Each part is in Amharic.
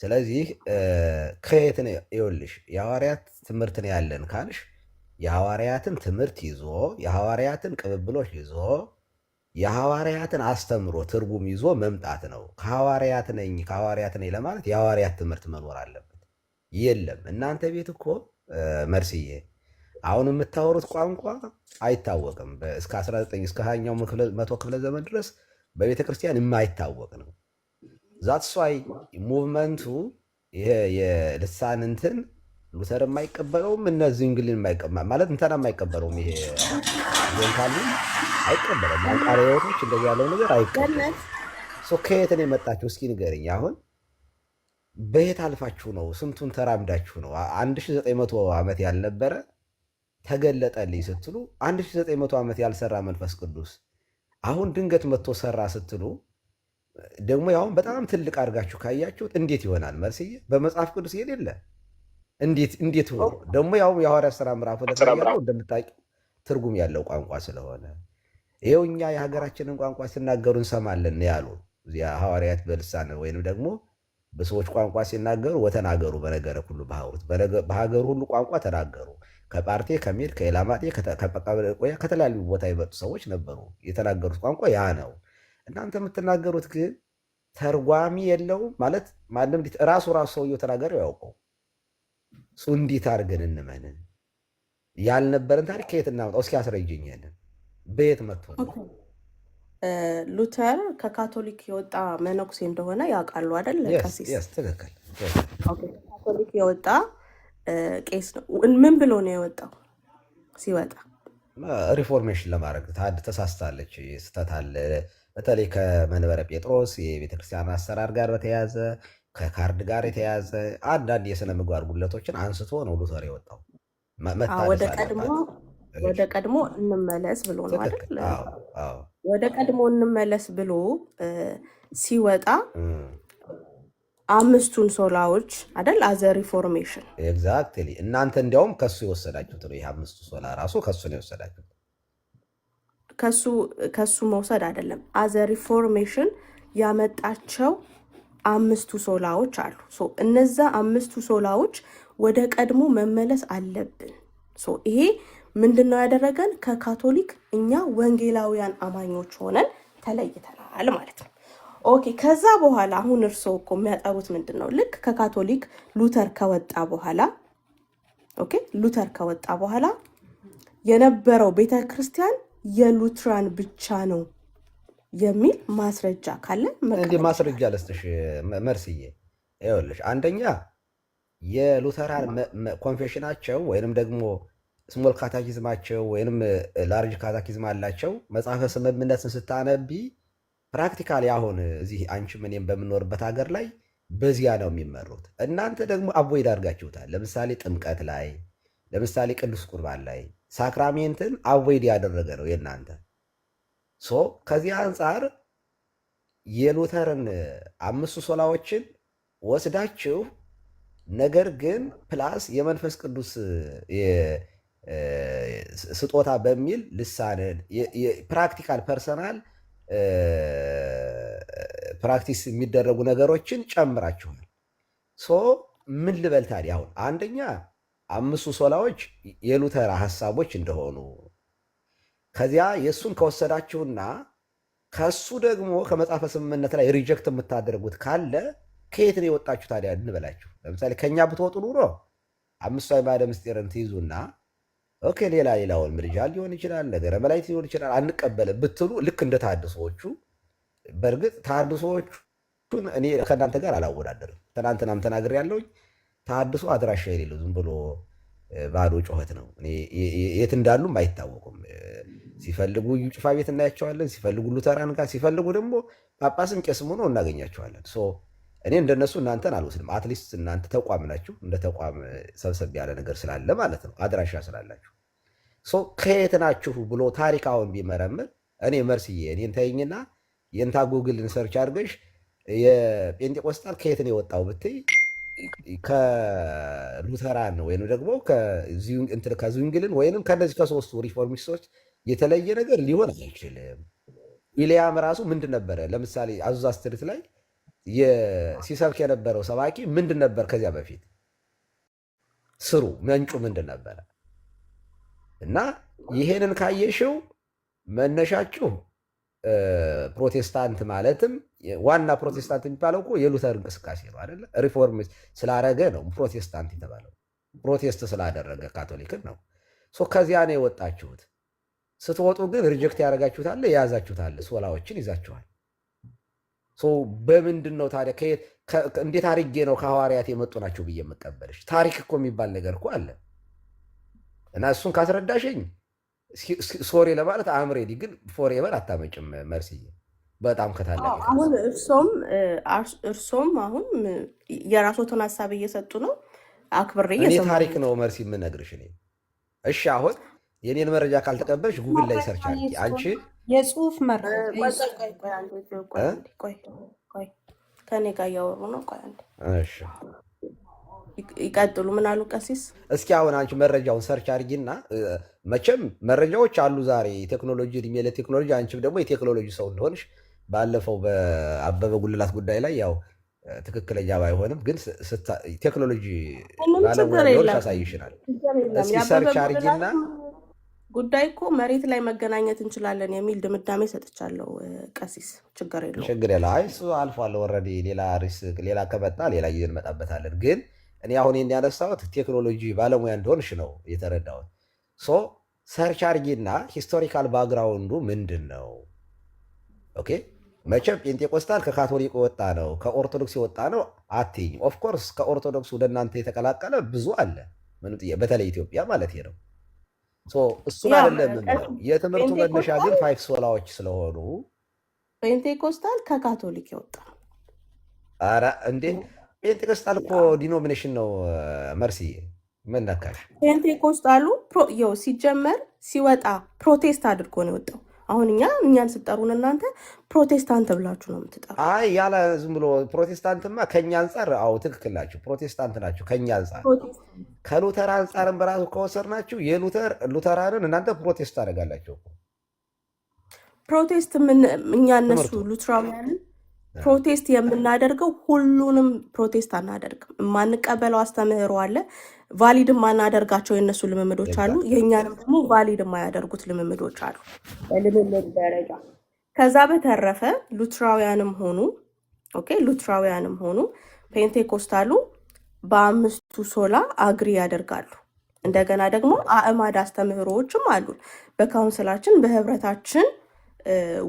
ስለዚህ ከየት ነው ይኸውልሽ የሐዋርያት ትምህርት ነው ያለን ካልሽ የሐዋርያትን ትምህርት ይዞ የሐዋርያትን ቅብብሎች ይዞ የሐዋርያትን አስተምሮ ትርጉም ይዞ መምጣት ነው። ከሐዋርያት ነኝ ለማለት የሐዋርያት ትምህርት መኖር አለበት። የለም እናንተ ቤት እኮ መርስዬ አሁን የምታወሩት ቋንቋ አይታወቅም። እስከ 19 እስከ 20ኛው መቶ ክፍለ ዘመን ድረስ በቤተ ክርስቲያን የማይታወቅ ነው። ዛትሷይ ሙቭመንቱ ይሄ የልሳን እንትን ሉተር የማይቀበለውም እነዚህ እንግሊዝ ማለት እንተና የማይቀበለውም ይሄ ዜንካሉ አይቀበለም። አንቃሪ ህይወቶች እንደዚህ ያለው ነገር አይቀበለም። ከየት ነው የመጣችሁ? እስኪ ንገርኝ። አሁን በየት አልፋችሁ ነው? ስንቱን ተራምዳችሁ ነው? 1900 ዓመት ያልነበረ ተገለጠልኝ ስትሉ 1900 ዓመት ያልሰራ መንፈስ ቅዱስ አሁን ድንገት መጥቶ ሰራ ስትሉ ደግሞ ያሁን በጣም ትልቅ አድርጋችሁ ካያችሁት እንዴት ይሆናል? መልስዬ በመጽሐፍ ቅዱስ የሌለ እንዴት ሆኖ ደግሞ ያው የሐዋርያት ሥራ ምዕራፍ ሁለት ያለው እንደምታውቂው ትርጉም ያለው ቋንቋ ስለሆነ ይኸው እኛ የሀገራችንን ቋንቋ ሲናገሩ እንሰማለን ያሉ እዚያ ሐዋርያት በልሳን ወይንም ደግሞ በሰዎች ቋንቋ ሲናገሩ ወተናገሩ በነገረ ሁሉ በሀገሩ ሁሉ ቋንቋ ተናገሩ። ከጳርቴ ከሜድ ከኤላማጤ ከተለያዩ ቦታ የመጡ ሰዎች ነበሩ። የተናገሩት ቋንቋ ያ ነው። እናንተ የምትናገሩት ግን ተርጓሚ የለውም ማለት ማንም ራሱ ሰውየው ተናገረው ያውቀው እሱ እንዴት አድርገን እንመንን? ያልነበረን ታሪክ ከየት እናመጣው? እስኪ አስረጅኝልን። በየት መጥቶ ነው? ሉተር ከካቶሊክ የወጣ መነኩሴ እንደሆነ ያውቃሉ አይደል? ቀሲስ ትክክል። ካቶሊክ የወጣ ቄስ ነው። ምን ብሎ ነው የወጣው? ሲወጣ ሪፎርሜሽን ለማድረግ ተሳስታለች፣ ስህተት አለ። በተለይ ከመንበረ ጴጥሮስ የቤተክርስቲያን አሰራር ጋር በተያያዘ ከካርድ ጋር የተያያዘ አንዳንድ የሥነ ምግባር ጉድለቶችን አንስቶ ነው ሉተር የወጣው። ወደ ቀድሞ እንመለስ ብሎ ነው አይደል? ወደ ቀድሞ እንመለስ ብሎ ሲወጣ አምስቱን ሶላዎች አይደል? አዘ ሪፎርሜሽን ኤግዛክትሊ። እናንተ እንዲያውም ከሱ የወሰዳችሁት ነው። ይህ አምስቱ ሶላ ራሱ ከሱ ነው የወሰዳችሁት። ከሱ መውሰድ አይደለም። አዘ ሪፎርሜሽን ያመጣቸው አምስቱ ሶላዎች አሉ። እነዛ አምስቱ ሶላዎች ወደ ቀድሞ መመለስ አለብን። ይሄ ምንድነው ያደረገን? ከካቶሊክ እኛ ወንጌላውያን አማኞች ሆነን ተለይተናል ማለት ነው። ኦኬ። ከዛ በኋላ አሁን እርስዎ እኮ የሚያጠሩት ምንድን ነው? ልክ ከካቶሊክ ሉተር ከወጣ በኋላ የነበረው ቤተክርስቲያን የሉትራን ብቻ ነው የሚል ማስረጃ ካለ እንዲህ ማስረጃ ለስተሽ መርስዬ፣ ይኸውልሽ አንደኛ የሉተራን ኮንፌሽናቸው ወይንም ደግሞ ስሞል ካታኪዝማቸው ወይንም ላርጅ ካታኪዝም አላቸው። መጽሐፈ ስምምነትን ስታነቢ ፕራክቲካሊ አሁን እዚህ አንቺም እኔም በምኖርበት ሀገር ላይ በዚያ ነው የሚመሩት። እናንተ ደግሞ አቮይድ አድርጋችሁታል። ለምሳሌ ጥምቀት ላይ፣ ለምሳሌ ቅዱስ ቁርባን ላይ ሳክራሜንትን አቮይድ ያደረገ ነው የእናንተ። ከዚህ አንጻር የሉተርን አምስቱ ሶላዎችን ወስዳችሁ ነገር ግን ፕላስ የመንፈስ ቅዱስ ስጦታ በሚል ልሳንን ፕራክቲካል ፐርሰናል ፕራክቲስ የሚደረጉ ነገሮችን ጨምራችኋል። ምን ልበል ታዲያ? አሁን አንደኛ አምስቱ ሶላዎች የሉተር ሀሳቦች እንደሆኑ ከዚያ የእሱን ከወሰዳችሁና ከሱ ደግሞ ከመጽሐፈ ስምምነት ላይ ሪጀክት የምታደርጉት ካለ ከየት ነው የወጣችሁ ታዲያ እንበላችሁ? ለምሳሌ ከእኛ ብትወጡ ኑሮ አምስቱ አዕማደ ምስጢርን ትይዙና ኦኬ ሌላውን ምልጃ ሊሆን ይችላል፣ ነገረ መላእክት ሊሆን ይችላል፣ አንቀበልም ብትሉ ልክ እንደ ታድሶዎቹ። በእርግጥ ታድሶዎቹን እኔ ከእናንተ ጋር አላወዳደርም። ትናንትናም ተናግሬ ያለውኝ ታድሶ አድራሻ የሌለው ዝም ብሎ ባዶ ጩኸት ነው። የት እንዳሉም አይታወቁም። ሲፈልጉ እዩ ጭፋ ቤት እናያቸዋለን፣ ሲፈልጉ ሉተራን ጋር፣ ሲፈልጉ ደግሞ ጳጳስም ቄስም ሆኖ እናገኛቸዋለን። እኔ እንደነሱ እናንተን አልወስድም። አትሊስት እናንተ ተቋም ናችሁ። እንደ ተቋም ሰብሰብ ያለ ነገር ስላለ ማለት ነው፣ አድራሻ ስላላችሁ። ከየት ናችሁ ብሎ ታሪክ አሁን ቢመረምር እኔ መርስዬ እኔን ተይኝና የእንታ ጉግልን ሰርች አድርገሽ የጴንጤቆስጣል ከየት ነው የወጣው ብትይ ከሉተራን ወይም ደግሞ ከዙንግልን ወይም ከነዚህ ከሶስቱ ሪፎርሚስቶች የተለየ ነገር ሊሆን አይችልም። ዊልያም ራሱ ምንድን ነበረ? ለምሳሌ አዙዛ ስትሪት ላይ ሲሰብክ የነበረው ሰባኪ ምንድን ነበር? ከዚያ በፊት ስሩ ምንጩ ምንድን ነበረ? እና ይሄንን ካየሽው መነሻችሁ ፕሮቴስታንት ማለትም ዋና ፕሮቴስታንት የሚባለው እኮ የሉተር እንቅስቃሴ ነው አይደለ? ሪፎርም ስላረገ ነው ፕሮቴስታንት የተባለው። ፕሮቴስት ስላደረገ ካቶሊክን ነው። ከዚያ ነው የወጣችሁት። ስትወጡ ግን ሪጀክት ያደረጋችሁታለ፣ የያዛችሁታለ፣ ሶላዎችን ይዛችኋል። በምንድን ነው ታዲያ? እንዴት አድርጌ ነው ከሐዋርያት የመጡ ናቸው ብዬ የምቀበልሽ? ታሪክ እኮ የሚባል ነገር እኮ አለ እና እሱን ካስረዳሽኝ ሶሪ ለማለት አምሬዲ፣ ግን ፎሬቨር አታመጭም መርስዬ። በጣም ከታላቅ አሁን እርሶም አሁን የራሶትን ሀሳብ እየሰጡ ነው። አክብሬ እኔ ታሪክ ነው መርሲ የምነግርሽ እኔ። እሺ አሁን የኔን መረጃ ካልተቀበልሽ ጉግል ላይ ሰርች አድርጊ አንቺ የጽሁፍ መረጃ ከኔ ጋር እያወሩ ነው። ቆይ አንዴ እሺ ይቀጥሉ። ምን አሉ ቀሲስ? እስኪ አሁን አንቺ መረጃውን ሰርች አድርጊና፣ መቼም መረጃዎች አሉ ዛሬ ቴክኖሎጂ፣ እድሜ ለቴክኖሎጂ። አንቺም ደግሞ የቴክኖሎጂ ሰው እንደሆንሽ ባለፈው በአበበ ጉልላት ጉዳይ ላይ ያው ትክክለኛ ባይሆንም ግን ቴክኖሎጂ ባለሙያ እንደሆንሽ ያሳይሽናል። እስኪ ሰርች አድርጊና ጉዳይ እኮ መሬት ላይ መገናኘት እንችላለን የሚል ድምዳሜ ሰጥቻለሁ ቀሲስ። ችግር የለውም። ችግር የለ። አይ እሱ አልፏል ኦልሬዲ። ሌላ ከመጣ ሌላ ጊዜ እንመጣበታለን። ግን እኔ አሁን ያነሳሁት ቴክኖሎጂ ባለሙያ እንደሆንሽ ነው የተረዳሁት። ሰርች አድርጊና ሂስቶሪካል ባክግራውንዱ ምንድን ነው? ኦኬ መቼም ጴንጤቆስታል ከካቶሊክ የወጣ ነው ከኦርቶዶክስ የወጣ ነው አትይኝ። ኦፍኮርስ ከኦርቶዶክስ ወደ እናንተ የተቀላቀለ ብዙ አለ፣ በተለይ ኢትዮጵያ ማለት ነው። እሱን አይደለም የምንለው። የትምህርቱ መነሻ ግን ፋይቭ ሶላዎች ስለሆኑ ፔንቴኮስታል ከካቶሊክ የወጣ ነው። ኧረ እንዴ ፔንቴኮስታል እኮ ዲኖሚኔሽን ነው መርስዬ። ምን ነካሽ? ፔንቴኮስታሉ ሲጀመር ሲወጣ ፕሮቴስት አድርጎ ነው የወጣው። አሁን እኛን ስጠሩን እናንተ ፕሮቴስታንት ብላችሁ ነው የምትጠሩ። አይ ያለ ዝም ብሎ ፕሮቴስታንትማ ከኛ አንጻር አዎ ትክክል ናቸው፣ ፕሮቴስታንት ናቸው ከኛ አንጻር። ከሉተር አንጻርም በራሱ ከወሰድናችሁ ሉተራንን እናንተ ፕሮቴስት ታደርጋላችሁ። ፕሮቴስት እኛ እነሱ ሉትራውያንን ፕሮቴስት የምናደርገው ሁሉንም ፕሮቴስት አናደርግም። የማንቀበለው አስተምህሮ አለ፣ ቫሊድ የማናደርጋቸው የእነሱ ልምምዶች አሉ። የእኛንም ደግሞ ቫሊድ የማያደርጉት ልምምዶች አሉ በልምምድ ደረጃ። ከዛ በተረፈ ሉትራውያንም ሆኑ ፔንቴኮስታሉ በአምስቱ ሶላ አግሪ ያደርጋሉ። እንደገና ደግሞ አእማድ አስተምህሮዎችም አሉን በካውንስላችን በህብረታችን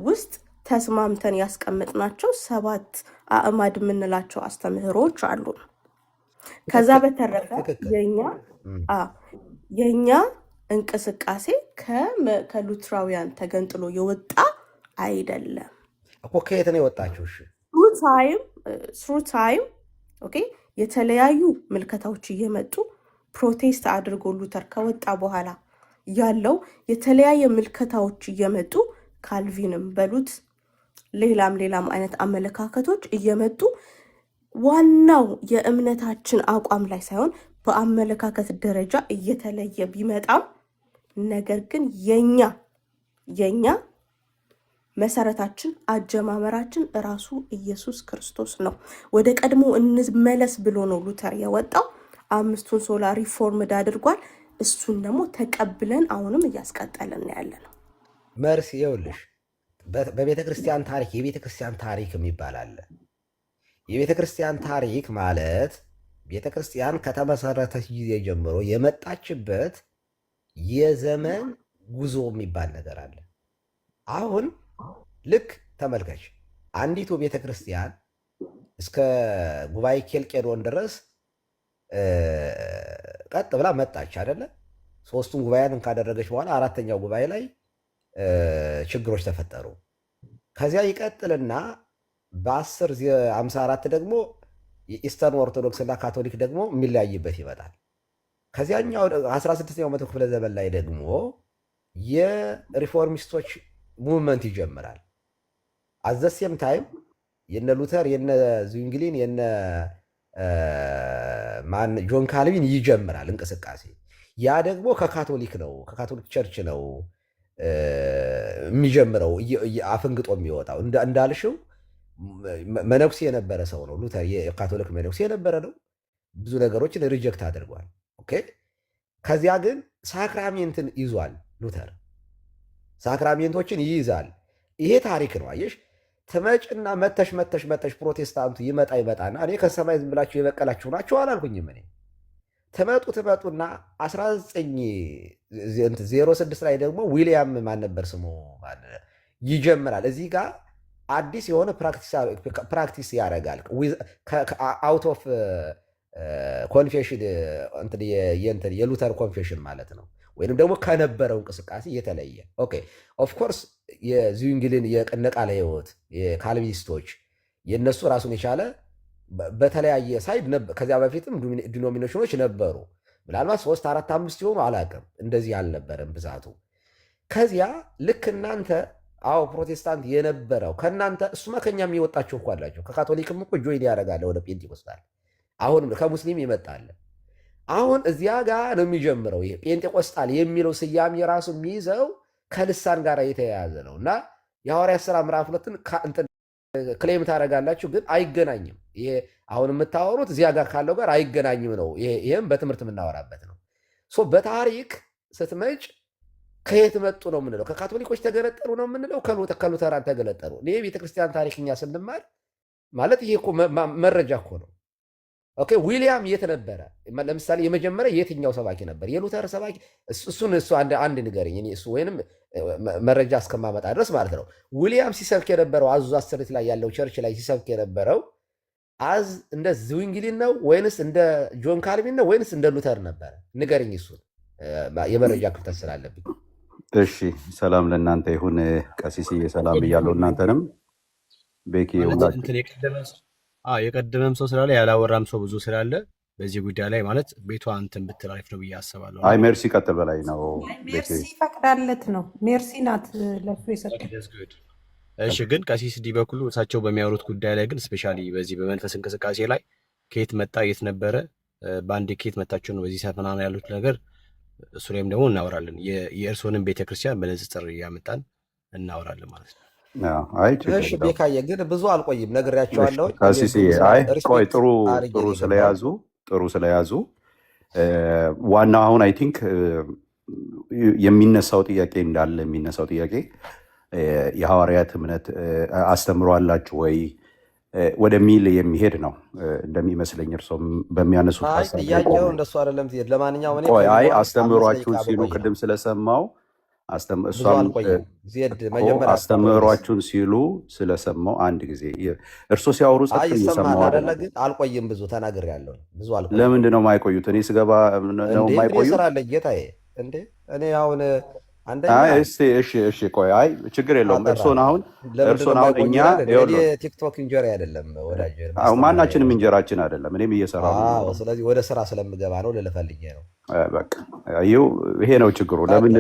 ውስጥ ተስማምተን ያስቀመጥናቸው 7 አእማድ የምንላቸው አስተምህሮዎች አሉን። ከዛ በተረፈ የኛ እንቅስቃሴ ከሉትራውያን ተገንጥሎ የወጣ አይደለም እኮ። ከየት ነው የወጣችሁ? ስሩ ታይም የተለያዩ ምልከታዎች እየመጡ ፕሮቴስት አድርጎ ሉተር ከወጣ በኋላ ያለው የተለያየ ምልከታዎች እየመጡ ካልቪንም በሉት ሌላም አይነት አመለካከቶች እየመጡ ዋናው የእምነታችን አቋም ላይ ሳይሆን በአመለካከት ደረጃ እየተለየ ቢመጣም ነገር ግን የኛ መሰረታችን አጀማመራችን ራሱ ኢየሱስ ክርስቶስ ነው። ወደ ቀድሞ እንመለስ ብሎ ነው ሉተር የወጣው። 5ቱን ሶላ ሪፎርምድ አድርጓል። እሱን ደግሞ ተቀብለን አሁንም እያስቀጠልን ያለ ነው። መርስ ይኸውልሽ በቤተ ክርስቲያን ታሪክ የቤተ ክርስቲያን ታሪክ የሚባል አለ። የቤተ ክርስቲያን ታሪክ ማለት ቤተ ክርስቲያን ከተመሰረተች ጊዜ ጀምሮ የመጣችበት የዘመን ጉዞ የሚባል ነገር አለ። አሁን ልክ ተመልከች፣ አንዲቱ ቤተ ክርስቲያን እስከ ጉባኤ ኬልቄዶን ድረስ ቀጥ ብላ መጣች አይደለ? 3ቱም ጉባኤያትን ካደረገች በኋላ 4ተኛው ጉባኤ ላይ ችግሮች ተፈጠሩ። ከዚያ ይቀጥልና በ1054 ደግሞ የኢስተርን ኦርቶዶክስ እና ካቶሊክ ደግሞ የሚለያይበት ይመጣል። ከዚያኛው 16ኛው መቶ ክፍለ ዘመን ላይ ደግሞ የሪፎርሚስቶች ሙቭመንት ይጀምራል። አዘሴም ታይም የነ ሉተር የነ ዙንግሊን የነ ጆን ካልቪን ይጀምራል እንቅስቃሴ። ያ ደግሞ ከካቶሊክ ነው፣ ከካቶሊክ ቸርች ነው የሚጀምረው አፈንግጦ የሚወጣው። እንዳልሽው መነኩሴ የነበረ ሰው ነው። ሉተር የካቶሊክ መነኩሴ የነበረ ነው። ብዙ ነገሮችን ሪጀክት አድርጓል። ኦኬ። ከዚያ ግን ሳክራሜንትን ይዟል። ሉተር ሳክራሜንቶችን ይይዛል። ይሄ ታሪክ ነው። አየሽ፣ ትመጭና መተሽ ፕሮቴስታንቱ ይመጣና እኔ ከሰማይ ዝም ብላችሁ የበቀላችሁ ናችሁ አላልኩኝም። እኔ ትመጡና 1906 ላይ ደግሞ ዊሊያም ማን ነበር ስሙ ይጀምራል። እዚህ ጋር አዲስ የሆነ ፕራክቲስ ያደርጋል። አውት ኦፍ ኮንፌሽን የሉተር ኮንፌሽን ማለት ነው። ወይንም ደግሞ ከነበረው እንቅስቃሴ የተለየ ኦኬ። ኦፍኮርስ የዝዊንግልን የቅነቃለ ህይወት የካልቪኒስቶች የእነሱ ራሱን የቻለ በተለያየ ሳይድ ከዚያ በፊትም ዲኖሚኔሽኖች ነበሩ። ምናልባት 3 4 5 ሲሆኑ አላውቅም። እንደዚህ አልነበረም ብዛቱ። ከዚያ ልክ እናንተ ፕሮቴስታንት የነበረው ከእናንተ እሱማ ከኛ የሚወጣቸው እኮ አላቸው። ከካቶሊክም እኮ ጆይን ያደርጋለ ወደ ጴንጤቆስታል። አሁን ከሙስሊም ይመጣል። አሁን እዚያ ጋር ነው የሚጀምረው። ይሄ ጴንጤቆስጣል የሚለው ስያሜ ራሱ የሚይዘው ከልሳን ጋር የተያያዘ ነው እና የሐዋርያት ሥራ ምዕራፍ 2ን ክሌም ታደርጋላችሁ፣ ግን አይገናኝም። ይሄ አሁን የምታወሩት እዚያ ጋር ካለው ጋር አይገናኝም ነው። ይህም በትምህርት የምናወራበት ነው። በታሪክ ስትመጭ ከየት መጡ ነው የምንለው? ከካቶሊኮች ተገነጠሉ ነው የምንለው? ከሉተራን ተገነጠሉ? ይህ ቤተክርስቲያን ታሪክኛ ስንማር ማለት ይሄ መረጃ እኮ ነው። ኦኬ፣ ዊሊያም የት ነበረ? ለምሳሌ የመጀመሪያ የትኛው ሰባኪ ነበር? የሉተር ሰባኪ? እሱ አንድ ንገረኝ። እሱ ወይንም መረጃ እስከማመጣ ድረስ ማለት ነው። ዊሊያም ሲሰብክ የነበረው አዙዝ አስተርት ላይ ያለው ቸርች ላይ ሲሰብክ የነበረው እንደ ዝዊንግሊን ነው ወይንስ እንደ ጆን ካልቪን ነው ወይንስ እንደ ሉተር ነበረ? ንገረኝ። እሱን የመረጃ ክፍተት ስላለብኝ። እሺ፣ ሰላም ለእናንተ ይሁን። ቀሲስዬ ሰላም ብያለሁ። እናንተንም ቤኪ የቀደመም ሰው ስላለ ያላወራም ሰው ብዙ ስላለ በዚህ ጉዳይ ላይ ማለት ቤቷ እንትን ብትል አሪፍ ነው ብዬ አስባለሁ። አይ ሜርሲ ቀጥል በላይ ነው። ሜርሲ ፈቅዳለት ነው። ሜርሲ ናት ለሱ የሰጠ። እሺ፣ ግን ቀሲስ ዲ በኩሉ እሳቸው በሚያወሩት ጉዳይ ላይ ግን ስፔሻሊ በዚህ በመንፈስ እንቅስቃሴ ላይ ከየት መጣ የት ነበረ በአንድ ከየት መጣቸው ነው በዚህ ሰፈና ነው ያሉት ነገር እሱ ላይም ደግሞ እናወራለን። የእርስዎንም ቤተክርስቲያን በንጽጽር እያመጣን እናወራለን ማለት ነው። እሺ ቤካዬ፣ ግን ብዙ አልቆይም፣ ነግሬያቸዋለሁ። ቆይ ጥሩ ስለያዙ ዋናው አሁን አይ ቲንክ የሚነሳው ጥያቄ የሐዋርያት እምነት አስተምሮ አላችሁ ወይ ወደሚል የሚሄድ ነው እንደሚመስለኝ። እርሶም በሚያነሱት ጥያቄው እንደሱ አይደለም። ለማንኛውም አስተምሯችሁን ሲሉ ቅድም ስለሰማው አስተምሯችሁን ሲሉ ስለሰማው አንድ ጊዜ እርሶ ሲያወሩ ግን አልቆይም። ብዙ ተናግሬያለሁ። ብዙ አልቆይም። ለምንድን ነው የማይቆዩት? እኔ ስገባ ነው የማይቆዩት? ስራ አለ ጌታዬ። እንዴ እኔ አሁን እሺ ቆይ፣ ችግር የለውም። እርሶን አሁን እኛ ቲክቶክ እንጀራ አይደለም ወዳጅ፣ ማናችንም እንጀራችን አይደለም። እኔም እየሰራሁ ነው። ስለዚህ ወደ ስራ ስለምገባ ነው ልፈልጌ ነው። በቃ ይሄ ነው ችግሩ። ለምን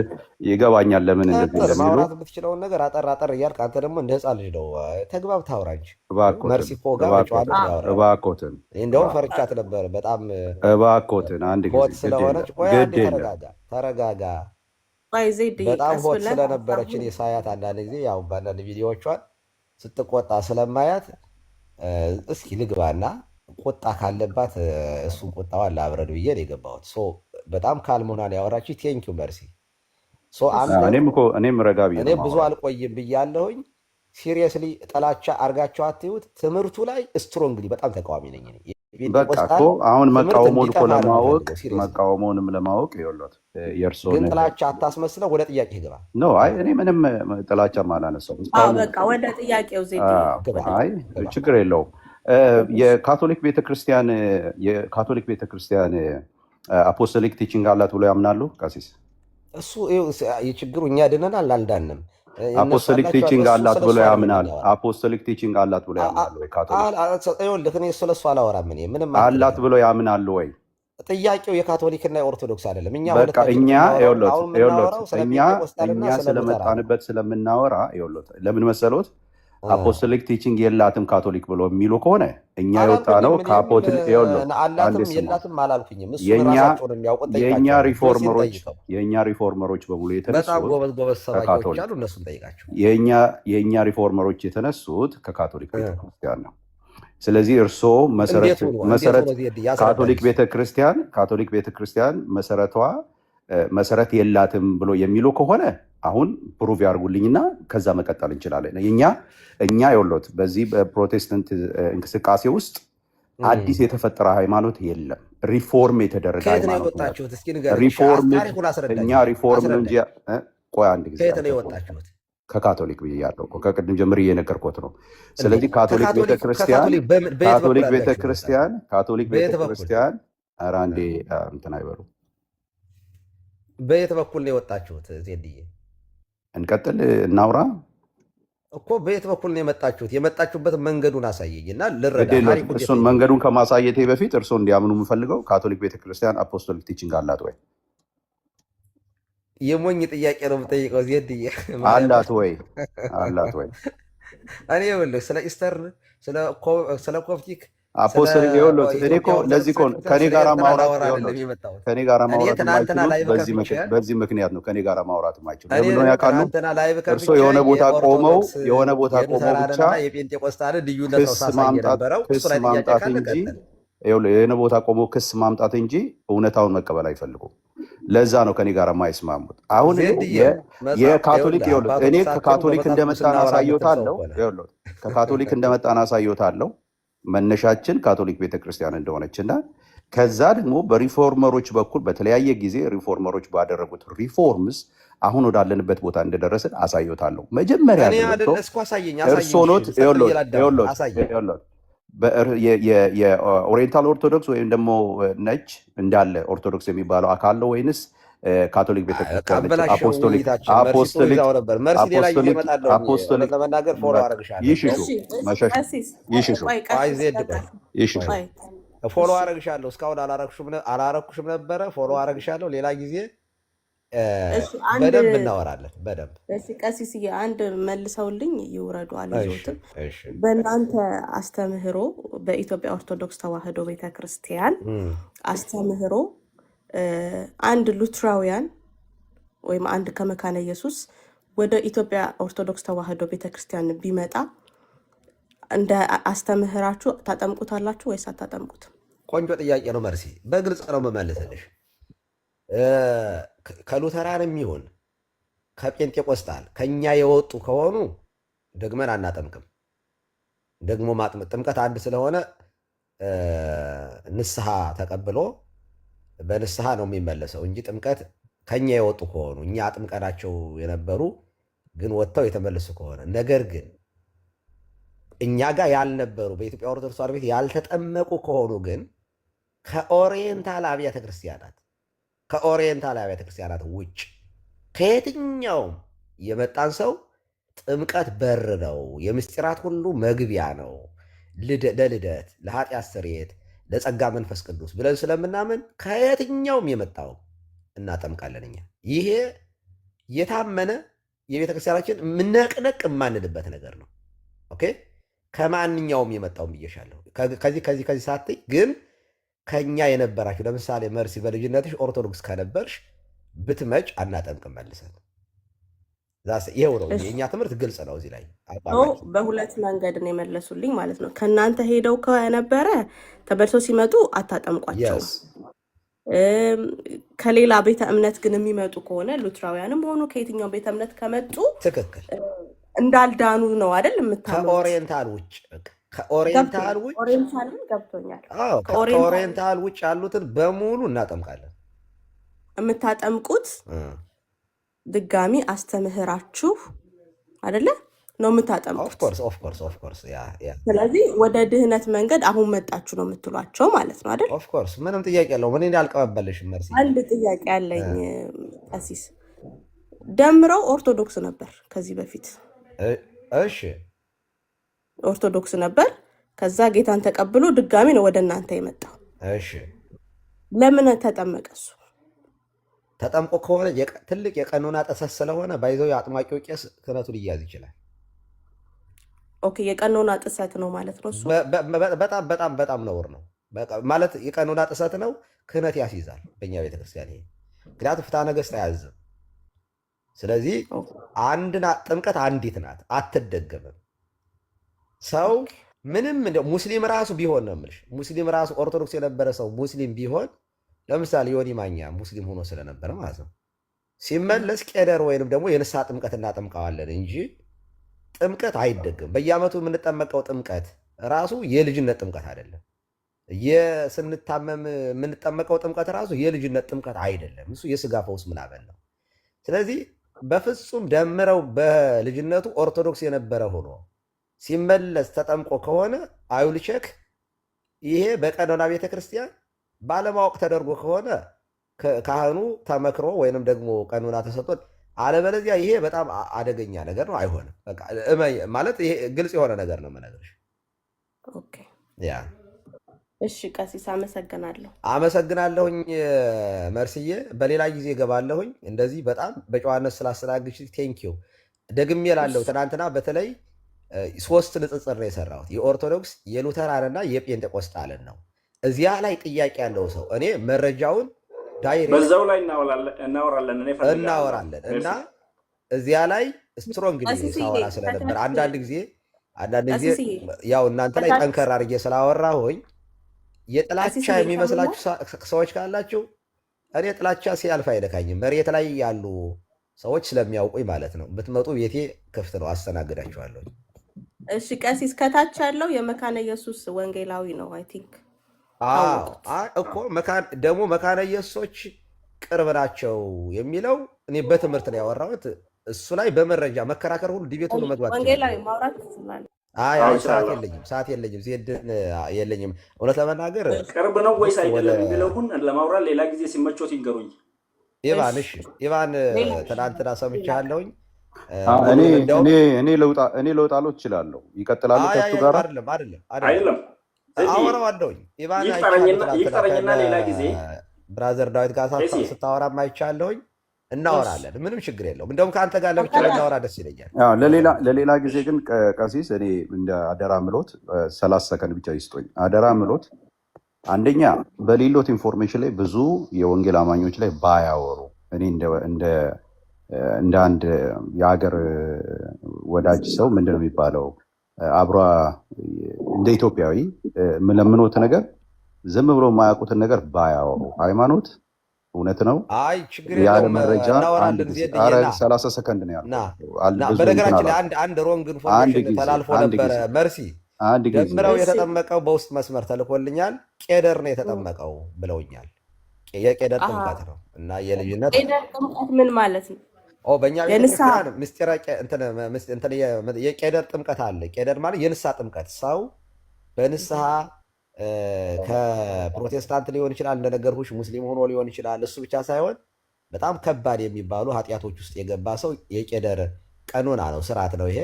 ይገባኛል፣ ለምን እንደዚህ ማውራት የምትችለውን ነገር አጠር እያልክ አንተ ደግሞ እንደ ህፃን ልጅ ነው ተግባብተህ አውራ እንጂ። መርሲፖ ጋር እባክዎትን፣ እንደውም ፈርቻት ነበር በጣም። እባክዎትን አንድ ጊዜ ስለሆነች ቆይ፣ ተረጋጋ። በጣም ሆት ስለነበረችን የሳያት አንዳንድ ጊዜ ያው በአንዳንድ ቪዲዮዎቿን ስትቆጣ ስለማያት እስኪ ልግባና ቁጣ ካለባት እሱን ቁጣዋን ላብረድ ብዬ ነው የገባሁት። በጣም ካልመሆኗን ያወራችው ቴንኪው መርሲ። እኔም ረጋ ብዬ እኔ ብዙ አልቆይም ብያለሁኝ። ሲሪየስሊ ጥላቻ አርጋቸው አትዩት። ትምህርቱ ላይ ስትሮንግሊ በጣም ተቃዋሚ ነኝ። በቃ እኮ አሁን መቃወሙንም ለማወቅ ይኸውልዎት፣ ግን ጥላቻ አታስመስለው። ወደ ጥያቄ ግባ። አይ እኔ ምንም ጥላቻም አላነሳሁም። በቃ ወደ ጥያቄው ችግር የለውም። የካቶሊክ ቤተክርስቲያን አፖስቶሊክ ቲቺንግ አላት ብሎ ያምናሉ ቀሲስ? እሱ የችግሩ እኛ ድነናል አልዳንም። አፖስቶሊክ ቲቺንግ አላት ብሎ ያምናል? አፖስቶሊክ ቲቺንግ አላት ብሎ ያምናሉ ወይ ካቶሊክ? እኔ ስለሱ አላወራም። ምንም አላት ብሎ ያምናሉ ወይ? ጥያቄው የካቶሊክና የኦርቶዶክስ አይደለም። እኛ ስለመጣንበት ስለምናወራ ለምን መሰሎት አፖስቶሊክ ቲቺንግ የላትም ካቶሊክ ብሎ የሚሉ ከሆነ እኛ የወጣ ነው አላትም የላትም አላልኩኝም። እሱ የኛ ራሳቸው ነው የሚያውቁት። ጠይቃቸው። የእኛ ሪፎርመሮች በሙሉ በጣም የተነሱት ጎበዝ ሰባኪዎች አሉ፣ እነሱን ጠይቃቸው። የእኛ ሪፎርመሮች የተነሱት ከካቶሊክ ቤተክርስቲያን ነው። ስለዚህ እርስዎ መሰረት ካቶሊክ ቤተክርስቲያን መሰረት የላትም ብሎ የሚሉ ከሆነ አሁን ፕሩቭ ያርጉልኝና ከዛ መቀጠል እንችላለን። እኛ የወሎት በዚህ በፕሮቴስታንት እንቅስቃሴ ውስጥ አዲስ የተፈጠረ ሃይማኖት የለም። ሪፎርም የተደረገ ሃይማኖት ነው። እኛ ሪፎርም ነው እንጂ ቆይ አንድ ጊዜ ከካቶሊክ ብያለሁ እኮ ከቅድም ጀምሬ እየነገርኩት ነው። ስለዚህ ካቶሊክ ቤተክርስቲያን ኧረ አንዴ እንትን አይበሉ። በየት በኩል ነው የወጣችሁት? ዜድዬ እንቀጥል እናውራ እኮ በየት በኩል ነው የመጣችሁት? የመጣችሁበት መንገዱን አሳየኝ እና ልረዳ። እሱን መንገዱን ከማሳየቴ በፊት እርስዎ እንዲያምኑ የምፈልገው ካቶሊክ ቤተክርስቲያን አፖስቶሊክ ቲቺንግ አላት ወይ? የሞኝ ጥያቄ ነው የምጠይቀው። ዜድዬ አላት ወይ? እኔ ይኸውልህ ስለ ኢስተር ስለ ኮፕቲክ አፖስቶሊክ እኔ እኮ ለዚህ እኮ ከኔ ጋር ማውራት በዚህ ምክንያት ነው ከኔ ጋር ማውራት የማይችሉ። ለምን ነው ያውቃሉ? እርስዎ የሆነ ቦታ ቆመው ብቻ የጴንጤቆስታን ክስ ማምጣት እንጂ የሆነ ቦታ ቆመው ክስ ማምጣት እንጂ እውነታውን መቀበል አይፈልጉም። ለዛ ነው ከኔ ጋር የማይስማሙት። አሁን የካቶሊክ እኔ ከካቶሊክ እንደመጣን አሳየዎታለሁ። መነሻችን ካቶሊክ ቤተክርስቲያን እንደሆነችና ከዛ ደግሞ በሪፎርመሮች በኩል በተለያየ ጊዜ ሪፎርመሮች ባደረጉት ሪፎርምስ አሁን ወዳለንበት ቦታ እንደደረስን አሳየዎታለሁ። መጀመሪያ የኦሪየንታል ኦርቶዶክስ ወይም ደግሞ ነጭ እንዳለ ኦርቶዶክስ የሚባለው አካል ነው ወይንስ ካቶሊክ ቤተክርስቲያን? ፎሎ አረግሻለሁ። እስካሁን አላረኩሽም ነበረ። ፎሎ አረግሻለሁ። ሌላ ጊዜ በደንብ እናወራለን። በደንብ ቀሲስዬ አንድ መልሰውልኝ ይውረዱ አልይዞትም። በእናንተ አስተምህሮ በኢትዮጵያ ኦርቶዶክስ ተዋሕዶ ቤተክርስቲያን አስተምህሮ አንድ ሉትራውያን ወይም አንድ ከመካነ ኢየሱስ ወደ ኢትዮጵያ ኦርቶዶክስ ተዋሕዶ ቤተክርስቲያን ቢመጣ እንደ አስተምህራችሁ ታጠምቁታላችሁ ወይስ አታጠምቁትም? ቆንጆ ጥያቄ ነው መርሲ። በግልጽ ነው የምመልስልሽ። ከሉተራንም ይሁን ከጴንጤቆስጣል ከኛ የወጡ ከሆኑ ደግመን አናጠምቅም። ደግሞ ጥምቀት አንድ ስለሆነ ንስሐ ተቀብሎ በንስሐ ነው የሚመለሰው እንጂ ጥምቀት ከኛ የወጡ ከሆኑ እኛ አጥምቀናቸው የነበሩ ግን ወጥተው የተመለሱ ከሆነ ነገር ግን እኛ ጋር ያልነበሩ በኢትዮጵያ ኦርቶዶክስ ተዋሕዶ ቤት ያልተጠመቁ ከሆኑ ግን ከኦሪየንታል አብያተ ክርስቲያናት ውጭ ከየትኛውም የመጣን ሰው ጥምቀት በር ነው፣ የምስጢራት ሁሉ መግቢያ ነው፣ ለልደት፣ ለኃጢአት ስርየት፣ ለጸጋ መንፈስ ቅዱስ ብለን ስለምናምን ከየትኛውም የመጣው እናጠምቃለን። እኛ ይሄ የታመነ የቤተክርስቲያናችን ነቅነቅ የማንልበት ነገር ነው። ኦኬ ከማንኛውም የመጣውም ብዬሻለሁ። ከዚህ ሳትይ ግን ከኛ የነበራችሁ ለምሳሌ መርሲ በልጅነትሽ ኦርቶዶክስ ከነበርሽ ብትመጭ አናጠምቅም መልሰን። ይኸው ነው የእኛ ትምህርት ግልጽ ነው። እዚህ ላይ በሁለት መንገድ ነው የመለሱልኝ ማለት ነው። ከእናንተ ሄደው ከነበረ ተመልሰው ሲመጡ አታጠምቋቸውም። ከሌላ ቤተ እምነት ግን የሚመጡ ከሆነ ሉትራውያንም ሆኑ ከየትኛው ቤተ እምነት ከመጡ ትክክል እንዳልዳኑ ነው አይደል የምታምኑት? ከኦሪየንታል ውጭ ገብቶኛል። ከኦሪየንታል ውጭ ያሉትን በሙሉ እናጠምቃለን። የምታጠምቁት ድጋሚ አስተምህራችሁ አይደለ ነው የምታጠምቁት። ኦፍኮርስ። ስለዚህ ወደ ድህነት መንገድ አሁን መጣችሁ ነው የምትሏቸው ማለት ነው አይደል? ኦፍኮርስ ምንም ጥያቄ የለውም። እኔ አልቀበልሽም። መርሲ አንድ ጥያቄ ያለኝ ቀሲስ፣ ደምረው ኦርቶዶክስ ነበር ከዚህ በፊት። እሺ ኦርቶዶክስ ነበር። ከዛ ጌታን ተቀብሎ ድጋሚ ነው ወደ እናንተ የመጣው። እሺ ለምን ተጠመቀ? እሱ ተጠምቆ ከሆነ ትልቅ የቀኖና ጥሰት ስለሆነ ባይዘው የአጥማቂው ቄስ ክህነቱ ሊያዝ ይችላል። ኦኬ የቀኖና ጥሰት ነው ማለት ነው እሱ። በጣም በጣም በጣም ነውር ነው ማለት የቀኖና ጥሰት ነው። ክህነት ያስይዛል በእኛ ቤተክርስቲያን ይሄ። ምክንያቱም ፍትሐ ነገሥት አያዝም። ስለዚህ ጥምቀት አንዲት ናት፣ አትደገምም። ሰው ምንም ሙስሊም ራሱ ቢሆን ነው የምልሽ፣ ሙስሊም ራሱ ኦርቶዶክስ የነበረ ሰው ሙስሊም ቢሆን ለምሳሌ ዮኒ ማኛ ሙስሊም ሆኖ ስለነበረ ማለት ነው ሲመለስ ቄደር ወይንም ደግሞ የንስሐ ጥምቀት እናጠምቀዋለን እንጂ ጥምቀት አይደግም። በየዓመቱ የምንጠመቀው ጥምቀት ራሱ የልጅነት ጥምቀት አይደለም። ስንታመም የምንጠመቀው ጥምቀት ራሱ የልጅነት ጥምቀት አይደለም። እሱ የስጋ ፈውስ ምናምን ነው። ስለዚህ በፍጹም ደምረው በልጅነቱ ኦርቶዶክስ የነበረ ሆኖ ሲመለስ ተጠምቆ ከሆነ አይውልቸክ ይሄ በቀኖና ቤተክርስቲያን ባለማወቅ ተደርጎ ከሆነ ካህኑ ተመክሮ ወይንም ደግሞ ቀኖና ተሰጥቶት፣ አለበለዚያ ይሄ በጣም አደገኛ ነገር ነው። አይሆንም ማለት ይሄ ግልጽ የሆነ ነገር ነው የምነግርሽ። ያ እሺ ቀሲስ አመሰግናለሁኝ መርስዬ። በሌላ ጊዜ ገባለሁኝ። እንደዚህ በጣም በጨዋነት ስላስተናግድሽ ቴንኪው። ደግሜ ላለው ትናንትና በተለይ 3 ንጽጽር ነው የሰራሁት፣ የኦርቶዶክስ የሉተራንና የጴንጤቆስጣልን ነው። እዚያ ላይ ጥያቄ ያለው ሰው እኔ መረጃውን ዳይሬክት በዛው ላይ እናወራለን እና እዚያ ላይ ስትሮንግ ሳወራ ስለነበር አንዳንድ ጊዜ ያው እናንተ ላይ ጠንከር አድርጌ ስላወራሁኝ የጥላቻ የሚመስላችሁ ሰዎች ካላችሁ እኔ ጥላቻ ሲያልፍ አይነካኝም። መሬት ላይ ያሉ ሰዎች ስለሚያውቁኝ ማለት ነው። ብትመጡ ቤቴ ክፍት ነው፣ አስተናግዳችኋለሁ። እሺ ቀሲስ ከታች ያለው የመካነ ኢየሱስ ወንጌላዊ ነው አይ ቲንክ እኮ ደግሞ መካነ ኢየሱሶች ቅርብ ናቸው የሚለው እኔ በትምህርት ነው ያወራሁት። እሱ ላይ በመረጃ መከራከር ሁሉ ዲቤት ሁሉ መግባት ወንጌላዊ ማውራት ይችላል። ሰዓት የለኝም፣ ዜድን የለኝም። እውነት ለመናገር ቅርብ ነው ወይስ አይደለም የሚለውን ለማውራት ሌላ ጊዜ ሲመቾት ይንገሩኝ። ኢቫን ትናንትና ሰምቻለሁኝ። እኔ ለውጥ አለው እችላለሁ። ይቀጥላሉ ከሱ ጋር አይደለም አወራዋለሁኝ። ኢቫን ይቅጠረኝና ሌላ ጊዜ ብራዘር ዳዊት ጋር ስታወራ ማይቻለሁኝ። እናወራለን፣ ምንም ችግር የለውም። እንደውም ከአንተ ጋር ለብቻ እናወራ ደስ ይለኛል። ለሌላ ጊዜ ግን ቀሲስ እኔ እንደ አደራ ምሎት 30 ሰከንድ ብቻ ይስጦኝ። አደራ ምሎት አንደኛ በሌሎት ኢንፎርሜሽን ላይ ብዙ የወንጌል አማኞች ላይ ባያወሩ እኔ እንደ አንድ የሀገር ወዳጅ ሰው ምንድን ነው የሚባለው አብሯ እንደ ኢትዮጵያዊ የምለምኖት ነገር ዝም ብሎ የማያውቁትን ነገር ባያወሩ። ሃይማኖት እውነት ነው። ያለ መረጃ 30 ሰከንድ ነው ያለው። በነገራችን ላይ አንድ ሮንግ ኢንፎርሜሽን ተላልፎ ነበረ። መርሲ ደምረው የተጠመቀው በውስጥ መስመር ተልኮልኛል። ቄደር ነው የተጠመቀው ብለውኛል። የቄደር ጥምቀት ነው እና የልጅነት ጥምቀት ምን ማለት ነው? በእኛ ቤተክርስቲያን ምስጢረ የቄደር ጥምቀት አለ። ቄደር ማለት የንስሐ ጥምቀት ሰው በንስሐ ከፕሮቴስታንት ሊሆን ይችላል፣ እንደነገርኩሽ ሙስሊም ሆኖ ሊሆን ይችላል። እሱ ብቻ ሳይሆን በጣም ከባድ የሚባሉ ኃጢአቶች ውስጥ የገባ ሰው የቄደር ቀኖና ነው፣ ስርዓት ነው ይሄ።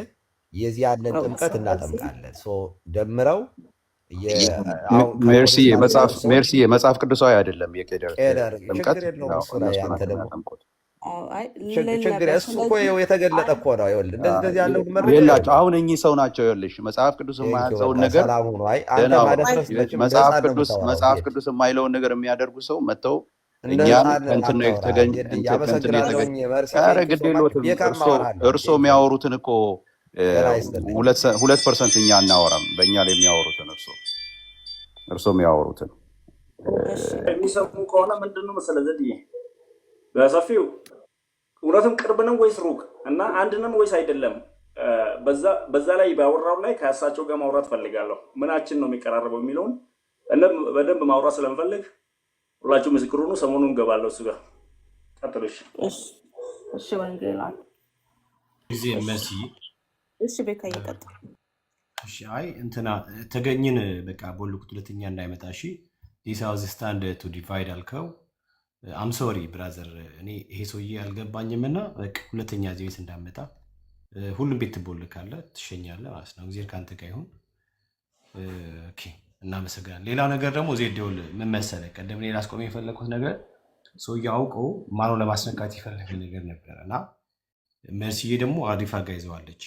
የዚህ ያለን ጥምቀት እናጠምቃለን። ደምረው ሜርሲ መጽሐፍ ቅዱሳዊ አይደለም የቄደር ጥምቀት። ችግር እሱ እኮ የተገለጠ እኮ ነው። እንደዚህ ያለው መረጃ አሁን እኚህ ሰው ናቸው። ይኸውልሽ መጽሐፍ ቅዱስ የማያዘውን ነገር መጽሐፍ ቅዱስ የማይለውን ነገር የሚያደርጉ ሰው መጥተው እኛን እንትን ነው የተገኘ እርሶ የሚያወሩትን እኮ 2% እኛ አናወራም። በእኛ ላይ የሚያወሩትን እርሶ የሚያወሩትን የሚሰሙ ከሆነ ምንድነው መሰለህ ዘዴ በሰፊው እውነትም ቅርብ ነው ወይስ ሩቅ እና አንድ ነን ወይስ አይደለም? በዛ ላይ ባወራው ላይ ከእሳቸው ጋር ማውራት ፈልጋለሁ። ምናችን ነው የሚቀራረበው የሚለውን በደንብ ማውራት ስለምፈልግ ሁላችሁ ምስክር ሁኑ። ሰሞኑን እንገባለሁ እሱ ጋር። ቀጥሉሽ። እሺ ወንጌላዊ ጊዜ መሲ እሺ ቤካ ይቀጥል። እሺ እንትና ተገኝን በቃ ቦልኩት ሁለተኛ እንዳይመጣ። እሺ this was stand to divide አልከው። አም ሶሪ ብራዘር፣ እኔ ይሄ ሰውዬ አልገባኝም እና በቃ ሁለተኛ እዚህ ቤት እንዳመጣ ሁሉም ቤት ትቦልካለህ፣ ትሸኛለህ ማለት ነው። እግዚአብሔር ካንተ ጋር ይሁን። ኦኬ እናመሰግናለን። ሌላው ነገር ደግሞ ዜዴውል ምን መሰለህ፣ ቀደም እኔ ላስቆም የፈለኩት ነገር ሰውዬው አውቀው ማነው ለማስነካት የፈለገ ነገር ነበር እና መርሲዬ ደግሞ አሪፍ አድርጋ ይዘዋለች።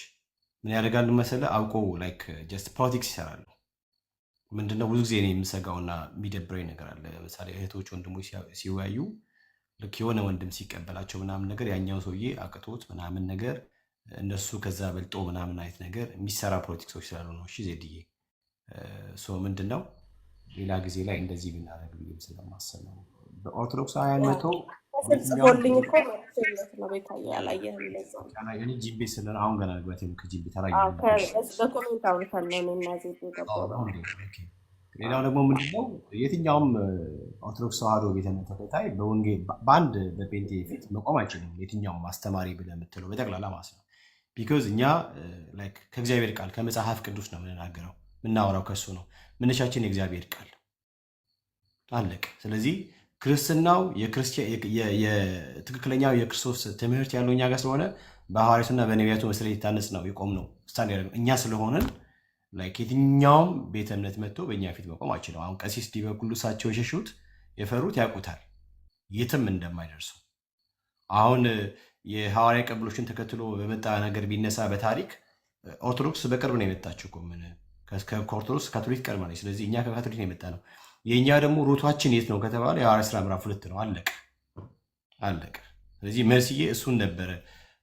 ምን ያደርጋሉ መሰለ አውቀው ላይክ ጀስት ፖለቲክስ ይሰራሉ። ምንድነው ብዙ ጊዜ እኔ የምሰጋውና የሚደብረኝ ነገር አለ። ለምሳሌ እህቶች ወንድሞች ሲወያዩ ልክ የሆነ ወንድም ሲቀበላቸው ምናምን ነገር ያኛው ሰውዬ አቅቶት ምናምን ነገር እነሱ ከዛ በልጦ ምናምን አይነት ነገር የሚሰራ ፖለቲክሶች ስላሉ ነው። እሺ ዜድዬ ምንድነው ሌላ ጊዜ ላይ እንደዚህ ብናደርግ ብዬ ስለማሰብ ነው። በኦርቶዶክሳውያን መተው ጽፎልኝ እኮ ማለት ነው። ቤታዬ አላየህም? ለዛ እኔ ጂም ቤት ስለሆነ አሁን ገና ግባት ከጂም ቤት በኮሜንት አውርተን ነው እኔና ዜድ የገባው። ሌላው ደግሞ ምንድነው የትኛውም ኦርቶዶክስ ተዋህዶ ቤተ እምነት ተከታይ በወንጌል በአንድ በፔንቴ ፊት መቆም አይችልም። የትኛውም አስተማሪ ብለህ የምትለው በጠቅላላ ማለት ነው። ቢኮዝ እኛ ከእግዚአብሔር ቃል ከመጽሐፍ ቅዱስ ነው የምንናገረው፣ የምናወራው ከሱ ነው። መነሻችን የእግዚአብሔር ቃል አለቅ። ስለዚህ ክርስትናው የትክክለኛው የክርስቶስ ትምህርት ያለው እኛ ጋር ስለሆነ በሐዋርያቱና በነቢያቱ መሰረት የታነጽ ነው የቆም ነው ስታንድ እኛ ስለሆነን የትኛውም ቤተ እምነት መጥቶ በእኛ ፊት መቆም አይችልም። አሁን ቀሲስ ዲበኩሉ እሳቸው የሸሹት የፈሩት ያውቁታል የትም እንደማይደርሱ። አሁን የሐዋርያ ቀብሎችን ተከትሎ በመጣ ነገር ቢነሳ በታሪክ ኦርቶዶክስ በቅርብ ነው የመጣችው። ከኦርቶዶክስ ካቶሊክ ቀድማ ነው። ስለዚህ እኛ ከካቶሊክ ነው የመጣ ነው። የእኛ ደግሞ ሩቷችን የት ነው ከተባለ የሐዋርያ ሥራ ምዕራፍ 2 ነው። አለቀ። ስለዚህ መርስዬ እሱን ነበረ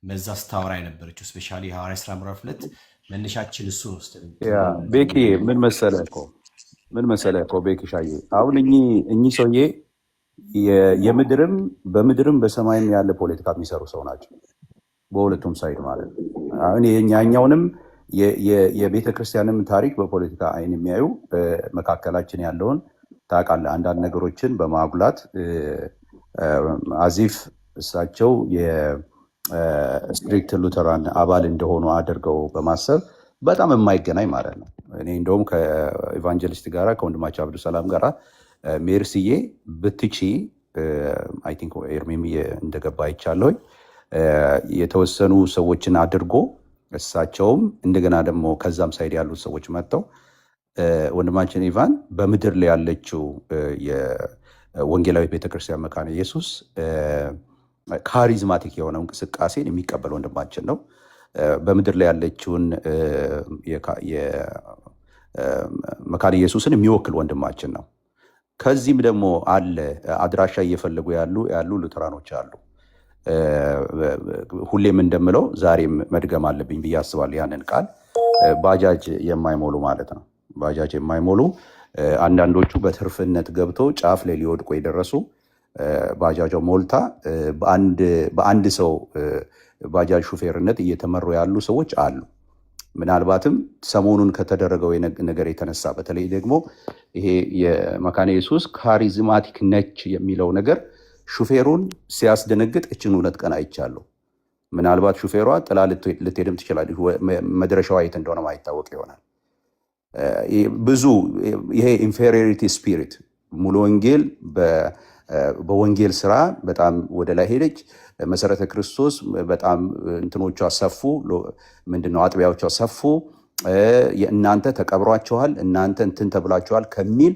መዛ ስታወራ የነበረችው። ስፔሻሊ የሐዋርያ ሥራ ምዕራፍ 2 መነሻችን እሱ ነው። ቤኪ ምን መሰለህ እኮ ቤኪ ሻዬ፣ አሁን እኚህ ሰውዬ በምድርም በሰማይም ያለ ፖለቲካ የሚሰሩ ሰው ናቸው። በሁለቱም ሳይድ ማለት ነው። አሁን የኛውንም የቤተ ክርስቲያንም ታሪክ በፖለቲካ አይን የሚያዩ መካከላችን ያለውን ታውቃለህ፣ አንዳንድ ነገሮችን በማጉላት አዚፍ እሳቸው የስትሪክት ሉተራን አባል እንደሆኑ አድርገው በማሰብ በጣም የማይገናኝ ማለት ነው። እኔ እንደውም ከኢቫንጀሊስት ጋራ ከወንድማቸው አብዱሰላም ጋራ ሜርስዬ ብትቺ አይ ቲንክ ኤርሜም እንደገባ አይቻለሁኝ የተወሰኑ ሰዎችን አድርጎ እሳቸውም እንደገና ደግሞ ከዛም ሳይድ ያሉት ሰዎች መጥተው ወንድማችን ኢቫን በምድር ላይ ያለችው የወንጌላዊት ቤተክርስቲያን መካነ ኢየሱስ ካሪዝማቲክ የሆነው እንቅስቃሴን የሚቀበል ወንድማችን ነው። በምድር ላይ ያለችውን መካነ ኢየሱስን የሚወክል ወንድማችን ነው። ከዚህም ደግሞ አለ አድራሻ እየፈለጉ ያሉ ሉተራኖች አሉ። ሁሌም እንደምለው ዛሬም መድገም አለብኝ ብዬ አስባለሁ። ያንን ቃል ባጃጅ የማይሞሉ ማለት ነው። ባጃጅ የማይሞሉ አንዳንዶቹ በትርፍነት ገብቶ ጫፍ ላይ ሊወድቁ የደረሱ ባጃጇ ሞልታ በአንድ ሰው ባጃጅ ሹፌርነት እየተመሩ ያሉ ሰዎች አሉ። ምናልባትም ሰሞኑን ከተደረገው ነገር የተነሳ በተለይ ደግሞ ይሄ የመካነ ኢየሱስ ካሪዝማቲክ ነች የሚለው ነገር ሹፌሩን ሲያስደነግጥ እችን 2 ቀን አይቻለሁ። ምናልባት ሹፌሯ ጥላ ልትሄድም ትችላለች። መድረሻዋ የት እንደሆነ ማይታወቅ ይሆናል። ብዙ ይሄ ኢንፌሪዮሪቲ ስፒሪት ሙሉ ወንጌል በወንጌል ስራ በጣም ወደ ላይ ሄደች። መሰረተ ክርስቶስ በጣም እንትኖቿ ሰፉ። ምንድነው አጥቢያዎቿ ሰፉ። እናንተ ተቀብሯቸዋል፣ እናንተ እንትን ተብላቸዋል ከሚል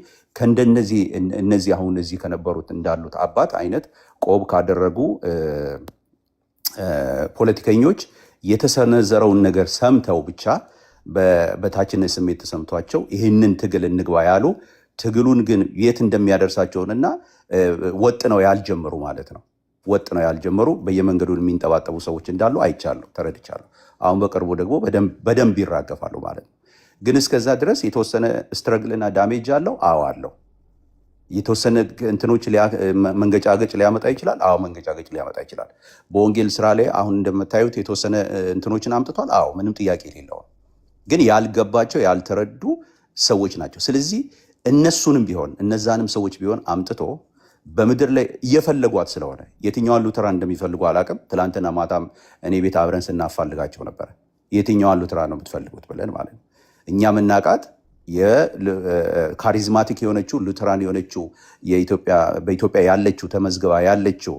እነዚህ አሁን እዚህ ከነበሩት እንዳሉት አባት አይነት ቆብ ካደረጉ ፖለቲከኞች የተሰነዘረውን ነገር ሰምተው ብቻ በታችነት ስሜት ተሰምቷቸው ይህንን ትግል እንግባ ያሉ ትግሉን ግን የት እንደሚያደርሳቸውንና ወጥ ነው ያልጀመሩ ማለት ነው። ወጥ ነው ያልጀመሩ በየመንገዱ የሚንጠባጠቡ ሰዎች እንዳሉ አይቻለሁ፣ ተረድቻለሁ። አሁን በቅርቡ ደግሞ በደንብ ይራገፋሉ ማለት ነው። ግን እስከዛ ድረስ የተወሰነ ስትረግልና ዳሜጅ አለው። አዎ አለው። የተወሰነ እንትኖች መንገጫገጭ ሊያመጣ ይችላል። አዎ መንገጫገጭ ሊያመጣ ይችላል። በወንጌል ስራ ላይ አሁን እንደምታዩት የተወሰነ እንትኖችን አምጥቷል። አዎ ምንም ጥያቄ የሌለው፣ ግን ያልገባቸው ያልተረዱ ሰዎች ናቸው። ስለዚህ እነሱንም ቢሆን እነዛንም ሰዎች ቢሆን አምጥቶ በምድር ላይ እየፈለጓት ስለሆነ የትኛዋን ሉተራን እንደሚፈልጉ አላውቅም። ትላንትና ማታም እኔ ቤት አብረን ስናፋልጋቸው ነበረ። የትኛዋን ሉተራን ነው የምትፈልጉት ብለን ማለት ነው። እኛ የምናውቃት የካሪዝማቲክ የሆነችው ሉተራን የሆነችው በኢትዮጵያ ያለችው ተመዝግባ ያለችው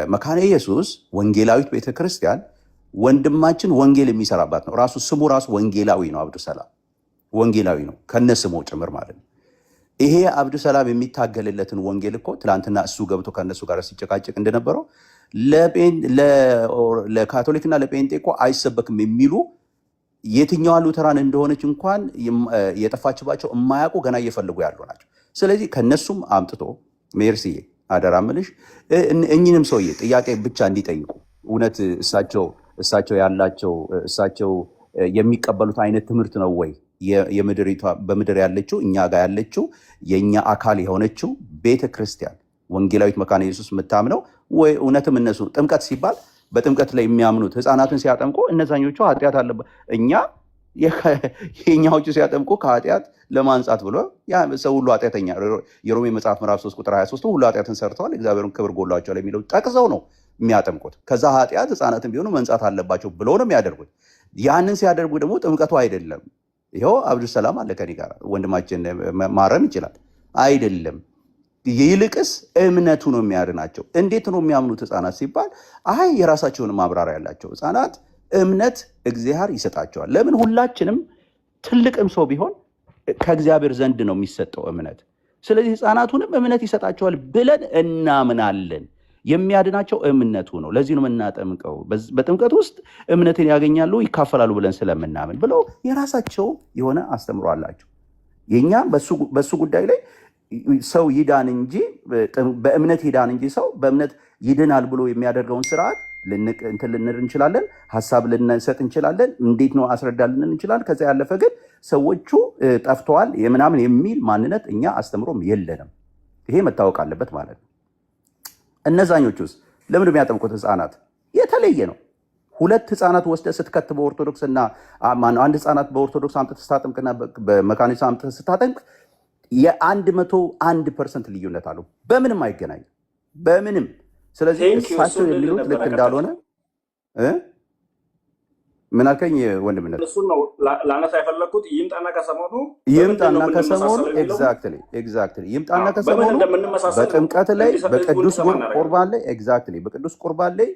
መካነ ኢየሱስ ወንጌላዊት ቤተክርስቲያን ወንድማችን ወንጌል የሚሰራባት ነው። ራሱ ስሙ ራሱ ወንጌላዊ ነው። አብዱሰላም ወንጌላዊ ነው ከነ ስሙ ጭምር ማለት ነው። ይሄ አብዱሰላም የሚታገልለትን ወንጌል እኮ ትላንትና እሱ ገብቶ ከነሱ ጋር ሲጨቃጨቅ እንደነበረው ለካቶሊክና ለጴንጤ እኮ አይሰበክም የሚሉ የትኛዋ ሉተራን እንደሆነች እንኳን የጠፋችባቸው የማያውቁ ገና እየፈልጉ ያሉ ናቸው። ስለዚህ ከነሱም አምጥቶ ሜርሲዬ አደራ ምልሽ እኚህንም ሰውዬ ጥያቄ ብቻ እንዲጠይቁ እውነት እሳቸው ያላቸው እሳቸው የሚቀበሉት አይነት ትምህርት ነው ወይ የምድሪቷ በምድር ያለችው እኛ ጋር ያለችው የእኛ አካል የሆነችው ቤተ ክርስቲያን ወንጌላዊት መካነ ኢየሱስ የምታምነው ወይ እውነትም እነሱ ጥምቀት ሲባል በጥምቀት ላይ የሚያምኑት ህፃናትን ሲያጠምቁ እነዛኞቹ ኃጢአት አለበት እኛ የኛዎቹ ሲያጠምቁ ከኃጢአት ለማንጻት ብሎ ሰው ሁሉ ኃጢአተኛ የሮሜ መጽሐፍ ምዕራፍ 3 ቁጥር 23 ሁሉ ኃጢአትን ሰርተዋል እግዚአብሔርን ክብር ጎሏቸዋል የሚለው ጠቅሰው ነው የሚያጠምቁት። ከዛ ኃጢአት ህፃናትን ቢሆኑ መንጻት አለባቸው ብሎ ነው የሚያደርጉት። ያንን ሲያደርጉ ደግሞ ጥምቀቱ አይደለም። ይኸው አብዱሰላም አለ ከኔ ጋር ወንድማችን ማረም ይችላል። አይደለም ይልቅስ እምነቱ ነው የሚያድናቸው። እንዴት ነው የሚያምኑት ህፃናት ሲባል አይ የራሳቸውን ማብራሪያ ያላቸው ህፃናት እምነት እግዚአብሔር ይሰጣቸዋል። ለምን ሁላችንም ትልቅም ሰው ቢሆን ከእግዚአብሔር ዘንድ ነው የሚሰጠው እምነት። ስለዚህ ህፃናቱንም እምነት ይሰጣቸዋል ብለን እናምናለን። የሚያድናቸው እምነቱ ነው። ለዚህ ነው የምናጠምቀው። በጥምቀት ውስጥ እምነትን ያገኛሉ ይካፈላሉ ብለን ስለምናምን ብለው የራሳቸው የሆነ አስተምሮ አላቸው። የኛ በሱ ጉዳይ ላይ ሰው ይዳን እንጂ በእምነት ይዳን እንጂ ሰው በእምነት ይድናል ብሎ የሚያደርገውን ስርዓት ልንል እንችላለን፣ ሀሳብ ልንሰጥ እንችላለን፣ እንዴት ነው አስረዳ ልንል እንችላለን። ከዛ ያለፈ ግን ሰዎቹ ጠፍተዋል የምናምን የሚል ማንነት እኛ አስተምሮም የለንም። ይሄ መታወቅ አለበት ማለት ነው። እነዛኞቹስ ለምን የሚያጠምቁት ህፃናት የተለየ ነው። ሁለት ህፃናት ወስደህ ስትከት በኦርቶዶክስ እና አንድ ህፃናት በኦርቶዶክስ አምጥተህ ስታጠምቅና በመካኒሳ አምጥተህ ስታጠምቅ የ101% ልዩነት አለው። በምንም አይገናኝም በምንም። ስለዚህ እሳቸው የሚሉት ልክ እንዳልሆነ ምን አልከኝ ወንድምነት? እሱን ነው ላነሳ የፈለግኩት። ይምጣና ከሰሞኑ ኤግዛክትሊ ይምጣና ከሰሞኑ በጥምቀት ላይ በቅዱስ ቁርባን ላይ ኤግዛክትሊ በቅዱስ ቁርባን ላይ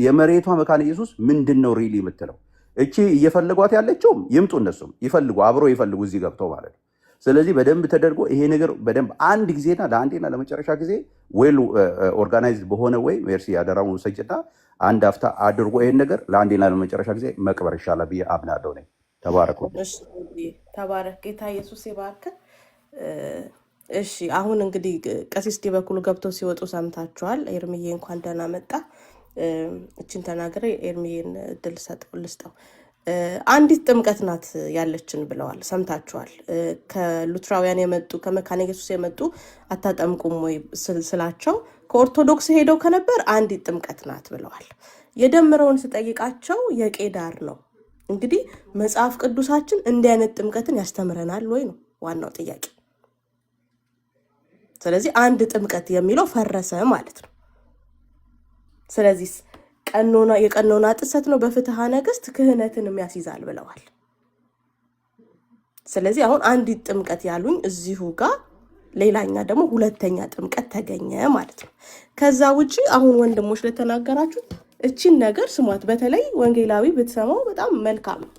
የመሬቷ መካነ ኢየሱስ ምንድን ነው ሪሊ የምትለው እቺ እየፈለጓት ያለችውም ይምጡ፣ እነሱም ይፈልጉ፣ አብሮ ይፈልጉ እዚህ ገብተው ማለት ነው። ስለዚህ በደንብ ተደርጎ ይሄ ነገር በደንብ አንድ ጊዜና ለአንዴና ለመጨረሻ ጊዜ ዌል ኦርጋናይዝድ በሆነ ወይ ሜርሲ ያደራውን ውሰጅና አንድ አፍታ አድርጎ ይሄን ነገር ለአንዴና ለመጨረሻ ጊዜ መቅበር ይሻላል ብዬ አምናለሁ። ነኝ ተባረኩ። ተባረክ። ጌታ ኢየሱስ ይባርክ። እሺ አሁን እንግዲህ ቀሲስ ዲበኩሉ ገብተው ሲወጡ ሰምታችኋል። ኤርሚዬ እንኳን ደህና መጣ። እችን ተናገረ። ኤርሚዬን እድል ልስጠው። አንዲት ጥምቀት ናት ያለችን ብለዋል። ሰምታችኋል። ከሉትራውያን የመጡ ከመካነ ኢየሱስ የመጡ አታጠምቁም ወይ ስላቸው ከኦርቶዶክስ ሄደው ከነበር አንዲት ጥምቀት ናት ብለዋል። የደምረውን ስጠይቃቸው የቄዳር ነው። እንግዲህ መጽሐፍ ቅዱሳችን እንዲህ አይነት ጥምቀትን ያስተምረናል ወይ ነው ዋናው ጥያቄ። ስለዚህ አንድ ጥምቀት የሚለው ፈረሰ ማለት ነው። ስለዚህ የቀኖና ጥሰት ነው፣ በፍትሐ ነገሥት ክህነትን ያስይዛል ብለዋል። ስለዚህ አሁን አንዲት ጥምቀት ያሉኝ እዚሁ ጋር ሌላኛ ደግሞ ሁለተኛ ጥምቀት ተገኘ ማለት ነው። ከዛ ውጪ አሁን ወንድሞች ለተናገራችሁ እቺን ነገር ስሟት። በተለይ ወንጌላዊ ብትሰማው በጣም መልካም ነው።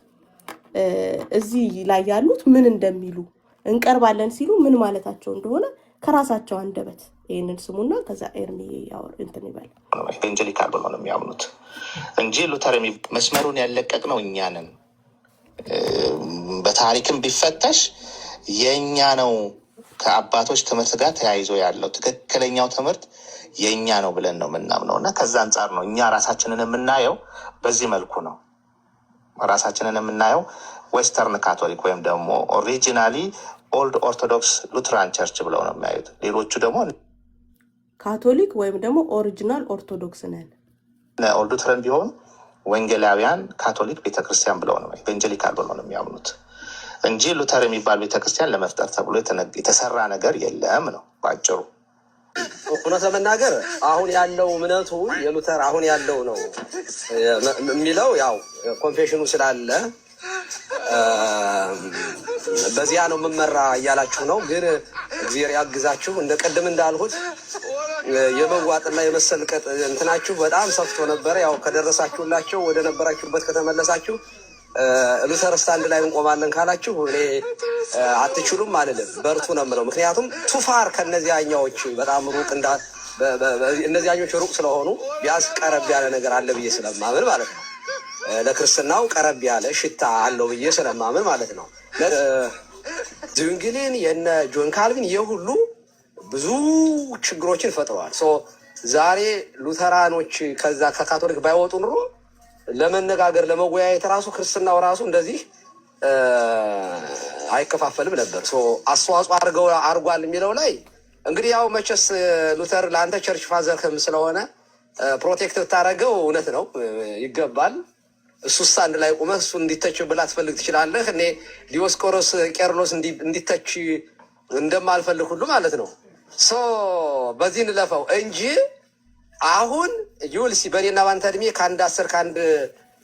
እዚህ ላይ ያሉት ምን እንደሚሉ እንቀርባለን ሲሉ ምን ማለታቸው እንደሆነ ከራሳቸው አንደበት ይህንን ስሙና ከዛ ኤርሚ ያወር እንትን ይበል። ኢቫንጀሊካል ብለው ነው የሚያምኑት እንጂ ሉተር መስመሩን ያለቀቅ ነው እኛ ነን። በታሪክም ቢፈተሽ የእኛ ነው ከአባቶች ትምህርት ጋር ተያይዞ ያለው ትክክለኛው ትምህርት የእኛ ነው ብለን ነው የምናምነው። እና ከዛ አንጻር ነው እኛ ራሳችንን የምናየው በዚህ መልኩ ነው። ራሳችንን የምናየው ዌስተርን ካቶሊክ ወይም ደግሞ ኦሪጂናሊ ኦልድ ኦርቶዶክስ ሉትራን ቸርች ብለው ነው የሚያዩት። ሌሎቹ ደግሞ ካቶሊክ ወይም ደግሞ ኦሪጂናል ኦርቶዶክስ ነን። ኦልድ ሉትራን ቢሆን ወንጌላውያን ካቶሊክ ቤተክርስቲያን ብለው ነው ኢቫንጀሊካል ብለው ነው የሚያምኑት እንጂ ሉተር የሚባል ቤተክርስቲያን ለመፍጠር ተብሎ የተሰራ ነገር የለም ነው ባጭሩ። እውነት ለመናገር አሁን ያለው እምነቱ የሉተር አሁን ያለው ነው የሚለው ያው ኮንፌሽኑ ስላለ በዚያ ነው የምመራ እያላችሁ ነው። ግን እግዚአብሔር ያግዛችሁ። እንደ ቀደም እንዳልሁት የመዋጥና የመሰልቀጥ እንትናችሁ በጣም ሰፍቶ ነበር። ያው ከደረሳችሁላቸው ወደ ነበራችሁበት ከተመለሳችሁ ሉተር ስታንድ ላይ እንቆማለን ካላችሁ እኔ አትችሉም አልልም፣ በርቱ ነው የምለው። ምክንያቱም ቱፋር ከነዚያኛዎች በጣም ሩቅ እነዚያኞች ሩቅ ስለሆኑ ቢያንስ ቀረብ ያለ ነገር አለ ብዬ ስለማምን ማለት ነው። ለክርስትናው ቀረብ ያለ ሽታ አለው ብዬ ስለማምን ማለት ነው። ድንግልን የነ ጆን ካልቪን የሁሉ ብዙ ችግሮችን ፈጥረዋል። ዛሬ ሉተራኖች ከዛ ከካቶሊክ ባይወጡ ኑሮ ለመነጋገር ለመወያየት ራሱ ክርስትናው ራሱ እንደዚህ አይከፋፈልም ነበር። አስተዋጽኦ አድርጓል የሚለው ላይ እንግዲህ ያው መቼስ ሉተር ለአንተ ቸርች ፋዘርህም ስለሆነ ፕሮቴክት ብታደርገው እውነት ነው ይገባል። እሱስ አንድ ላይ ቁመህ እሱ እንዲተች ብላ ትፈልግ ትችላለህ። እኔ ዲዮስቆሮስ ቄርሎስ እንዲተች እንደማልፈልግ ሁሉ ማለት ነው። በዚህ እንለፈው እንጂ አሁን ዩልሲ በእኔና ባንተ እድሜ ከአንድ 10 ከአንድ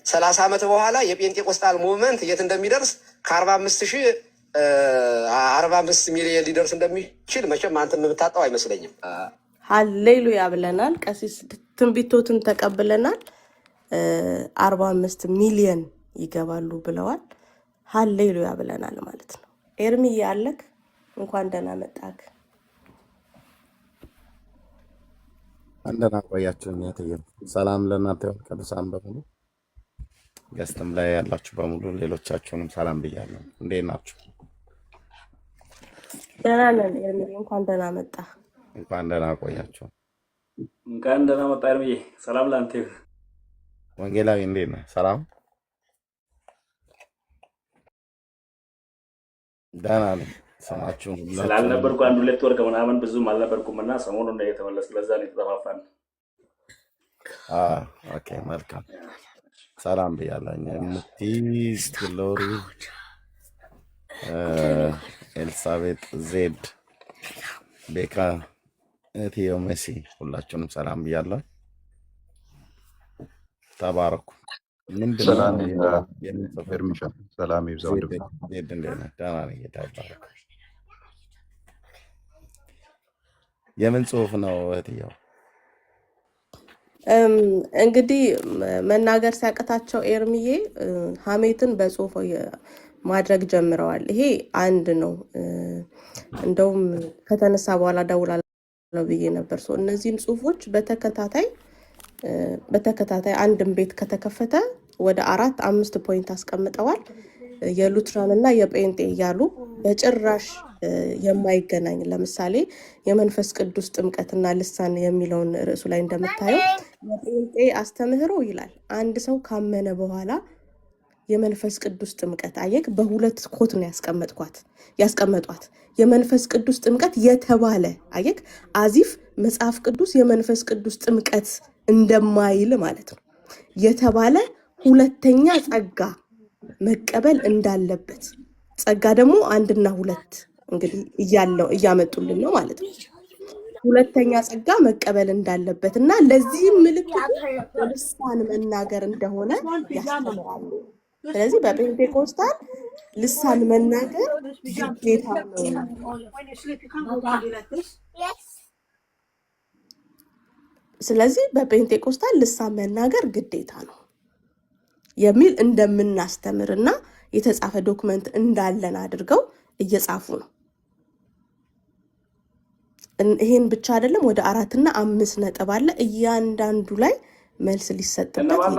30 ዓመት በኋላ የጴንጤቆስጣል ሙቭመንት የት እንደሚደርስ ከ45 ሚሊዮን ሊደርስ እንደሚችል መቼም አንተ የምታጣው አይመስለኝም። ሃሌሉያ ብለናል። ቀሲስ ትንቢቶትን ተቀብለናል። 45 ሚሊዮን ይገባሉ ብለዋል። ሃሌሉያ ብለናል ማለት ነው። ኤርሚ ያለክ እንኳን ደህና መጣክ። እንደና ቆያችሁ። ሰላም ለእናንተ ይሁን። ቅዱሳን በሙሉ ገስትም ላይ ያላችሁ በሙሉ ሌሎቻችሁንም ሰላም ብያለሁ። እንዴት ናችሁ? ደህና ነን። ኤርሚ እንኳን ደህና መጣ። እንኳን ደህና ቆያችሁ። እንኳን ደህና መጣ ኤርሚ። ሰላም ላንተ ይሁን። ወንጌላዊ እንዴት ነህ? ሰላም ደህና ነኝ። ሰማችሁ ስላልነበርኩ 1-2 ወር ከምናምን ብዙም አልነበርኩም እና ሰሞኑን ነው የተመለስኩ። ለዛ ነው የተጠፋፋን። ኦኬ መልካም ሰላም ብያለኝ። ሙቲስ ግሎሪ ኤልሳቤጥ ዜድ ቤካ እትዮ መሲ ሁላችሁንም ሰላም ብያለሁ። ተባረኩ። ምንድን ነው ሰላም ይብዛው። ዜድ እንዴት ነህ? ደህና ነኝ። ጌታ ይባረክ። የምን ጽሁፍ ነው እህትየው? እንግዲህ መናገር ሲያቅታቸው ኤርሚዬ ሀሜትን በጽሁፍ ማድረግ ጀምረዋል። ይሄ አንድ ነው። እንደውም ከተነሳ በኋላ ደውላለሁ ብዬ ነበር። እነዚህን ጽሁፎች በተከታታይ አንድን ቤት ከተከፈተ ወደ 4-5 ፖይንት አስቀምጠዋል። የሉትራን እና የጴንጤ እያሉ በጭራሽ የማይገናኝ ለምሳሌ የመንፈስ ቅዱስ ጥምቀትና ልሳን የሚለውን ርዕሱ ላይ እንደምታየው የጴንጤ አስተምህሮ ይላል አንድ ሰው ካመነ በኋላ የመንፈስ ቅዱስ ጥምቀት አየክ በሁለት ኮት ነው ያስቀመጧት የመንፈስ ቅዱስ ጥምቀት የተባለ አየክ አዚፍ መጽሐፍ ቅዱስ የመንፈስ ቅዱስ ጥምቀት እንደማይል ማለት ነው የተባለ ሁለተኛ ጸጋ መቀበል እንዳለበት ጸጋ ደግሞ 1 እና 2 እንግዲህ እያመጡልን ነው ማለት ነው። ሁለተኛ ጸጋ መቀበል እንዳለበት እና ለዚህ ምልክት ልሳን መናገር እንደሆነ ያስተምራሉ። ስለዚህ በፔንቴኮስታል ልሳን መናገር ግዴታ ነው። ስለዚህ በፔንቴኮስታል ልሳን መናገር ግዴታ ነው የሚል እንደምናስተምርና የተጻፈ ዶክመንት እንዳለን አድርገው እየጻፉ ነው። ይሄን ብቻ አይደለም ወደ 4 እና 5 ነጥብ አለ። እያንዳንዱ ላይ መልስ ሊሰጥበት ይገባል።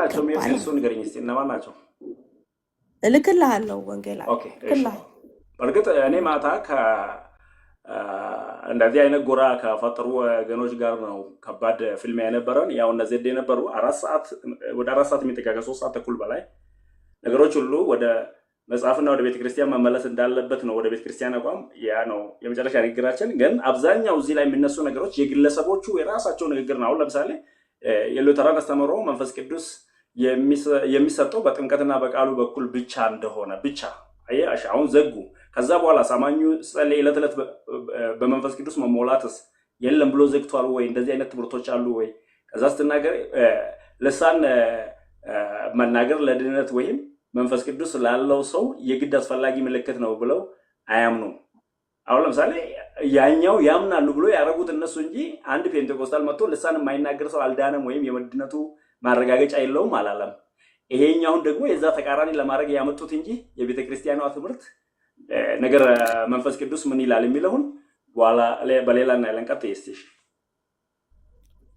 እልክልሃለሁ ወንጌላዊ እርግጥ እኔ ማታ እንደዚህ አይነት ጎራ ከፈጠሩ ወገኖች ጋር ነው ከባድ ፊልሚያ የነበረን። ያው እነዚህ የነበሩ 4 ሰዓት ወደ 4 ሰዓት የሚጠጋጋ 3 ሰዓት ተኩል በላይ ነገሮች ሁሉ ወደ መጽሐፍና ወደ ቤተክርስቲያን መመለስ እንዳለበት ነው። ወደ ቤተክርስቲያን አቋም ያ ነው የመጨረሻ ንግግራችን። ግን አብዛኛው እዚህ ላይ የሚነሱ ነገሮች የግለሰቦቹ የራሳቸው ንግግር ነው። አሁን ለምሳሌ የሉተራን አስተምሮ መንፈስ ቅዱስ የሚሰጠው በጥምቀትና በቃሉ በኩል ብቻ እንደሆነ ብቻ አሁን ዘጉ። ከዛ በኋላ ሳማኙ ጸለይ ዕለት ዕለት በመንፈስ ቅዱስ መሞላትስ የለም ብሎ ዘግቷል ወይ? እንደዚህ አይነት ትምህርቶች አሉ ወይ? ከዛ ስትናገር ልሳን መናገር ለድነት ወይም መንፈስ ቅዱስ ላለው ሰው የግድ አስፈላጊ ምልክት ነው ብለው አያምኑም። አሁን ለምሳሌ ያኛው ያምናሉ ብሎ ያደረጉት እነሱ እንጂ አንድ ፔንቴኮስታል መጥቶ ልሳን የማይናገር ሰው አልዳነም ወይም የመድነቱ ማረጋገጫ የለውም አላለም። ይሄኛውን ደግሞ የዛ ተቃራኒ ለማድረግ ያመጡት እንጂ የቤተክርስቲያኗ ትምህርት ነገር መንፈስ ቅዱስ ምን ይላል የሚለውን በሌላ እናያለን። ቀጥይ እስቲ።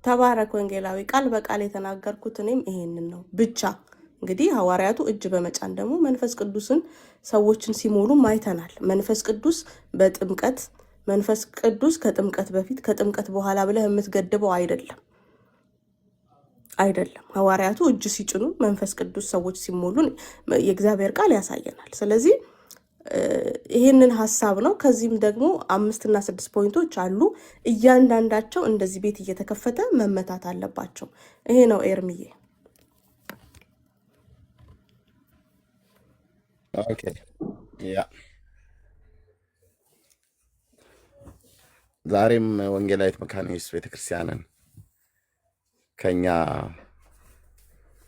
ተባረክ ወንጌላዊ። ቃል በቃል የተናገርኩት እኔም ይሄንን ነው። ብቻ እንግዲህ ሐዋርያቱ እጅ በመጫን ደግሞ መንፈስ ቅዱስን ሰዎችን ሲሞሉ አይተናል። መንፈስ ቅዱስ በጥምቀት መንፈስ ቅዱስ ከጥምቀት በፊት ከጥምቀት በኋላ ብለህ የምትገድበው አይደለም። ሐዋርያቱ እጅ ሲጭኑ መንፈስ ቅዱስ ሰዎች ሲሞሉን የእግዚአብሔር ቃል ያሳየናል። ስለዚህ ይሄንን ሀሳብ ነው። ከዚህም ደግሞ 5 እና 6 ፖይንቶች አሉ። እያንዳንዳቸው እንደዚህ ቤት እየተከፈተ መመታት አለባቸው። ይሄ ነው ኤርሚዬ። ኦኬ ያ ዛሬም ወንጌላዊት መካነ ኢየሱስ ቤተክርስቲያንን ከኛ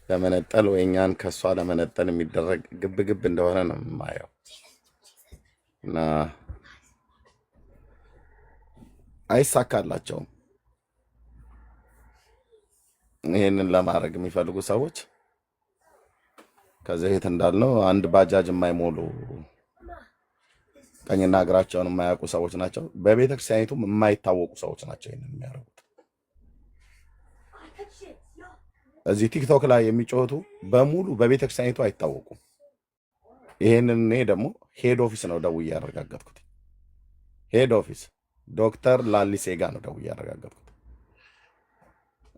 ለመነጠል ወይ እኛን ከእሷ ለመነጠል የሚደረግ ግብግብ እንደሆነ ነው የማየው እና አይሳካላቸውም። ይህንን ለማድረግ የሚፈልጉ ሰዎች ከዚህ በፊት እንዳልነው አንድ ባጃጅ የማይሞሉ ቀኝና እግራቸውን የማያውቁ ሰዎች ናቸው። በቤተክርስቲያኒቱም የማይታወቁ ሰዎች ናቸው ይህንን የሚያደርጉት። እዚህ ቲክቶክ ላይ የሚጮቱ በሙሉ በቤተክርስቲያኒቱ አይታወቁም። ይህንን እኔ ደግሞ ሄድ ኦፊስ ነው ደውዬ ያረጋገጥኩት። ሄድ ኦፊስ ዶክተር ላሊሴ ጋ ነው ደውዬ ያረጋገጥኩት።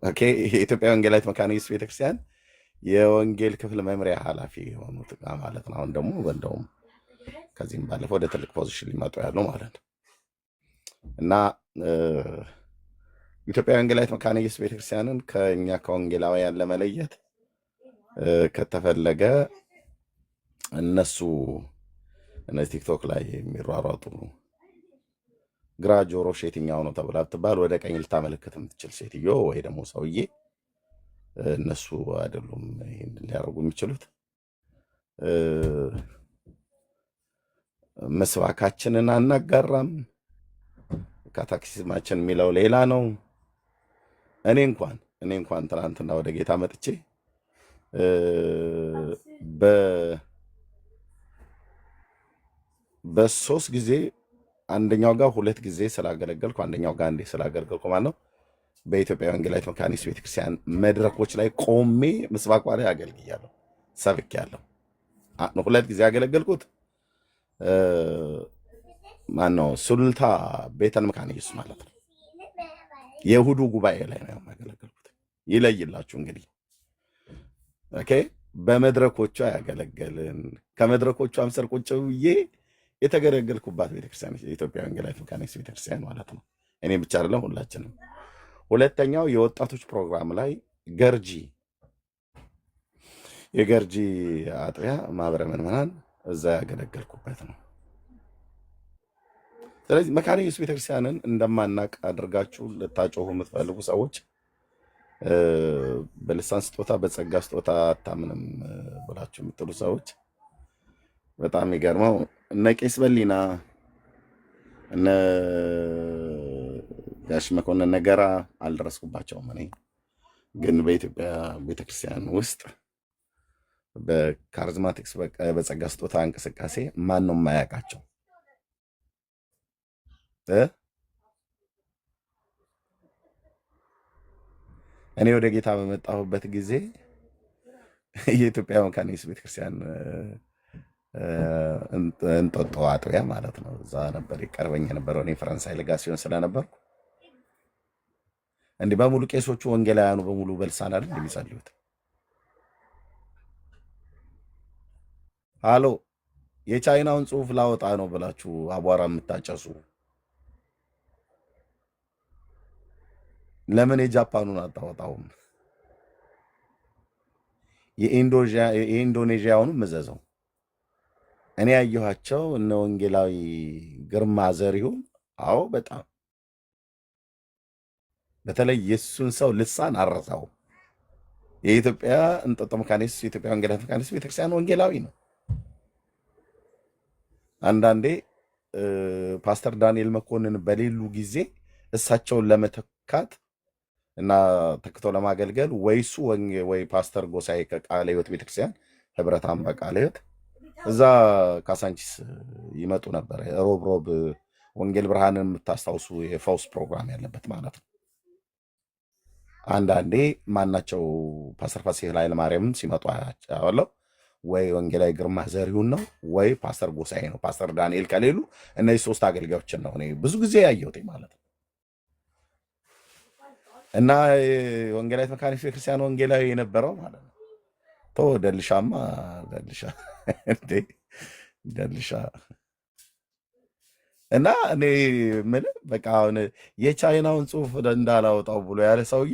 ኦኬ የኢትዮጵያ ወንጌላዊት መካነ ኢየሱስ ቤተክርስቲያን የወንጌል ክፍል መምሪያ ኃላፊ የሆኑት ማለት ነው። አሁን ደግሞ እንደውም ከዚህም ባለፈው ወደ ትልቅ ፖዚሽን ሊመጡ ያሉ ማለት ነው እና ኢትዮጵያ ወንጌላዊት መካነ ኢየሱስ ቤተክርስቲያንን ከእኛ ከወንጌላውያን ለመለየት ከተፈለገ እነዚህ ቲክቶክ ላይ የሚሯሯጡ ግራ ጆሮሽ የትኛው ነው ተብላ ብትባል ወደ ቀኝ ልታመለክት የምትችል ሴትዮ ወይ ደግሞ ሰውዬ እነሱ አይደሉም ይሄን ሊያደርጉ የሚችሉት። መስዋዕታችንን አናጋራም፣ ካታክሲዝማችን የሚለው ሌላ ነው። እኔ እንኳን ትናንትና ወደ ጌታ መጥቼ በሶስት ጊዜ አንደኛው ጋር 2 ጊዜ ስላገለገልኩ አንደኛው ጋር አንዴ ስላገለገልኩ ማለት ነው በኢትዮጵያ ወንጌላዊት መካነ ኢየሱስ ቤተክርስቲያን መድረኮች ላይ ቆሜ ምስባክ ላይ አገልግያለሁ፣ ሰብኬያለሁ። 2 ጊዜ ያገለገልኩት ማነው ሱሉልታ ቤተል መካነ ኢየሱስ ማለት ነው። የእሑዱ ጉባኤ ላይ ነው ያገለገልኩት። ይለይላችሁ እንግዲህ ኦኬ። በመድረኮቿ ያገለገልን ከመድረኮቿ አምሰር ቁጭ ብዬ የተገለገልኩባት ቤተክርስቲያን የኢትዮጵያ ወንጌላዊት መካነ ኢየሱስ ቤተክርስቲያን ማለት ነው። እኔ ብቻ አይደለም ሁላችንም። ሁለተኛው የወጣቶች ፕሮግራም ላይ የገርጂ አጥቢያ ማህበረ ምዕመናን እዛ ያገለገልኩበት ነው። ስለዚህ መካነ ኢየሱስ ቤተክርስቲያንን እንደማናቅ አድርጋችሁ ልታጮሁ የምትፈልጉ ሰዎች በልሳን ስጦታ በጸጋ ስጦታ አታምንም ብላችሁ የምትሉ ሰዎች በጣም የሚገርመው እነ ቄስ በሊና እነ ጋሽ መኮንን ነገራ አልደረስኩባቸውም። እኔ ግን በኢትዮጵያ ቤተክርስቲያን ውስጥ በካሪዝማቲክስ በጸጋ ስጦታ እንቅስቃሴ ማን ነው የማያውቃቸው? እኔ ወደ ጌታ በመጣሁበት ጊዜ የኢትዮጵያ መካነ ኢየሱስ ቤተክርስቲያን እንጦጦ አጥቢያ ማለት ነው እዛ ነበር ይቀርበኝ የነበረው። እኔ ፈረንሳይ ሌጋሲዮን ስለነበርኩ እንዲህ በሙሉ ቄሶቹ ወንጌላውያኑ በሙሉ በልሳን አይደል እንደሚጸልዩት። ሃሎ የቻይናውን ጽሑፍ ላወጣ ነው ብላችሁ አቧራ የምታጨሱ ለምን የጃፓኑን አታወጣውም? የኢንዶኔዥያውንም መዘዘው። እኔ ያየኋቸው እነ ወንጌላዊ ግርማ ዘሪሁን፣ አዎ በጣም በተለይ የሱን ሰው ልሳን አረሳው። የኢትዮጵያ እንጦጦ መካነ ኢየሱስ የኢትዮጵያ ወንጌላዊት መካነ ኢየሱስ ቤተክርስቲያን ወንጌላዊ ነው። አንዳንዴ ፓስተር ዳንኤል መኮንን በሌሉ ጊዜ እሳቸውን ለመተካት እና ተክቶ ለማገልገል ወይሱ ወይ ፓስተር ጎሳዬ ከቃለ ሕይወት ቤተክርስቲያን ህብረት አምባ ቃለ ሕይወት እዛ ካሳንቺስ ይመጡ ነበር። ሮብ ወንጌል ብርሃንን የምታስታውሱ የፈውስ ፕሮግራም ያለበት ማለት ነው። አንዳንዴ ማናቸው ፓስተር ፋሲል ኃይለማርያምም ሲመጡ አያቸው ወይ ወንጌላዊ ግርማ ዘሪሁን ነው ወይ ፓስተር ጎሳኤ ነው። ፓስተር ዳንኤል ከሌሉ እነዚህ ሶስት አገልጋዮችን ነው እኔ ብዙ ጊዜ ያየሁት ማለት ነው። እና ወንጌላዊት መካኒት ቤተክርስቲያን ወንጌላዊ የነበረው ማለት ነው። ቶ ደልሻማ ደልሻ እንዴ ደልሻ እና እኔ ምን በቃ አሁን የቻይናውን ጽሑፍ እንዳላወጣው ብሎ ያለ ሰውዬ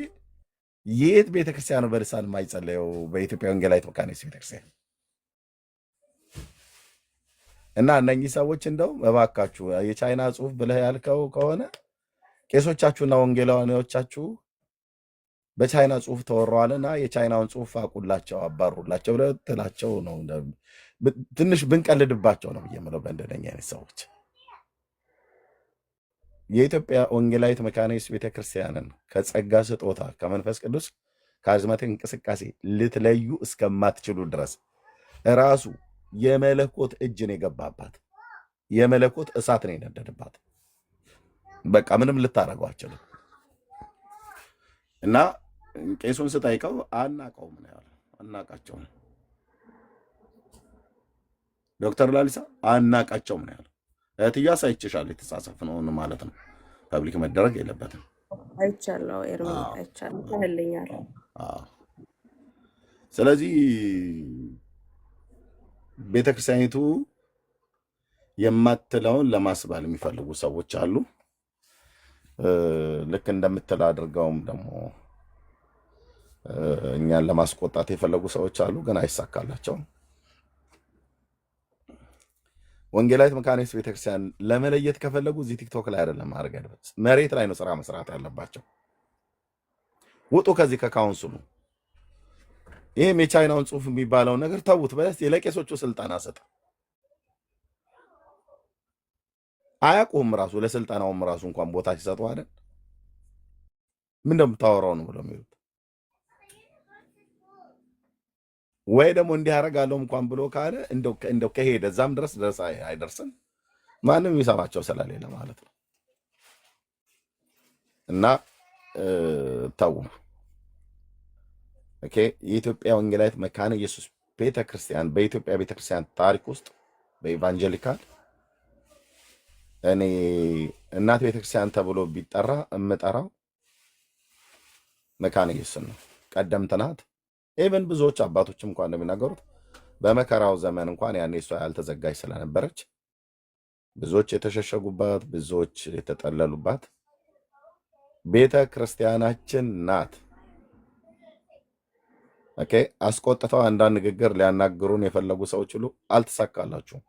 የት ቤተክርስቲያን በልሳን የማይጸለየው? በኢትዮጵያ ወንጌላዊት መካኒት ቤተክርስቲያን። እና እነኚህ ሰዎች እንደው እባካችሁ የቻይና ጽሑፍ ብለህ ያልከው ከሆነ ቄሶቻችሁና ወንጌላውያኖቻችሁ በቻይና ጽሑፍ ተወረዋልና የቻይናውን ጽሑፍ አቁላቸው፣ አባሩላቸው ብለህ ትላቸው ነው። ትንሽ ብንቀልድባቸው ነው ብዬ የምለው በእንደነኛ አይነት ሰዎች የኢትዮጵያ ወንጌላዊት መካኒት ቤተክርስቲያንን ከጸጋ ስጦታ ከመንፈስ ቅዱስ ከአዝማትን እንቅስቃሴ ልትለዩ እስከማትችሉ ድረስ ራሱ የመለኮት እጅን የገባባት የመለኮት እሳት ነው የነደድባት። በቃ ምንም ልታደርገው አችልም። እና ቄሱን ስጠይቀው አናውቀውም ነው ያለው። አናውቃቸውም ዶክተር ላሊሳ አናውቃቸውም ነው ያለው። እህትዬ አሳይቼሻለሁ፣ የተጻጻፍነውን ማለት ነው። ፐብሊክ መደረግ የለበትም። አይቻለሁ፣ ኤርሚ አይቻለሁ፣ ታህልኛል። ስለዚህ ቤተክርስቲያኒቱ የማትለውን ለማስባል የሚፈልጉ ሰዎች አሉ። ልክ እንደምትል አድርገውም ደግሞ እኛን ለማስቆጣት የፈለጉ ሰዎች አሉ፣ ግን አይሳካላቸውም። ወንጌላዊት መካኒት ቤተክርስቲያን ለመለየት ከፈለጉ እዚህ ቲክቶክ ላይ አይደለም ማድረግ ያለበት፣ መሬት ላይ ነው ስራ መስራት ያለባቸው። ውጡ ከዚህ ከካውንስሉ። ይህም የቻይናውን ጽሑፍ የሚባለውን ነገር ተዉት። በስ ለቄሶቹ ስልጠና ሰጥ አያውቁም። ራሱ ለስልጠናውም ራሱ እንኳን ቦታ ሲሰጡ አይደል ምን እንደምታወራው ነው ብለው የሚሉት ወይ ደግሞ እንዲህ አደርጋለሁ እንኳን ብሎ ካለ እንደው ከሄደ እዛም ድረስ አይደርስም። ማንም የሚሰማቸው ስለሌለ ማለት ነው። እና ተው። ኦኬ። የኢትዮጵያ ወንጌላዊት መካነ ኢየሱስ ቤተክርስቲያን በኢትዮጵያ ቤተክርስቲያን ታሪክ ውስጥ በኢቫንጀሊካል እኔ እናት ቤተክርስቲያን ተብሎ ቢጠራ የምጠራው መካነ ኢየሱስ ነው። ቀደምት ናት። ኢቨን ብዙዎች አባቶችም እንኳን እንደሚናገሩት በመከራው ዘመን እንኳን ያኔ እሷ ያልተዘጋጅ ስለነበረች ብዙዎች የተሸሸጉባት፣ ብዙዎች የተጠለሉባት ቤተ ክርስቲያናችን ናት። ኦኬ። አስቆጥተው አንዳንድ ንግግር ሊያናግሩን የፈለጉ ሰዎች ሁሉ አልተሳካላችሁም።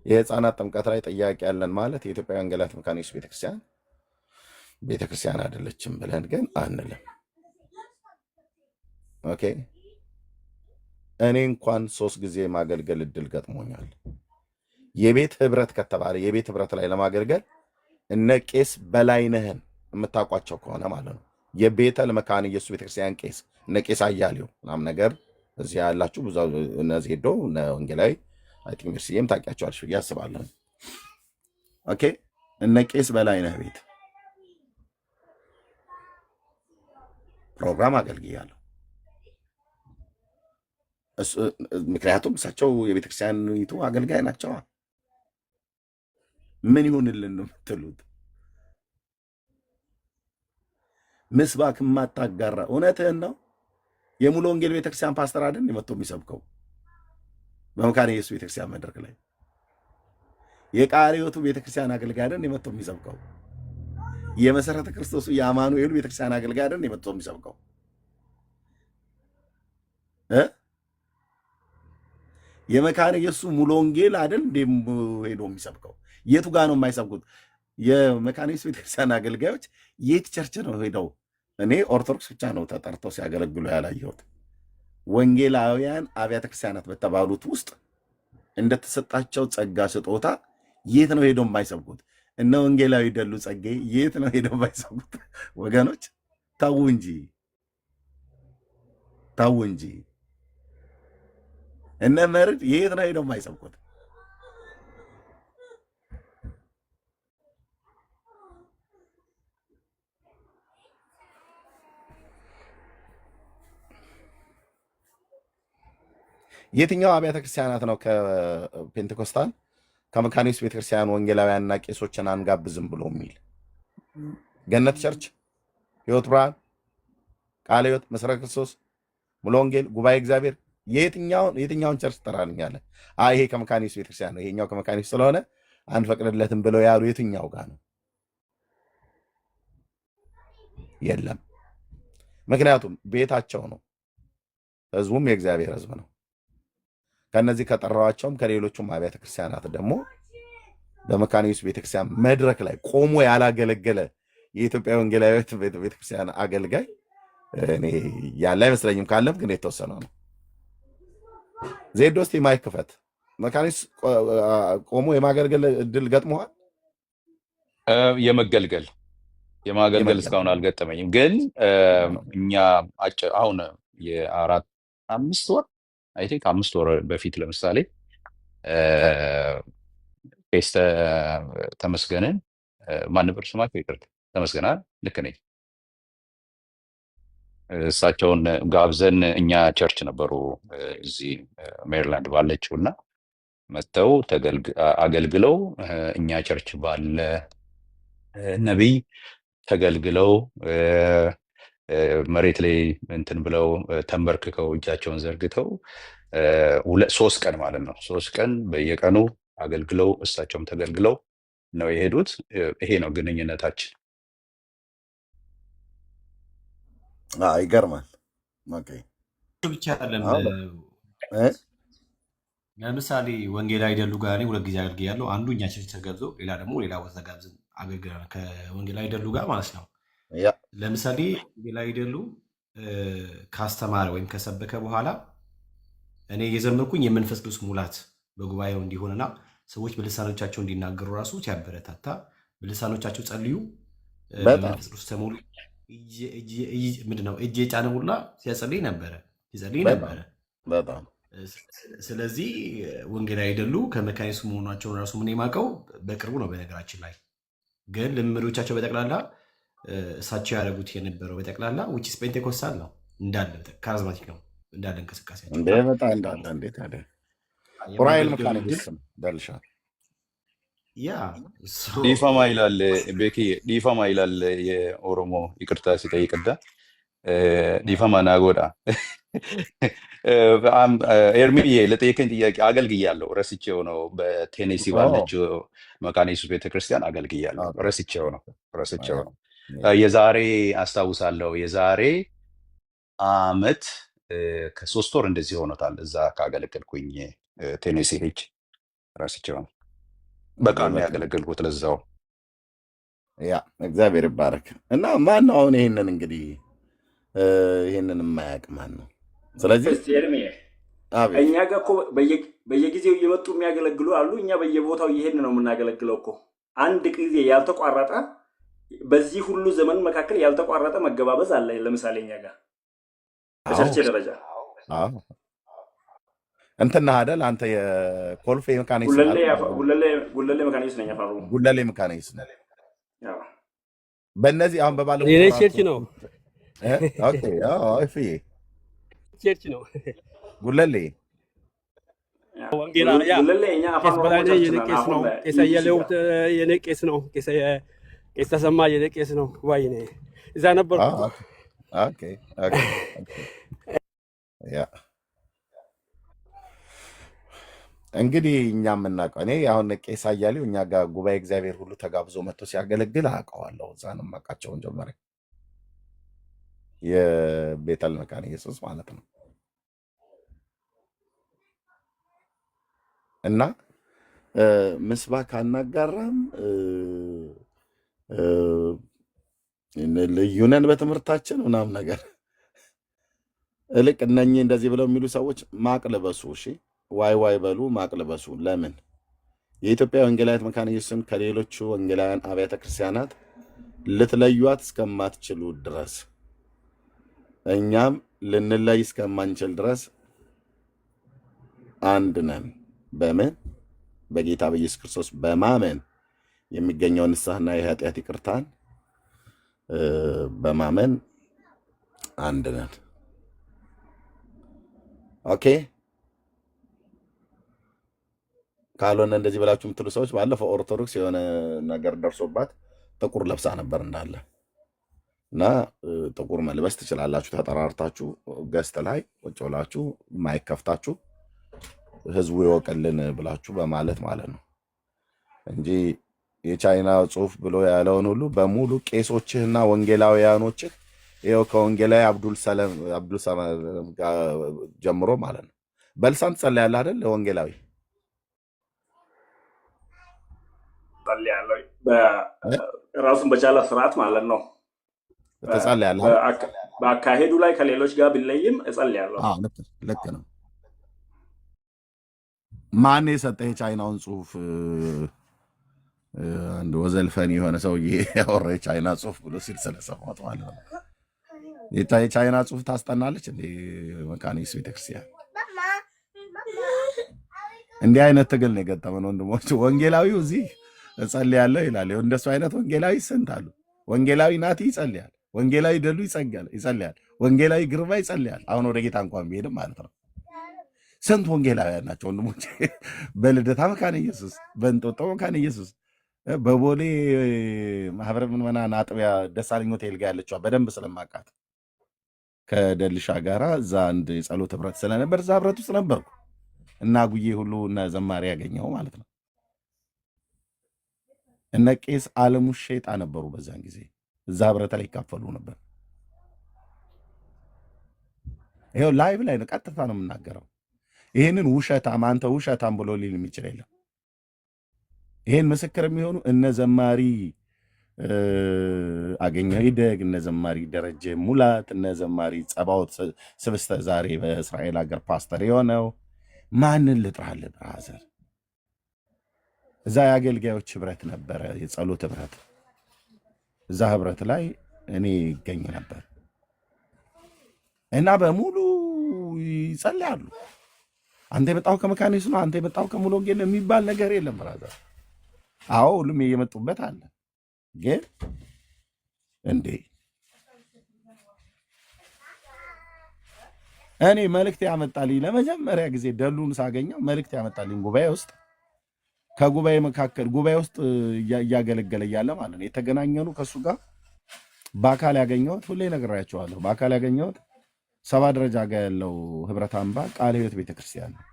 የህፃናት ጥምቀት ላይ ጥያቄ ያለን ማለት የኢትዮጵያ ወንጌላዊት መካኒት ቤተክርስቲያን አይደለችም ብለን ግን አንልም። ኦኬ። እኔ እንኳን 3 ጊዜ ማገልገል እድል ገጥሞኛል። የቤት ህብረት ከተባለ የቤት ህብረት ላይ ለማገልገል እነ ቄስ በላይነህን የምታውቋቸው ከሆነ ማለት ነው የቤተል መካነ ኢየሱስ ቤተክርስቲያን ቄስ እነ ቄስ አያሌው ምናምን ነገር እዚህ ያላችሁ ብዙ እነዚህ ሄዶ እነ ወንጌላዊ አይ ቲንክ ሲም ታውቂያቸዋለሽ ብዬ አስባለሁ። ኦኬ። እነ ቄስ በላይነህ ቤት ፕሮግራም አገልግያለሁ። ምክንያቱም እሳቸው የቤተክርስቲያኒቱ አገልጋይ ናቸው። ምን ይሁንልን ነው የምትሉት? ምስባክ የማታጋራ እውነትህን ነው። የሙሉ ወንጌል ቤተክርስቲያን ፓስተር አይደል መጥቶ የሚሰብከው በመካነ ኢየሱስ ቤተክርስቲያን መድረክ ላይ? የቃለ ሕይወቱ ቤተክርስቲያን አገልጋይ አይደል መጥቶ የሚሰብከው? የመሰረተ ክርስቶሱ የአማኑኤሉ ቤተክርስቲያን አገልጋይ አይደል መጥቶ የሚሰብከው? የመካነ ኢየሱስ ሙሉ ወንጌል አይደል ሄዶ የሚሰብከው? የቱ ጋር ነው የማይሰብኩት? የመካነ ኢየሱስ ቤተክርስቲያን አገልጋዮች የት ቸርች ነው ሄደው? እኔ ኦርቶዶክስ ብቻ ነው ተጠርተው ሲያገለግሉ ያላየሁት። ወንጌላውያን አብያተ ክርስቲያናት በተባሉት ውስጥ እንደተሰጣቸው ጸጋ ስጦታ የት ነው ሄደው የማይሰብኩት? እነ ወንጌላዊ ደሉ ጸጋዬ የት ነው ሄደው የማይሰብኩት? ወገኖች ተው እንጂ ተው እንጂ። እነ መርድ የት ነው ሄደው የማይሰብኩት? የትኛው አብያተ ክርስቲያናት ነው ከፔንቴኮስታል ከመካኒስ ቤተክርስቲያን ወንጌላውያንና ቄሶችን አንጋብዝም ብሎ የሚል? ገነት ቸርች፣ ህይወት ብርሃን፣ ቃለ ህይወት፣ መሰረተ ክርስቶስ፣ ሙሉ ወንጌል፣ ጉባኤ እግዚአብሔር የትኛውን ቸርች ትጠራልኛለህ? ይሄ ከመካኒስ ቤተክርስቲያን ነው ይሄኛው ከመካኒስ ስለሆነ አንፈቅድለትም ብለው ያሉ የትኛው ጋር ነው? የለም። ምክንያቱም ቤታቸው ነው፣ ህዝቡም የእግዚአብሔር ህዝብ ነው። ከነዚህ ከጠራዋቸውም ከሌሎቹም አብያተ ክርስቲያናት ደግሞ በመካኒስ ቤተክርስቲያን መድረክ ላይ ቆሞ ያላገለገለ የኢትዮጵያ ወንጌላዊት ቤተክርስቲያን አገልጋይ እኔ ያለ አይመስለኝም። ካለም ግን የተወሰነው ነው። ዜድ ውስጥ ማይክ ክፈት። መካኒስ ቆሞ የማገልገል እድል ገጥሞሃል? የማገልገል እስካሁን አልገጠመኝም። ግን እኛ አሁን የ4-5 ወር አይ ቲንክ 5 ወር በፊት ለምሳሌ ቄስ ተመስገንን ማን ነበር ስማቸው? ይቅርታ ተመስገናል። ልክ ነኝ። እሳቸውን ጋብዘን እኛ ቸርች ነበሩ እዚህ ሜሪላንድ ባለችው እና መጥተው አገልግለው እኛ ቸርች ባለ ነቢይ ተገልግለው መሬት ላይ እንትን ብለው ተንበርክከው እጃቸውን ዘርግተው 3 ቀን ማለት ነው 3 ቀን በየቀኑ አገልግለው እሳቸውም ተገልግለው ነው የሄዱት። ይሄ ነው ግንኙነታችን። ይገርማል። ኦኬ ብቻ አይደለም። ለምሳሌ ወንጌል አይደሉ ጋር እኔ 2 ጊዜ አገልግያለሁ። አንዱ እኛ ቸርች ተገብዞ፣ ሌላ ደግሞ ሌላ ቦታ ተጋብዘን አገልግለናል ከወንጌል አይደሉ ጋር ማለት ነው። ለምሳሌ ወንጌል አይደሉ ካስተማረ ወይም ከሰበከ በኋላ እኔ የዘመርኩኝ የመንፈስ ቅዱስ ሙላት በጉባኤው እንዲሆንና ሰዎች በልሳኖቻቸው እንዲናገሩ ራሱ ሲያበረታታ በልሳኖቻቸው ጸልዩ በመንፈስ ቅዱስ ተሞሉ ምንድነው እጅ የጫነ ሁላ ሲጸልይ ነበረ። በጣም ስለዚህ ወንጌል አይደሉ ከመካኒሱ መሆናቸውን ራሱ ምን የማውቀው በቅርቡ ነው። በነገራችን ላይ ግን ልምዶቻቸው በጠቅላላ እሳቸው ያደረጉት የነበረው በጠቅላላ ውጭ ፔንቴኮስታል ነው እንዳለ ካሪዝማቲክ ነው እንዳለ እንቅስቃሴያቸው እንደመጣ እንዳለ እንዴት አለ ኡራኤል መካኒስ ደልሻ ዲፋማ ይላል ቤኪ ዲፋማ ይላል የኦሮሞ ይቅርታ ሲጠይቅዳ ዲፋማ ናጎዳ ኤርሚዬ ለጠየቀኝ ጥያቄ አገልግያለሁ። ረስቼው ነው። በቴኔሲ ባለችው መካኒሱ ቤተክርስቲያን አገልግያለሁ። ረስቼው ነው። የዛሬ አስታውሳለሁ የዛሬ አመት ከ3 ወር እንደዚህ ሆኖታል። እዛ ካገለገልኩኝ ቴኔሲ ሄጅ ረስቼው ነው። በቃ ነው ያገለገልኩት። ለዛው እግዚአብሔር ይባረክ። እና ማን ነው አሁን ይሄንን እንግዲህ ይሄንን የማያውቅ ማን ነው? ስለዚህ እኛ ጋር እኮ በየጊዜው እየመጡ የሚያገለግሉ አሉ። እኛ በየቦታው እየሄድን ነው የምናገለግለው እኮ። አንድ ጊዜ ያልተቋረጠ በዚህ ሁሉ ዘመን መካከል ያልተቋረጠ መገባበዝ አለ። ለምሳሌ እኛ ጋር በቸርች ደረጃ እንትና አይደል አንተ የኮልፌ መካኒስ ጉለሌ መካኒስ ነኝ። አፋሩ ጉለሌ መካኒስ ነው። በእነዚህ አሁን በባለፈው የኔ ቸርች ነው። ኦኬ እፍዬ ቸርች ነው ጉለሌ ወንጌላ ያ ቄስ በላይነህ የኔ ቄስ ነው። ቄስ አየለው የኔ ቄስ ነው። ቄስ ተሰማ የኔ ቄስ ነው። ወይኔ እዛ ነበር። ኦኬ ያ እንግዲህ እኛ የምናውቀው እኔ አሁን ቄስ አያሌው እኛ ጋር ጉባኤ እግዚአብሔር ሁሉ ተጋብዞ መጥቶ ሲያገለግል አውቀዋለሁ። እዛ ነው የማውቃቸውን ጀመረ የቤተል መካነ ኢየሱስ ማለት ነው። እና ምስባክ አናጋራም ልዩነን በትምህርታችን ምናምን ነገር እልቅ እነኚህ እንደዚህ ብለው የሚሉ ሰዎች ማቅ ልበሱ። እሺ ዋይ በሉ ማቅ ልበሱ። ለምን የኢትዮጵያ ወንጌላዊት መካነ ኢየሱስን ከሌሎቹ ወንጌላውያን አብያተ ክርስቲያናት ልትለዩት እስከማትችሉ ድረስ እኛም ልንለይ እስከማንችል ድረስ አንድ ነን። በምን በጌታ በኢየሱስ ክርስቶስ በማመን የሚገኘውን ንስሐና የኃጢአት ይቅርታን በማመን አንድ ነን። ኦኬ ካልሆነ እንደዚህ ብላችሁ የምትሉ ሰዎች ባለፈው ኦርቶዶክስ የሆነ ነገር ደርሶባት ጥቁር ለብሳ ነበር እንዳለ እና ጥቁር መልበስ ትችላላችሁ። ተጠራርታችሁ ገስት ላይ ቁጭ ብላችሁ ማይከፍታችሁ ህዝቡ ይወቅልን ብላችሁ በማለት ማለት ነው እንጂ የቻይና ጽሁፍ ብሎ ያለውን ሁሉ በሙሉ ቄሶችህና ወንጌላውያኖችህ ይኸው ከወንጌላዊ አብዱል ሰላም ጋር ጀምሮ ማለት ነው። በልሳን ትጸልያለህ አይደል? ለወንጌላዊ ጸልያለሁ። ራሱን በቻለ ስርዓት ማለት ነው። ትጸልያለህ። በአካሄዱ ላይ ከሌሎች ጋር ቢለይም እጸልያለሁ። ልክ ነው። ማን የሰጠህ የቻይናውን ጽሁፍ? አንድ ወዘልፈን የሆነ ሰውዬ ያወራ የቻይና ጽሁፍ ብሎ ሲል ስለሰማሁት ማለት ነው። የቻይና ጽሁፍ ታስጠናለች እንዴ መካነ ኢየሱስ ቤተክርስቲያን? እንዲህ አይነት ትግል ነው የገጠመን ወንድሞች። ወንጌላዊው እዚህ እጸልያለሁ ይላል። እንደሱ አይነት ወንጌላዊ ስንት አሉ። ወንጌላዊ ናቲ ይጸልያል፣ ወንጌላዊ ደሉ ይጸልያል፣ ወንጌላዊ ግርማ ይጸልያል። አሁን ወደ ጌታ እንኳን ቢሄድም ማለት ነው። ስንት ወንጌላውያን ናቸው ወንድሞች። በልደታ መካነ ኢየሱስ፣ በእንጦጦ መካነ ኢየሱስ፣ በቦሌ ማህበረ ምዕመናን አጥቢያ ደሳለኝ ሆቴል ጋር ያለችዋ በደንብ ስለማውቃት ከደልሻ ጋራ እዛ አንድ የጸሎት ህብረት ስለነበር እዛ ህብረት ውስጥ ነበርኩ እና ጉዬ ሁሉ እና ዘማሪ ያገኘው ማለት ነው። እነ ቄስ አለሙ ሼጣ ነበሩ በዛን ጊዜ እዛ ህብረት ላይ ይካፈሉ ነበር። ይኸው ላይቭ ላይ ነው፣ ቀጥታ ነው የምናገረው። ይህንን ውሸታም አንተ ውሸታም ብሎ ሊል የሚችል የለም። ይህን ምስክር የሚሆኑ እነ ዘማሪ አገኘው ይደግ፣ እነ ዘማሪ ደረጀ ሙላት፣ እነ ዘማሪ ጸባዖት ስብስተ ዛሬ በእስራኤል ሀገር ፓስተር የሆነው ማንን ልጥራልህ ብራዘር? እዛ የአገልጋዮች ህብረት ነበረ፣ የጸሎት ህብረት። እዛ ህብረት ላይ እኔ ይገኝ ነበር እና በሙሉ ይጸልያሉ። አንተ የመጣው ከመካነ ኢየሱስ ነው፣ አንተ የመጣው ከሙሉ ወንጌል ነው የሚባል ነገር የለም ብራዘር። አዎ ሁሉም እየመጡበት አለ። ግን እንዴ እኔ መልእክት ያመጣልኝ ለመጀመሪያ ጊዜ ደሉን ሳገኘው መልእክት ያመጣልኝ ጉባኤ ውስጥ ከጉባኤ መካከል ጉባኤ ውስጥ እያገለገለ እያለ ማለት ነው የተገናኘኑ ከእሱ ጋር በአካል ያገኘሁት ሁሌ ነግራቸዋለሁ። በአካል ያገኘሁት 7 ደረጃ ጋር ያለው ህብረት አምባ ቃለ ሕይወት ቤተክርስቲያን ነው።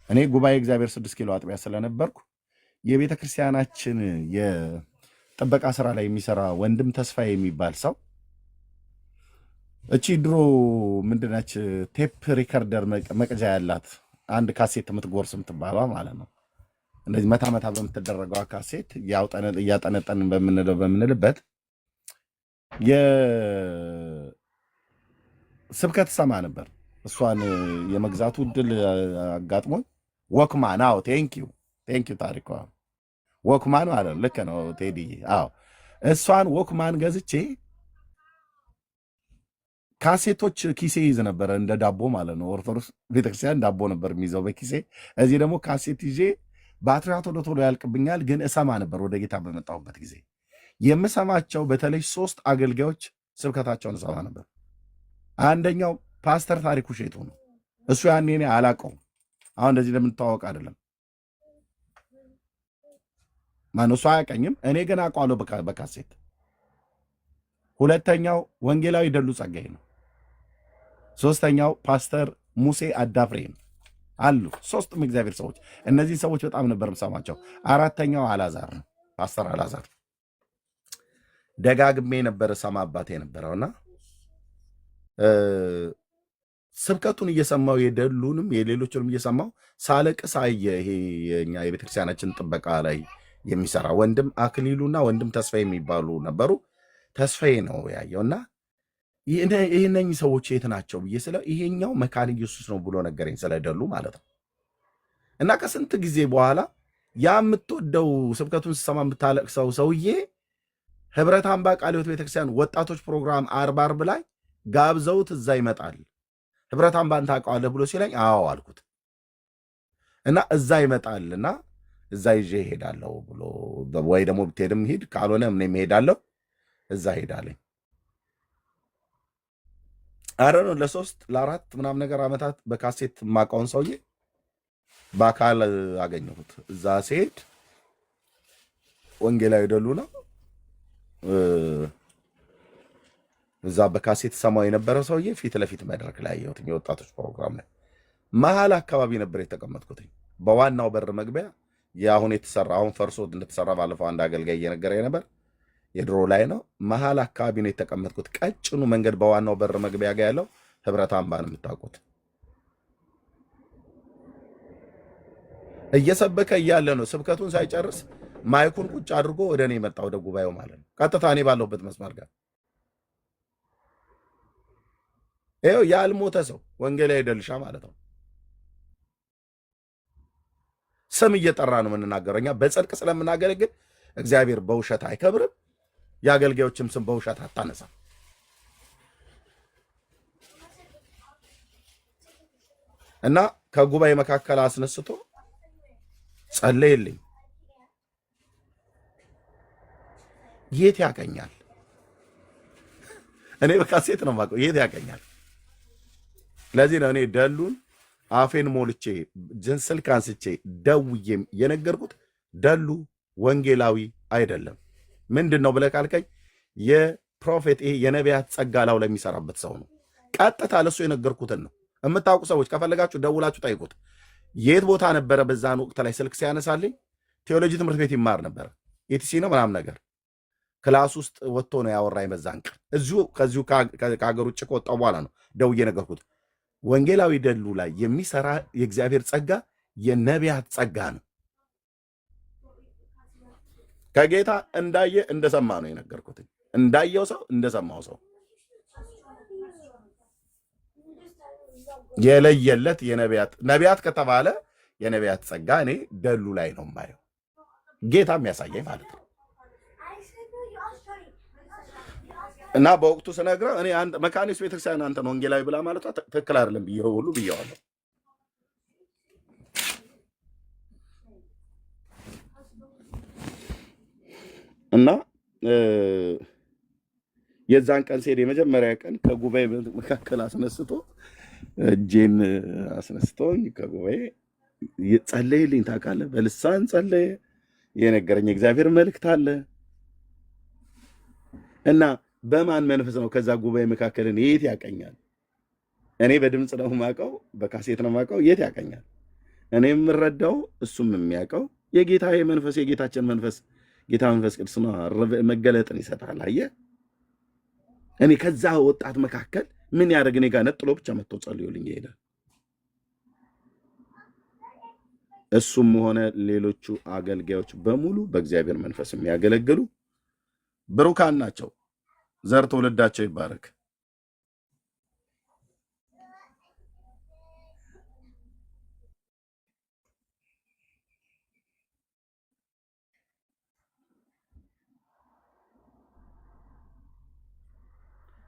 እኔ ጉባኤ እግዚአብሔር 6 ኪሎ አጥቢያ ስለነበርኩ የቤተክርስቲያናችን የጥበቃ ስራ ላይ የሚሰራ ወንድም ተስፋ የሚባል ሰው እቺ ድሮ ምንድነች ቴፕ ሪከርደር መቅጃ ያላት አንድ ካሴት የምትጎርስ የምትባባ ማለት ነው። እንደዚህ መታ መታ በምትደረገው ካሴት እያጠነጠን በምንልበት የስብከት ሰማ ነበር። እሷን የመግዛቱ እድል አጋጥሞኝ ወክማን። አዎ ቴንኪዩ ታሪኳ ወክማን ማለት ነው። ልክ ነው ቴዲ። አዎ እሷን ወክማን ገዝቼ ካሴቶች ኪሴ ይዝ ነበረ፣ እንደ ዳቦ ማለት ነው። ኦርቶዶክስ ቤተክርስቲያን ዳቦ ነበር የሚይዘው በኪሴ። እዚህ ደግሞ ካሴት ይዤ ባትሪያ ቶሎ ቶሎ ያልቅብኛል፣ ግን እሰማ ነበር። ወደ ጌታ በመጣሁበት ጊዜ የምሰማቸው በተለይ 3 አገልጋዮች ስብከታቸውን እሰማ ነበር። አንደኛው ፓስተር ታሪኩ ሼቱ ነው። እሱ ያኔ እኔ አላውቀውም። አሁን እንደዚህ እንደምንተዋወቅ አይደለም። ማን እሱ አያውቀኝም፣ እኔ ግን አውቀዋለሁ በካሴት። ሁለተኛው ወንጌላዊ ደሉ ጸጋዬ ነው። ሶስተኛው ፓስተር ሙሴ አዳፍሬ ነው። አሉ 3 እግዚአብሔር ሰዎች። እነዚህ ሰዎች በጣም ነበር የምሰማቸው። አራተኛው አላዛር ነው፣ ፓስተር አላዛር። ደጋግሜ ነበር ሰማባት የነበረውና ስብከቱን እየሰማው የደሉንም የሌሎችንም እየሰማው ሳለቅስ አየ። ይሄ የኛ የቤተክርስቲያናችን ጥበቃ ላይ የሚሰራ ወንድም አክሊሉና ወንድም ተስፋዬ የሚባሉ ነበሩ። ተስፋዬ ነው ያየውና ይህነኝ ሰዎች የት ናቸው ብዬ ስለ ይሄኛው መካነ ኢየሱስ ነው ብሎ ነገረኝ፣ ስለደሉ ማለት ነው። እና ከስንት ጊዜ በኋላ ያ የምትወደው ስብከቱን ስሰማ የምታለቅሰው ሰውዬ ህብረት አምባ ቃለ ሕይወት ቤተክርስቲያን ወጣቶች ፕሮግራም አርብ ላይ ጋብዘውት እዛ ይመጣል። ህብረት አምባን ታውቀዋለህ ብሎ ሲለኝ አዎ አልኩት። እና እዛ ይመጣል እና እዛ ይዤ እሄዳለሁ ብሎ ወይ ደግሞ ብትሄድም ሂድ ካልሆነ እኔም እሄዳለሁ እዛ ሄዳለኝ። አረ ነው ለ3 ለ4 ምናምን ነገር ዓመታት በካሴት ማውቀውን ሰውዬ በአካል አገኘሁት። እዛ ሲሄድ ወንጌላዊ ደሉ ነው። እዛ በካሴት ሰማው የነበረው ሰውዬ ፊት ለፊት መድረክ ላይ ያየሁት የወጣቶች ፕሮግራም ላይ መሀል አካባቢ ነበር የተቀመጥኩት። በዋናው በር መግቢያ የአሁን የተሰራ አሁን ፈርሶ እንደተሰራ ባለፈው አንድ አገልጋይ እየነገረኝ ነበር። የድሮ ላይ ነው። መሀል አካባቢ ነው የተቀመጥኩት። ቀጭኑ መንገድ በዋናው በር መግቢያ ጋር ያለው ህብረት አምባ ነው የምታውቁት። እየሰበከ እያለ ነው ስብከቱን ሳይጨርስ ማይኩን ቁጭ አድርጎ ወደ እኔ መጣ፣ ወደ ጉባኤው ማለት ነው። ቀጥታ እኔ ባለሁበት መስመር ጋር ይኸው ያልሞተ ሰው ወንጌላዊ ደልሻ ማለት ነው። ስም እየጠራ ነው የምንናገረው። እኛ በጽድቅ ስለምናገለግል እግዚአብሔር በውሸት አይከብርም። የአገልጋዮችም ስም በውሸት አታነሳም። እና ከጉባኤ መካከል አስነስቶ ጸለየልኝ። የት ያቀኛል? እኔ በካሴት ነው የማውቀው። የት ያቀኛል? ለዚህ ነው እኔ ደሉን አፌን ሞልቼ ስልክ አንስቼ ደውዬም የነገርኩት ደሉ ወንጌላዊ አይደለም። ምንድን ነው ብለህ ካልከኝ የፕሮፌት ይሄ የነቢያት ጸጋ ላው ለሚሰራበት ሰው ነው። ቀጥታ ለሱ የነገርኩትን ነው። የምታውቁ ሰዎች ከፈለጋችሁ ደውላችሁ ጠይቁት። የት ቦታ ነበረ በዛን ወቅት ላይ ስልክ ሲያነሳልኝ? ቴዎሎጂ ትምህርት ቤት ይማር ነበረ። ኤቲሲ ነው ምናምን ነገር ክላስ ውስጥ ወጥቶ ነው ያወራኝ። በዛን ቀን ከዚሁ ከሀገር ውጭ ከወጣሁ በኋላ ነው ደውዬ ነገርኩት። ወንጌላዊ ደሉ ላይ የሚሰራ የእግዚአብሔር ጸጋ የነቢያት ጸጋ ነው። ከጌታ እንዳየ እንደሰማ ነው የነገርኩት። እንዳየው ሰው እንደሰማው ሰው የለየለት ነቢያት ከተባለ የነቢያት ጸጋ እኔ ደሉ ላይ ነው የማየው። ጌታ የሚያሳየኝ ማለት ነው። እና በወቅቱ ስነግረው እኔ መካኒስ ቤተክርስቲያን አንተን ወንጌላዊ ብላ ማለቷ ትክክል አይደለም ብዬ ሁሉ ብዬዋለሁ። እና የዛን ቀን ሲሄድ የመጀመሪያ ቀን ከጉባኤ መካከል አስነስቶ እጄን አስነስቶኝ ከጉባኤ ጸለየልኝ። ታውቃለህ፣ በልሳን ጸለየ። የነገረኝ የእግዚአብሔር መልእክት አለ እና በማን መንፈስ ነው ከዛ ጉባኤ መካከልን የት ያቀኛል? እኔ በድምፅ ነው የማውቀው፣ በካሴት ነው የማውቀው። የት ያቀኛል? እኔ የምረዳው እሱም የሚያውቀው የጌታ መንፈስ የጌታችን መንፈስ ጌታ መንፈስ ቅዱስ ነው። መገለጥን ይሰጣል። አየህ፣ እኔ ከዛ ወጣት መካከል ምን ያደርግ እኔ ጋር ነጥሎ ብቻ መጥቶ ጸልዮልኝ ይሄዳል። እሱም ሆነ ሌሎቹ አገልጋዮች በሙሉ በእግዚአብሔር መንፈስ የሚያገለግሉ ብሩካን ናቸው። ዘር ትውልዳቸው ይባረክ።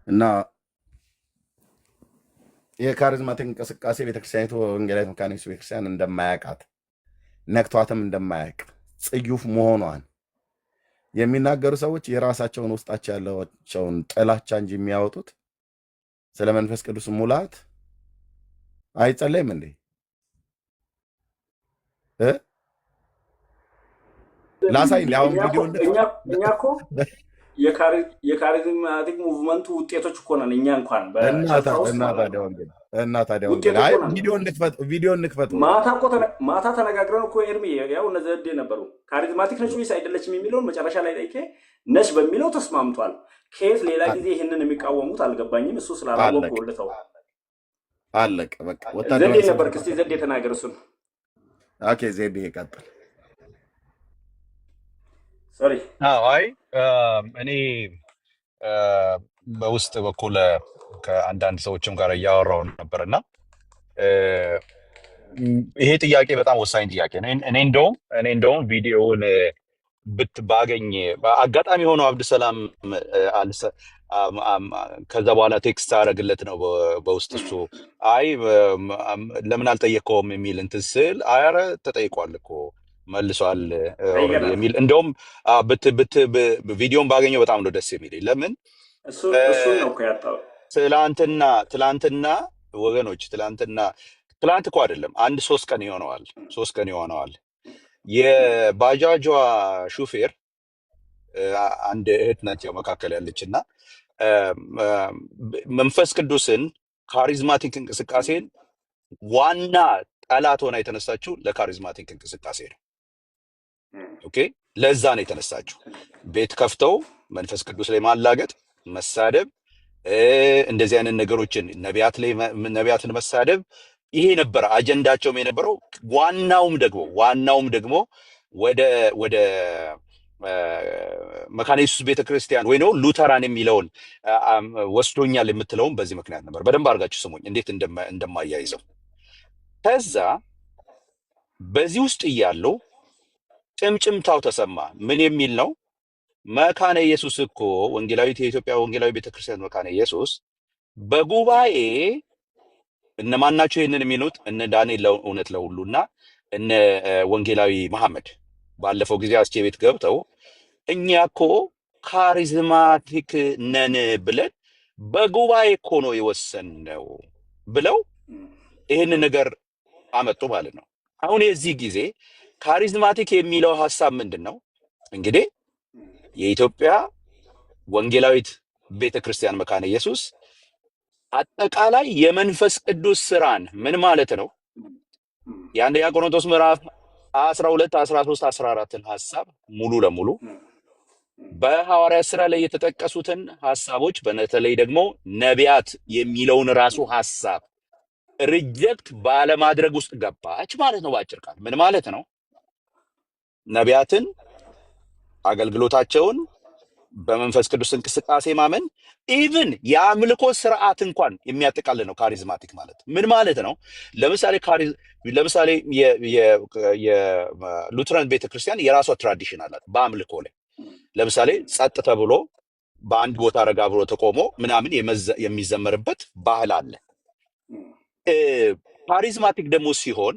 እና የካሪዝማቲክ እንቅስቃሴ ቤተክርስቲያኒቱ ወንጌላዊት መካነ ኢየሱስ ቤተክርስቲያን እንደማያውቃት ነክቷትም እንደማያውቅ ጽዩፍ መሆኗን የሚናገሩ ሰዎች የራሳቸውን ውስጣቸው ያላቸውን ጥላቻ እንጂ የሚያወጡት ስለ መንፈስ ቅዱስ ሙላት አይጸለይም እንዴ? ላሳይ አሁን ቪዲዮ እኛ እኮ የካሪዝማቲክ ሙቭመንቱ ውጤቶች እኮ ነን እኛ እንኳን እና ታዲያ ቪዲዮ እንክፈቱ። ማታ ተነጋግረን እኮ ኤርሚ ያው እነ ዘዴ ነበሩ። ካሪዝማቲክ ነች ወይስ አይደለችም የሚለውን መጨረሻ ላይ ጠይቄ ነች በሚለው ተስማምቷል። ከየት ሌላ ጊዜ ይህንን የሚቃወሙት አልገባኝም። እሱ ስላላወቁ ወልተው አለቀ በቃ። ዘዴ ነበር። እስኪ ዘዴ ተናገር እሱን። ኦኬ ዘዴ ይቀጥል። ሶሪ አይ እኔ በውስጥ በኩል ከአንዳንድ ሰዎችም ጋር እያወራው ነበርና ይሄ ጥያቄ በጣም ወሳኝ ጥያቄ ነው። እኔ እንደውም ቪዲዮውን ባገኝ አጋጣሚ ሆኖ አብዱሰላም ከዛ በኋላ ቴክስት አደረግለት ነው በውስጥ እሱ አይ ለምን አልጠየቀውም የሚል እንትን ስል ኧረ ተጠይቋል እኮ መልሷል የሚል እንደውም ቪዲዮን ባገኘው በጣም ነው ደስ የሚለኝ። ለምን እሱን ነው እኮ ያጣው። ትላንትና ወገኖች ትላንትና ትላንት እኮ አይደለም፣ አንድ 3 ቀን ይሆነዋል። 3 ቀን ይሆነዋል። የባጃጇ ሹፌር አንድ እህት ናት ያው መካከል ያለች እና መንፈስ ቅዱስን ካሪዝማቲክ እንቅስቃሴን ዋና ጠላት ሆና የተነሳችው ለካሪዝማቲክ እንቅስቃሴ ነው። ኦኬ፣ ለዛ ነው የተነሳችው። ቤት ከፍተው መንፈስ ቅዱስ ላይ ማላገጥ፣ መሳደብ፣ እንደዚህ አይነት ነገሮችን ነቢያትን መሳደብ፣ ይሄ ነበረ አጀንዳቸውም የነበረው። ዋናውም ደግሞ ወደ መካነ ኢየሱስ ቤተክርስቲያን ወይ ነው ሉተራን የሚለውን ወስዶኛል የምትለውን በዚህ ምክንያት ነበር። በደንብ አድርጋችሁ ስሙኝ እንዴት እንደማያይዘው። ከዛ በዚህ ውስጥ እያለው ጭምጭምታው ተሰማ። ምን የሚል ነው? መካነ ኢየሱስ እኮ ወንጌላዊት የኢትዮጵያ ወንጌላዊ ቤተክርስቲያን መካነ ኢየሱስ በጉባኤ እነማን ናቸው ይህንን የሚሉት? እነ ዳንኤል እውነት ለሁሉና እነ ወንጌላዊ መሐመድ ባለፈው ጊዜ አስቼ ቤት ገብተው እኛ እኮ ካሪዝማቲክ ነን ብለን በጉባኤ እኮ ነው የወሰንነው ብለው ይህን ነገር አመጡ ማለት ነው። አሁን የዚህ ጊዜ ካሪዝማቲክ የሚለው ሐሳብ ምንድን ነው? እንግዲህ የኢትዮጵያ ወንጌላዊት ቤተክርስቲያን መካነ ኢየሱስ አጠቃላይ የመንፈስ ቅዱስ ስራን ምን ማለት ነው? የአንደኛ ቆሮንቶስ ምዕራፍ 12 13 14ን ሐሳብ ሙሉ ለሙሉ በሐዋርያት ሥራ ላይ የተጠቀሱትን ሐሳቦች በተለይ ደግሞ ነቢያት የሚለውን ራሱ ሐሳብ ሪጀክት ባለማድረግ ውስጥ ገባች ማለት ነው። በአጭር ቃል ምን ማለት ነው? ነቢያትን አገልግሎታቸውን በመንፈስ ቅዱስ እንቅስቃሴ ማመን ኢቭን የአምልኮ ስርዓት እንኳን የሚያጠቃልል ነው። ካሪዝማቲክ ማለት ምን ማለት ነው? ለምሳሌ የሉትራን ቤተክርስቲያን የራሷ ትራዲሽን አላት በአምልኮ ላይ። ለምሳሌ ጸጥ ተብሎ በአንድ ቦታ ረጋ ብሎ ተቆሞ ምናምን የሚዘመርበት ባህል አለ። ካሪዝማቲክ ደግሞ ሲሆን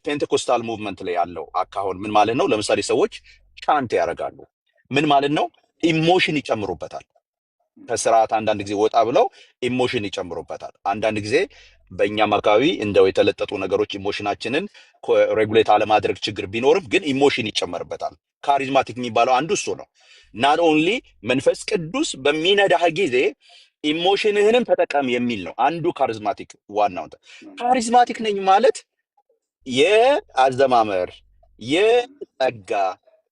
ፔንቴኮስታል ሙቭመንት ላይ ያለው አካሆን ምን ማለት ነው? ለምሳሌ ሰዎች ቻንት ያደርጋሉ። ምን ማለት ነው? ኢሞሽን ይጨምሩበታል። ከስርዓት አንዳንድ ጊዜ ወጣ ብለው ኢሞሽን ይጨምሩበታል። አንዳንድ ጊዜ በእኛም አካባቢ እንደው የተለጠጡ ነገሮች ኢሞሽናችንን ሬጉሌት አለማድረግ ችግር ቢኖርም ግን ኢሞሽን ይጨመርበታል። ካሪዝማቲክ የሚባለው አንዱ እሱ ነው። ናት ኦንሊ መንፈስ ቅዱስ በሚነዳህ ጊዜ ኢሞሽንህንም ተጠቀም የሚል ነው አንዱ ካሪዝማቲክ ዋናው። ካሪዝማቲክ ነኝ ማለት የአዘማመር የጸጋ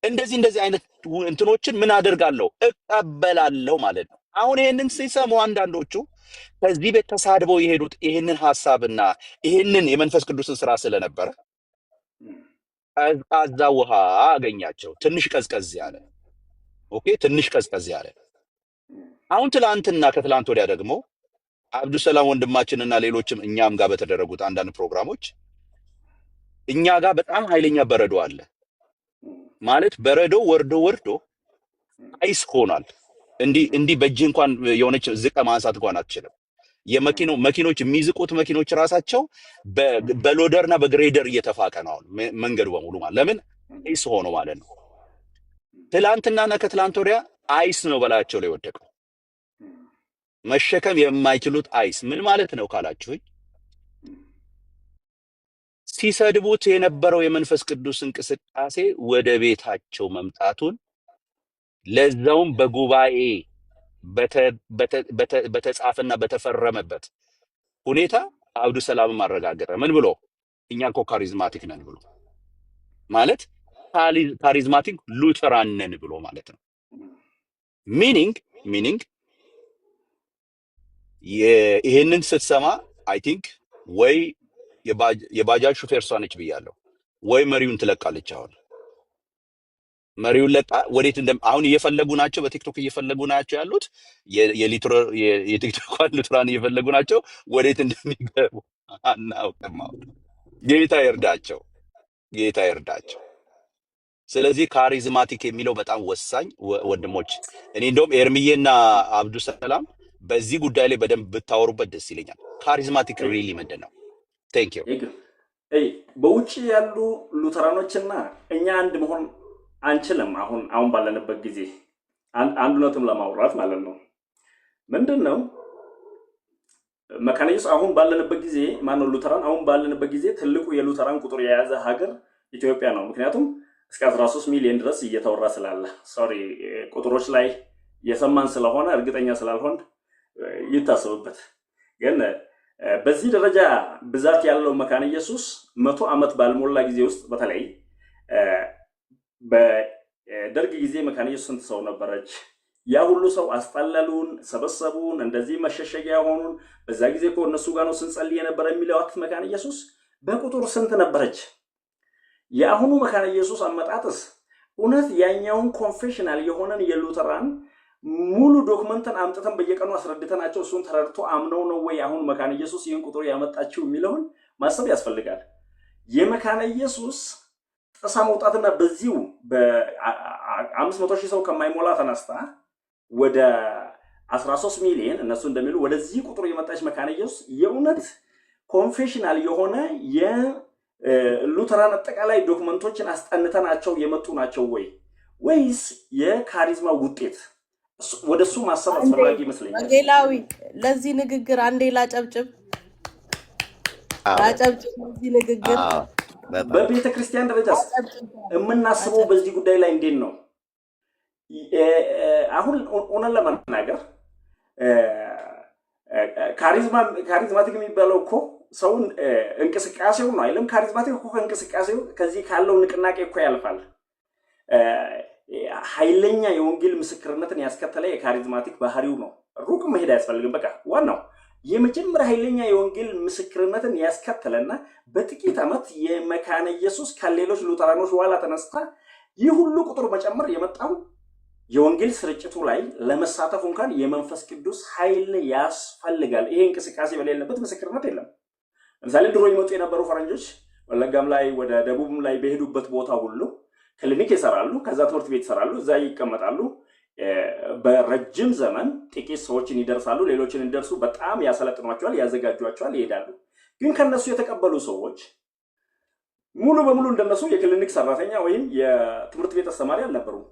እንደዚህ አይነት እንትኖችን ምን አደርጋለሁ? እቀበላለሁ ማለት ነው። አሁን ይህንን ሲሰሙ አንዳንዶቹ ከዚህ ቤት ተሳድበው የሄዱት ይህንን ሐሳብና ይህንን የመንፈስ ቅዱስን ስራ ስለነበረ ቀዝቃዛ ውሃ አገኛቸው። ትንሽ ቀዝቀዝ ያለ ኦኬ፣ ትንሽ ቀዝቀዝ ያለ። አሁን ትላንትና ከትላንት ወዲያ ደግሞ አብዱሰላም ወንድማችንና ሌሎችም እኛም ጋር በተደረጉት አንዳንድ ፕሮግራሞች እኛ ጋር በጣም ኃይለኛ በረዶ አለ ማለት በረዶ ወርዶ አይስ ሆኗል። እንዲህ በእጅ እንኳን የሆነች ዝቀ ማንሳት እንኳን አትችልም። መኪኖች የሚዝቁት መኪኖች ራሳቸው በሎደርና በግሬደር እየተፋቀ ነው አሁን መንገዱ በሙሉ ማለት ለምን አይስ ሆኖ ማለት ነው። ትላንትናና ከትላንት ወዲያ አይስ ነው በላያቸው ላይ ወደቀው። መሸከም የማይችሉት አይስ ምን ማለት ነው ካላችሁኝ፣ ሲሰድቡት የነበረው የመንፈስ ቅዱስ እንቅስቃሴ ወደ ቤታቸው መምጣቱን ለዛውም በጉባኤ በተጻፈና በተፈረመበት ሁኔታ አብዱሰላም አረጋገጠ። ምን ብሎ? እኛ እኮ ካሪዝማቲክ ነን ብሎ ማለት ካሪዝማቲክ ሉተራን ነን ብሎ ማለት ነው። ሚኒንግ ይሄንን ስትሰማ አይ ቲንክ ወይ የባጃጅ ሹፌር እሷ ነች ብያለሁ፣ ወይ መሪውን ትለቃለች። አሁን መሪውን ለቃ ወዴት አሁን እየፈለጉ ናቸው፣ በቲክቶክ እየፈለጉ ናቸው ያሉት የቲክቶክ ሉትራን እየፈለጉ ናቸው። ወዴት እንደሚገቡ አናውቅም። አሁን ጌታ ይርዳቸው። ስለዚህ ካሪዝማቲክ የሚለው በጣም ወሳኝ ወንድሞች። እኔ እንደውም ኤርሚዬና አብዱሰላም በዚህ ጉዳይ ላይ በደንብ ብታወሩበት ደስ ይለኛል። ካሪዝማቲክ ሪሊ ምንድን ነው? ቴንክ ዩ። በውጭ ያሉ ሉተራኖችና እኛ አንድ መሆን አንችልም። አሁን ባለንበት ጊዜ አንድነትም ለማውራት ማለት ነው። ምንድን ነው መካነ ኢየሱስ አሁን ባለንበት ጊዜ ማነው ሉተራን አሁን ባለንበት ጊዜ ትልቁ የሉተራን ቁጥር የያዘ ሀገር ኢትዮጵያ ነው። ምክንያቱም እስከ 13 ሚሊዮን ድረስ እየተወራ ስላለ ሶሪ ቁጥሮች ላይ የሰማን ስለሆነ እርግጠኛ ስላልሆን ይታሰብበት። ግን በዚህ ደረጃ ብዛት ያለው መካነ ኢየሱስ 100 ዓመት ባልሞላ ጊዜ ውስጥ በተለይ በደርግ ጊዜ መካነ ኢየሱስ ስንት ሰው ነበረች? ያ ሁሉ ሰው አስጠለሉን፣ ሰበሰቡን፣ እንደዚህ መሸሸጊያ ሆኑን። በዛ ጊዜ እኮ እነሱ ጋር ነው ስንጸልይ የነበረ የሚለዋት መካነ ኢየሱስ በቁጥር ስንት ነበረች? የአሁኑ መካነ ኢየሱስ አመጣጥስ እውነት ያኛውን ኮንፌሽናል የሆነን የሉተራን ሙሉ ዶክመንትን አምጥተን በየቀኑ አስረድተናቸው እሱን ተረድቶ አምነው ነው ወይ አሁን መካነ ኢየሱስ ይህን ቁጥር ያመጣችው የሚለውን ማሰብ ያስፈልጋል። የመካነ ኢየሱስ ጥሳ መውጣትና በዚሁ በ500,000 ሰው ከማይሞላ ተነስታ ወደ 13 ሚሊዮን እነሱ እንደሚሉ ወደዚህ ቁጥር የመጣች መካነ ኢየሱስ የእውነት ኮንፌሽናል የሆነ የሉተራን አጠቃላይ ዶክመንቶችን አስጠንተናቸው የመጡ ናቸው ወይ ወይስ የካሪዝማ ውጤት? ወደሱ ማሰብ አስፈላጊ ይመስለኛል። ወንጌላዊ ለዚህ ንግግር አንዴ ላጨብጭብ። ለዚህ ንግግር በቤተ ክርስቲያን ደረጃ የምናስበው በዚህ ጉዳይ ላይ እንዴት ነው? አሁን እውነት ለመናገር ካሪዝማቲክ የሚባለው እኮ ሰውን እንቅስቃሴው ነው አይደለም? ካሪዝማቲክ እኮ ከእንቅስቃሴው ከዚህ ካለው ንቅናቄ እኮ ያልፋል። ኃይለኛ የወንጌል ምስክርነትን ያስከተለ የካሪዝማቲክ ባህሪው ነው። ሩቅ መሄድ አያስፈልግም። በቃ ዋናው የመጀመሪያ ኃይለኛ የወንጌል ምስክርነትን ያስከተለና በጥቂት ዓመት የመካነ ኢየሱስ ከሌሎች ሉተራኖች ኋላ ተነስታ ይህ ሁሉ ቁጥር መጨመር የመጣው የወንጌል ስርጭቱ ላይ ለመሳተፍ እንኳን የመንፈስ ቅዱስ ኃይል ያስፈልጋል። ይሄ እንቅስቃሴ በሌለበት ምስክርነት የለም። ለምሳሌ ድሮ ይመጡ የነበሩ ፈረንጆች ወለጋም ላይ ወደ ደቡብም ላይ በሄዱበት ቦታ ሁሉ ክሊኒክ ይሰራሉ፣ ከዛ ትምህርት ቤት ይሰራሉ፣ እዛ ይቀመጣሉ። በረጅም ዘመን ጥቂት ሰዎችን ይደርሳሉ፣ ሌሎችን እንደርሱ በጣም ያሰለጥኗቸዋል፣ ያዘጋጇቸዋል፣ ይሄዳሉ። ግን ከነሱ የተቀበሉ ሰዎች ሙሉ በሙሉ እንደነሱ የክሊኒክ ሰራተኛ ወይም የትምህርት ቤት አስተማሪ አልነበሩም።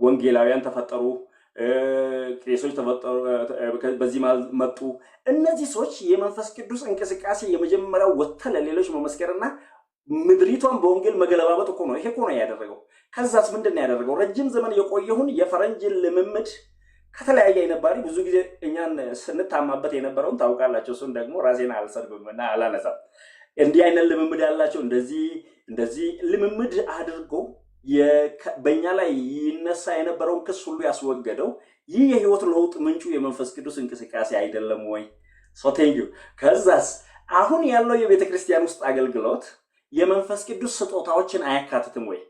ወንጌላውያን ተፈጠሩ፣ ቄሶች ተፈጠሩ፣ በዚህ መጡ። እነዚህ ሰዎች የመንፈስ ቅዱስ እንቅስቃሴ የመጀመሪያው ወጥተው ለሌሎች መመስከርና ምድሪቷን በወንጌል መገለባበጥ እኮ ነው። ይሄ እኮ ነው ያደረገው። ከዛስ ምንድን ነው ያደረገው? ረጅም ዘመን የቆየውን የፈረንጅን ልምምድ ከተለያየ አይነባሪ ብዙ ጊዜ እኛን ስንታማበት የነበረውን ታውቃላቸው። እሱን ደግሞ ራሴን አልሰድብምና አላነሳም። እንዲህ አይነት ልምምድ ያላቸው እንደዚህ ልምምድ አድርጎ በእኛ ላይ ይነሳ የነበረውን ክስ ሁሉ ያስወገደው ይህ የህይወት ለውጥ ምንጩ የመንፈስ ቅዱስ እንቅስቃሴ አይደለም ወይ? ሶቴንጊው ከዛስ አሁን ያለው የቤተ ክርስቲያን ውስጥ አገልግሎት የመንፈስ ቅዱስ ስጦታዎችን አያካትትም ወይ?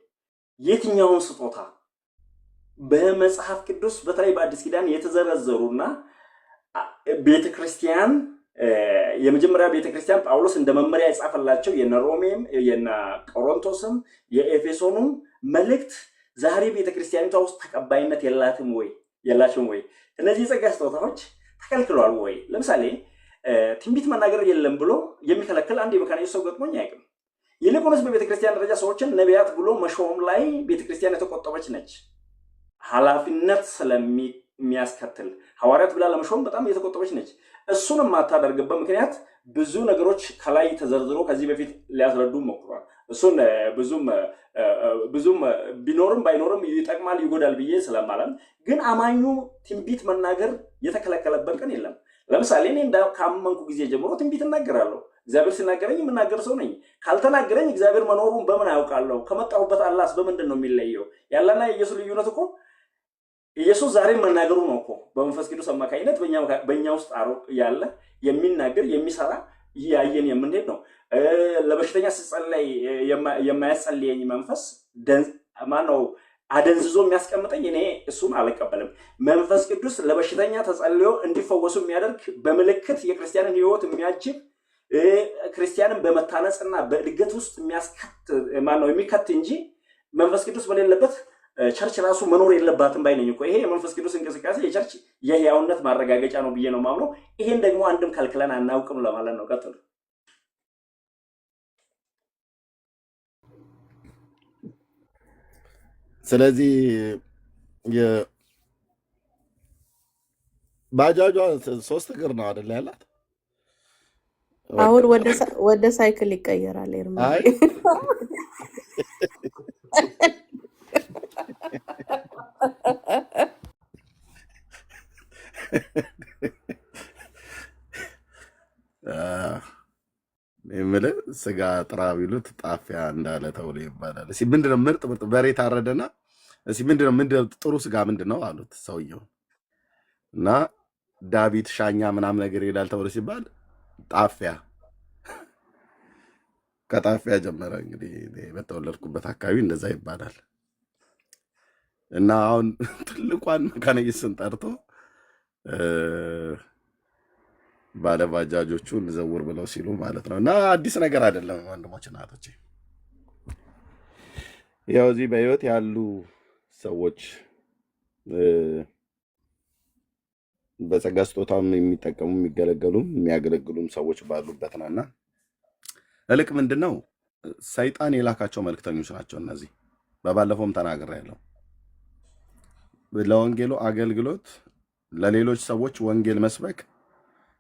የትኛውን ስጦታ? በመጽሐፍ ቅዱስ በተለይ በአዲስ ኪዳን የተዘረዘሩና ቤተክርስቲያን የመጀመሪያ ቤተክርስቲያን ጳውሎስ እንደ መመሪያ የጻፈላቸው የነ ሮሜም የነ ቆሮንቶስም የኤፌሶኑም መልእክት ዛሬ ቤተክርስቲያኒቷ ውስጥ ተቀባይነት የላቸውም ወይ? እነዚህ የጸጋ ስጦታዎች ተከልክለዋል ወይ? ለምሳሌ ትንቢት መናገር የለም ብሎ የሚከለክል አንድ የመካነ ኢየሱስ ሰው ገጥሞኝ አያውቅም። ይልቁንስ በቤተክርስቲያን ደረጃ ሰዎችን ነቢያት ብሎ መሾም ላይ ቤተክርስቲያን የተቆጠበች ነች። ኃላፊነት ስለሚያስከትል ሐዋርያት ብላ ለመሾም በጣም የተቆጠበች ነች። እሱን የማታደርግበት ምክንያት ብዙ ነገሮች ከላይ ተዘርዝሮ ከዚህ በፊት ሊያስረዱ ሞክሯል። እሱን ብዙም ቢኖርም ባይኖርም ይጠቅማል ይጎዳል ብዬ ስለማለም፣ ግን አማኙ ትንቢት መናገር የተከለከለበት ቀን የለም። ለምሳሌ እኔ ካመንኩ ጊዜ ጀምሮ ትንቢት እናገራለሁ። እግዚአብሔር ሲናገረኝ የምናገር ሰው ነኝ። ካልተናገረኝ እግዚአብሔር መኖሩን በምን አያውቃለሁ? ከመጣሁበት አላስ በምንድን ነው የሚለየው? ያለና የኢየሱስ ልዩነት እኮ ኢየሱስ ዛሬም መናገሩ ነው እኮ በመንፈስ ቅዱስ አማካኝነት በእኛ ውስጥ ያለ የሚናገር የሚሰራ ያየን የምንሄድ ነው። ለበሽተኛ ስጸለይ የማያጸልየኝ መንፈስ ማነው አደንዝዞ የሚያስቀምጠኝ? እኔ እሱን አልቀበልም። መንፈስ ቅዱስ ለበሽተኛ ተጸልዮ እንዲፈወሱ የሚያደርግ በምልክት የክርስቲያንን ሕይወት የሚያጅብ ክርስቲያንን በመታነጽና በእድገት ውስጥ የሚከት እንጂ መንፈስ ቅዱስ በሌለበት ቸርች ራሱ መኖር የለባትም ባይነኝ እኮ። ይሄ የመንፈስ ቅዱስ እንቅስቃሴ የቸርች የህያውነት ማረጋገጫ ነው ብዬ ነው ማምነው። ይሄን ደግሞ አንድም ከልክለን አናውቅም ለማለት ነው። ቀጥሉ። ስለዚህ ባጃጇ 3 እግር ነው አይደል ያላት? በቃ አሁን ወደ ሳይክል ይቀየራል ኤርሚዬ። አይ የምልህ ስጋ ጥራ ቢሉት ጣፊያ እንዳለ ተብሎ ይባላል። እስኪ ምንድነው ምርጥ በሬ ታረደና እስኪ ምንድነው ጥሩ ስጋ ምንድነው አሉት ሰውየው እና ዳዊት ሻኛ ምናምን ነገር ይሄዳል ተብሎ ሲባል ጣፊያ ከጣፊያ ጀመረ። እንግዲህ እኔ በተወለድኩበት አካባቢ እንደዛ ይባላል። እና አሁን ትልቋን መካነ ኢየሱስን ጠርቶ ባለባጃጆቹ እንዘውር ብለው ሲሉ ማለት ነው። እና አዲስ ነገር አይደለም ወንድሞች እናቶቼ። ያው እዚህ በህይወት ያሉ ሰዎች በጸጋ ስጦታም የሚጠቀሙ የሚገለገሉም የሚያገለግሉም ሰዎች ባሉበት ነው። እና እልቅ ምንድን ነው ሰይጣን የላካቸው መልክተኞች ናቸው እነዚህ። በባለፈውም ተናግሬያለሁ። ለወንጌሉ አገልግሎት ለሌሎች ሰዎች ወንጌል መስበክ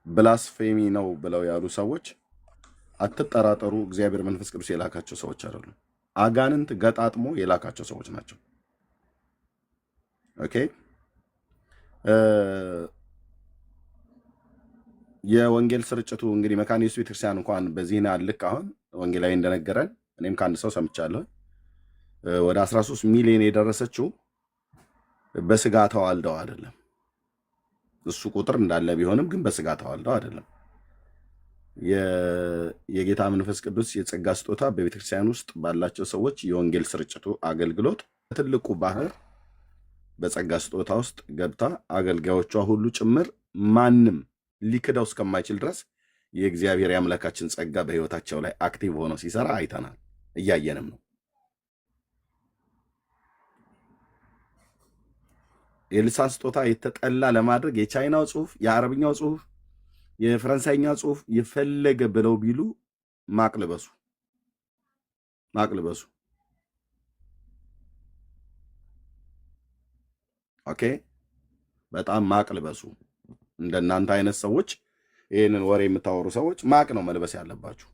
ብላስፌሚ ነው ብለው ያሉ ሰዎች አትጠራጠሩ፣ እግዚአብሔር መንፈስ ቅዱስ የላካቸው ሰዎች አይደሉም። አጋንንት ገጣጥሞ የላካቸው ሰዎች ናቸው። ኦኬ። የወንጌል ስርጭቱ እንግዲህ መካነ ኢየሱስ ቤተክርስቲያን እንኳን በዚህና ልክ አሁን ወንጌላዊ እንደነገረን እኔም ከአንድ ሰው ሰምቻለሁ ወደ 13 ሚሊዮን የደረሰችው በስጋ ተዋልደው አይደለም። እሱ ቁጥር እንዳለ ቢሆንም ግን በስጋ ተዋልደው አይደለም። የጌታ መንፈስ ቅዱስ የጸጋ ስጦታ በቤተክርስቲያን ውስጥ ባላቸው ሰዎች የወንጌል ስርጭቱ አገልግሎት ትልቁ ባህር በጸጋ ስጦታ ውስጥ ገብታ አገልጋዮቿ ሁሉ ጭምር ማንም ሊክደው እስከማይችል ድረስ የእግዚአብሔር የአምላካችን ጸጋ በህይወታቸው ላይ አክቲቭ ሆኖ ሲሰራ አይተናል፣ እያየንም ነው። የልሳን ስጦታ የተጠላ ለማድረግ የቻይናው ጽሁፍ፣ የአረብኛው ጽሁፍ፣ የፈረንሳይኛ ጽሁፍ የፈለገ ብለው ቢሉ ማቅልበሱ ኦኬ፣ በጣም ማቅልበሱ። እንደናንተ አይነት ሰዎች ይህንን ወሬ የምታወሩ ሰዎች ማቅ ነው መልበስ ያለባችሁ።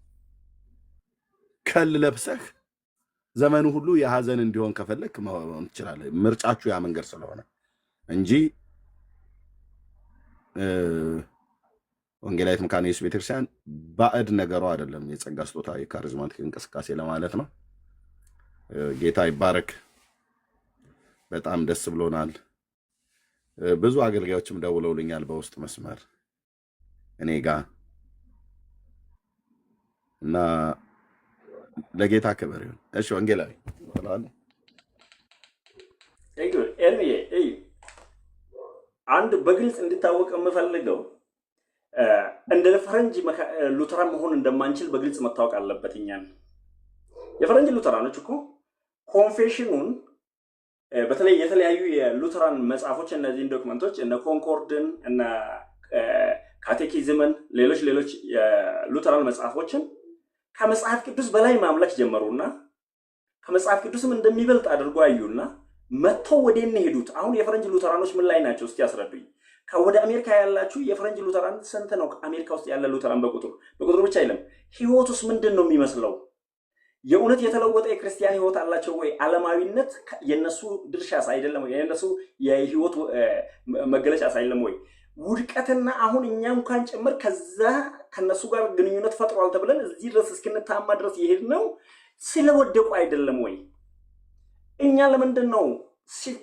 ከል ለብሰህ ዘመኑ ሁሉ የሀዘን እንዲሆን ከፈለክ መሆን ትችላለህ። ምርጫችሁ ያ መንገድ ስለሆነ እንጂ ወንጌላዊት መካነ ኢየሱስ ቤተክርስቲያን ባዕድ ነገሯ አይደለም። የጸጋ ስጦታ የካሪዝማቲክ እንቅስቃሴ ለማለት ነው። ጌታ ይባረክ። በጣም ደስ ብሎናል። ብዙ አገልጋዮችም ደውለውልኛል በውስጥ መስመር እኔ ጋር እና ለጌታ ክብር ይሁን። እሺ ወንጌላዊ አንድ በግልጽ እንዲታወቅ የምፈልገው እንደ ፈረንጅ ሉተራን መሆን እንደማንችል በግልጽ መታወቅ አለበት። እኛን የፈረንጅ ሉተራኖች እኮ ኮንፌሽኑን በተለይ የተለያዩ የሉተራን መጽሐፎች እነዚህን ዶክመንቶች እነ ኮንኮርድን እና ካቴኪዝምን ሌሎች የሉተራን መጽሐፎችን ከመጽሐፍ ቅዱስ በላይ ማምለክ ጀመሩና ከመጽሐፍ ቅዱስም እንደሚበልጥ አድርጎ አዩና መጥተው ወደ እነ ሄዱት። አሁን የፈረንጅ ሉተራኖች ምን ላይ ናቸው እስቲ ያስረዱኝ። ከወደ አሜሪካ ያላችሁ የፈረንጅ ሉተራን ስንት ነው? አሜሪካ ውስጥ ያለ ሉተራን በቁጥር ብቻ አይደለም፣ ህይወቱስ ምንድን ነው የሚመስለው? የእውነት የተለወጠ የክርስቲያን ህይወት አላቸው ወይ? ዓለማዊነት የነሱ ድርሻስ አይደለም ወይ? የነሱ የህይወት መገለጫስ አይደለም ወይ? ውድቀትና አሁን እኛ እንኳን ጭምር ከዛ ከነሱ ጋር ግንኙነት ፈጥሯል ተብለን እዚህ ድረስ እስክንታማ ድረስ የሄድነው ስለወደቁ አይደለም ወይ? እኛ ለምንድን ነው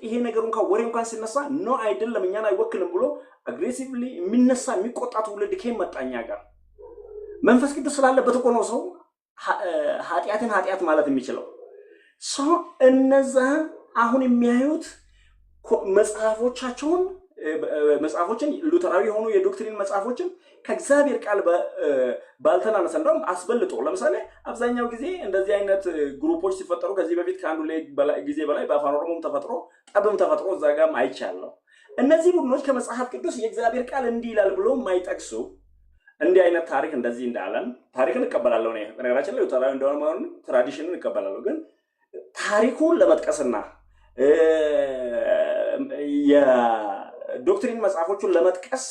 ይሄ ነገር እንኳን ወሬ እንኳን ሲነሳ ነው አይደለም እኛን አይወክልም ብሎ አግሬሲቭሊ የሚነሳ የሚቆጣ ትውልድ ከየት መጣ? እኛ ጋር መንፈስ ቅዱስ ስላለበት እኮ ነው ሰው ኃጢአትን ኃጢአት ማለት የሚችለው። ሰው እነዛ አሁን የሚያዩት መጽሐፎችን ሉተራዊ የሆኑ የዶክትሪን መጽሐፎችን ከእግዚአብሔር ቃል ባልተናነሰ እንደውም አስበልጦ፣ ለምሳሌ አብዛኛው ጊዜ እንደዚህ አይነት ግሩፖች ሲፈጠሩ ከዚህ በፊት ከአንዱ ጊዜ በላይ በአፋን ኦሮሞም ተፈጥሮ ጠብም ተፈጥሮ እዛ ጋርም አይቻለሁ። እነዚህ ቡድኖች ከመጽሐፍ ቅዱስ የእግዚአብሔር ቃል እንዲህ ይላል ብሎ የማይጠቅሱ እንዲህ አይነት ታሪክ እንደዚህ እንዳለን ታሪክን እቀበላለሁ። እኔ በነገራችን ላይ ሉተራዊ እንደሆነ መሆኑን ትራዲሽንን እቀበላለሁ። ግን ታሪኩን ለመጥቀስና የዶክትሪን መጽሐፎቹን ለመጥቀስ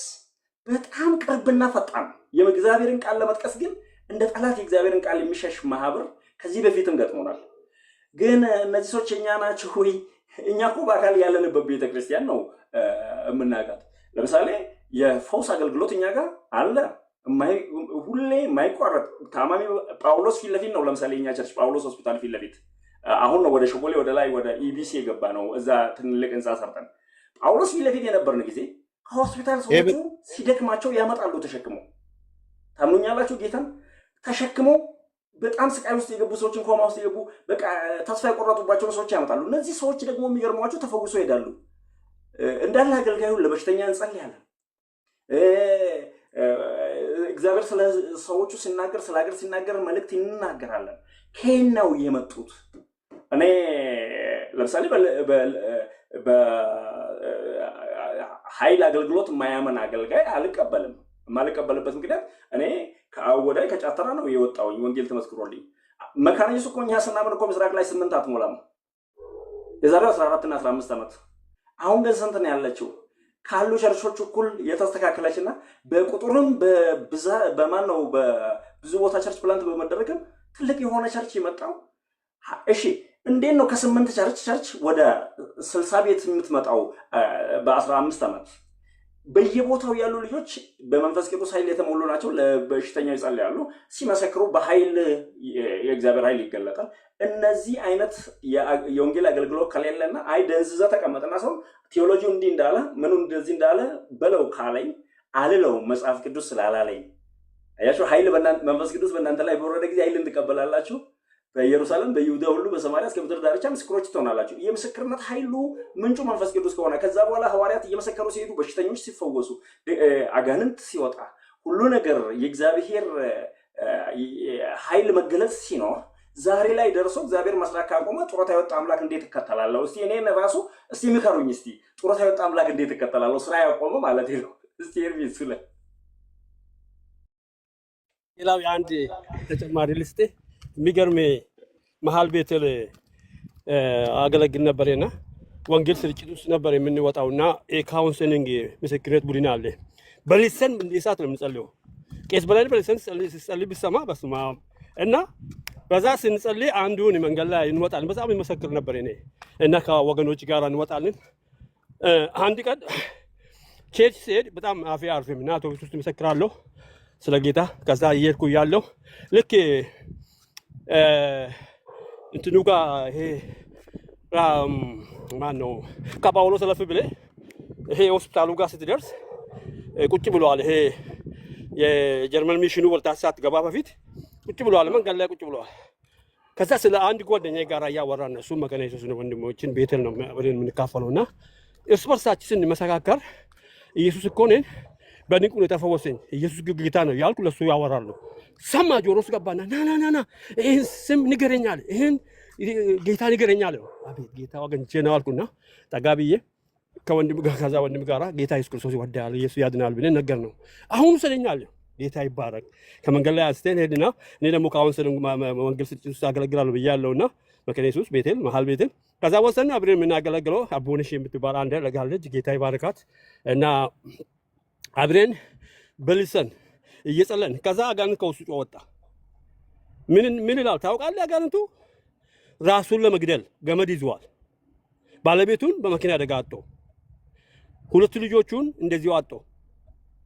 በጣም ቅርብና ፈጣን የእግዚአብሔርን ቃል ለመጥቀስ ግን እንደ ጠላት የእግዚአብሔርን ቃል የሚሸሽ ማህበር ከዚህ በፊትም ገጥሞናል። ግን እነዚህ ሰዎች እኛ ናቸው ወይ? እኛ እኮ በአካል ያለንበት ቤተክርስቲያን ነው የምናውቃት። ለምሳሌ የፈውስ አገልግሎት እኛ ጋር አለ፣ ሁሌ የማይቋረጥ ታማሚ ጳውሎስ ፊት ለፊት ነው። ለምሳሌ እኛ ቸርች ጳውሎስ ሆስፒታል ፊት ለፊት አሁን ነው ወደ ሸጎሌ ወደ ላይ ወደ ኢቢሲ የገባ ነው። እዛ ትልቅ ህንፃ ሰርተን ጳውሎስ ፊት ለፊት የነበርን ጊዜ ከሆስፒታል ሰዎቹ ሲደክማቸው ያመጣሉ ተሸክሞ። ታምኑኛላችሁ? ጌታን ተሸክሞ በጣም ስቃይ ውስጥ የገቡ ሰዎችን፣ ኮማ ውስጥ የገቡ በቃ ተስፋ የቆረጡባቸውን ሰዎች ያመጣሉ። እነዚህ ሰዎች ደግሞ የሚገርሟቸው ተፈውሶ ይሄዳሉ። እንዳለ አገልጋዩን ለበሽተኛ እንጸልያለን። እግዚአብሔር ስለ ሰዎቹ ሲናገር፣ ስለ ሀገር ሲናገር መልእክት እንናገራለን። ከየት ነው የመጡት? እኔ ለምሳሌ በኃይል አገልግሎት የማያመን አገልጋይ አልቀበልም። የማልቀበልበት ምክንያት እኔ ከአወዳይ ከጫተራ ነው የወጣውኝ ወንጌል ተመስክሮልኝ። መካነ ኢየሱስ እኮ እኛ ስናምን እኮ ምስራቅ ላይ 8 አትሞላም፣ የዛሬው 14 እና 15 ዓመት። አሁን ግን ስንት ነው ያለችው? ካሉ ቸርቾች እኩል የተስተካከለችና በቁጥርም በማን ነው በብዙ ቦታ ቸርች ፕላንት በመደረግም ትልቅ የሆነ ቸርች የመጣው። እሺ እንዴት ነው ከ8 ቸርች ወደ 60 ቤት የምትመጣው በ15 ዓመት? በየቦታው ያሉ ልጆች በመንፈስ ቅዱስ ኃይል የተሞሉ ናቸው። ለበሽተኛው ይጸልያሉ፣ ሲመሰክሩ በኃይል የእግዚአብሔር ኃይል ይገለጣል። እነዚህ አይነት የወንጌል አገልግሎት ከሌለና አይ ደንዝዘ ተቀመጠና ሰው ቴዎሎጂው እንዲህ እንዳለ ምኑ እንደዚህ እንዳለ በለው ካለኝ አልለው፣ መጽሐፍ ቅዱስ ስላላለኝ። አያችሁ፣ ኃይል መንፈስ ቅዱስ በእናንተ ላይ በወረደ ጊዜ ኃይልን ትቀበላላችሁ። በኢየሩሳሌም በይሁዳ ሁሉ በሰማርያ እስከ ምድር ዳርቻ ምስክሮች ትሆናላችሁ። የምስክርነት ኃይሉ ምንጩ መንፈስ ቅዱስ ከሆነ ከዛ በኋላ ሐዋርያት እየመሰከሩ ሲሄዱ፣ በሽተኞች ሲፈወሱ፣ አጋንንት ሲወጣ፣ ሁሉ ነገር የእግዚአብሔር ኃይል መገለጽ ሲኖር ዛሬ ላይ ደርሶ እግዚአብሔር መስራት ካቆመ ጡረታ የወጣ አምላክ እንዴት እከተላለሁ? እስቲ እኔን ራሱ እስቲ ምከሩኝ። እስቲ ጡረታ የወጣ አምላክ እንዴት እከተላለሁ? ስራ ያቆመ ማለት ነው። እስቲ ኤርሚስ ስለ ሌላው አንድ ተጨማሪ ልስጤ። የሚገርም መሀል ቤተል አገለግል ነበርና ወንጌል ስርጭት ውስጥ ነበር የምንወጣውና የካውንስሊንግ ምስክርነት ቡድን አለ። በሊሰን እንዲሳት ነው የምንጸልየው። ቄስ በላይ በሊሰን ሲጸልይ ብሰማ በስማ እና በዛ ስንጸልይ አንዱን መንገድ ላይ እንወጣለን። በጣም ይመሰክር ነበር እኔ እና ከወገኖች ጋር እንወጣለን። አንድ ቀን ቸርች ሲሄድ በጣም አፌ አርፍም እና አውቶቡስ ውስጥ መሰክራለሁ ስለ ጌታ። ከዛ እየሄድኩ እያለሁ ልክ እንትኑ ጋር ይሄ ማን ነው ከጳውሎስ ለፍ ብለህ ይሄ ሆስፒታሉ ጋር ስትደርስ ቁጭ ብለዋል። ይሄ የጀርመን ሚሽኑ ወልታሳ ገባ በፊት ቁጭ ብለዋል፣ መንገድ ላይ ቁጭ ብለዋል። ከዛ ስለ አንድ ጓደኛዬ ጋር እያወራን ነው። እሱ መካነ ኢየሱስ ነው፣ ወንድሞችን ቤተል ነው የምንካፈለው እና እርስ በርሳችን ስንመሰካከር ኢየሱስ እኮ እኔን በድንቅ ሁኔታ ፈወሰኝ፣ ኢየሱስ ጌታ ነው ያልኩ ለሱ ያወራሉ። ሰማ፣ ጆሮ ውስጥ ገባና ና ይህን ስም ንገረኛል፣ ይህን ጌታ ንገረኛል። አቤት ጌታ ወገንቼ ነው አልኩና ጠጋ ብዬ ከወንድም ጋር ከዛ ወንድም ጋር ጌታ ኢየሱስ ክርስቶስ ይወዳል፣ ኢየሱስ ያድናል ብለን ነገር ነው። አሁን ሰደኛል፣ ጌታ ይባረክ። ከመንገድ ላይ አንስተን ሄድና እኔ ደግሞ ካውንስል ወንጌል ስርጭት ውስጥ አገለግላለሁ ብያለሁና መካነ ኢየሱስ ቤቴል መሀል ቤቴል ከዛ ወሰን አብረን የምናገለግለው አቦነሽ የምትባል አንድ ለጋለች፣ ጌታ ይባረካት እና አብረን በልሰን እየጸለን ከዛ አጋንንት ከውስጡ ወጣ። ምን ይላል ታውቃለህ? አጋንንቱ ራሱን ለመግደል ገመድ ይዟል። ባለቤቱን በመኪና አደጋ አጥቶ፣ ሁለት ልጆቹን እንደዚሁ አጥቶ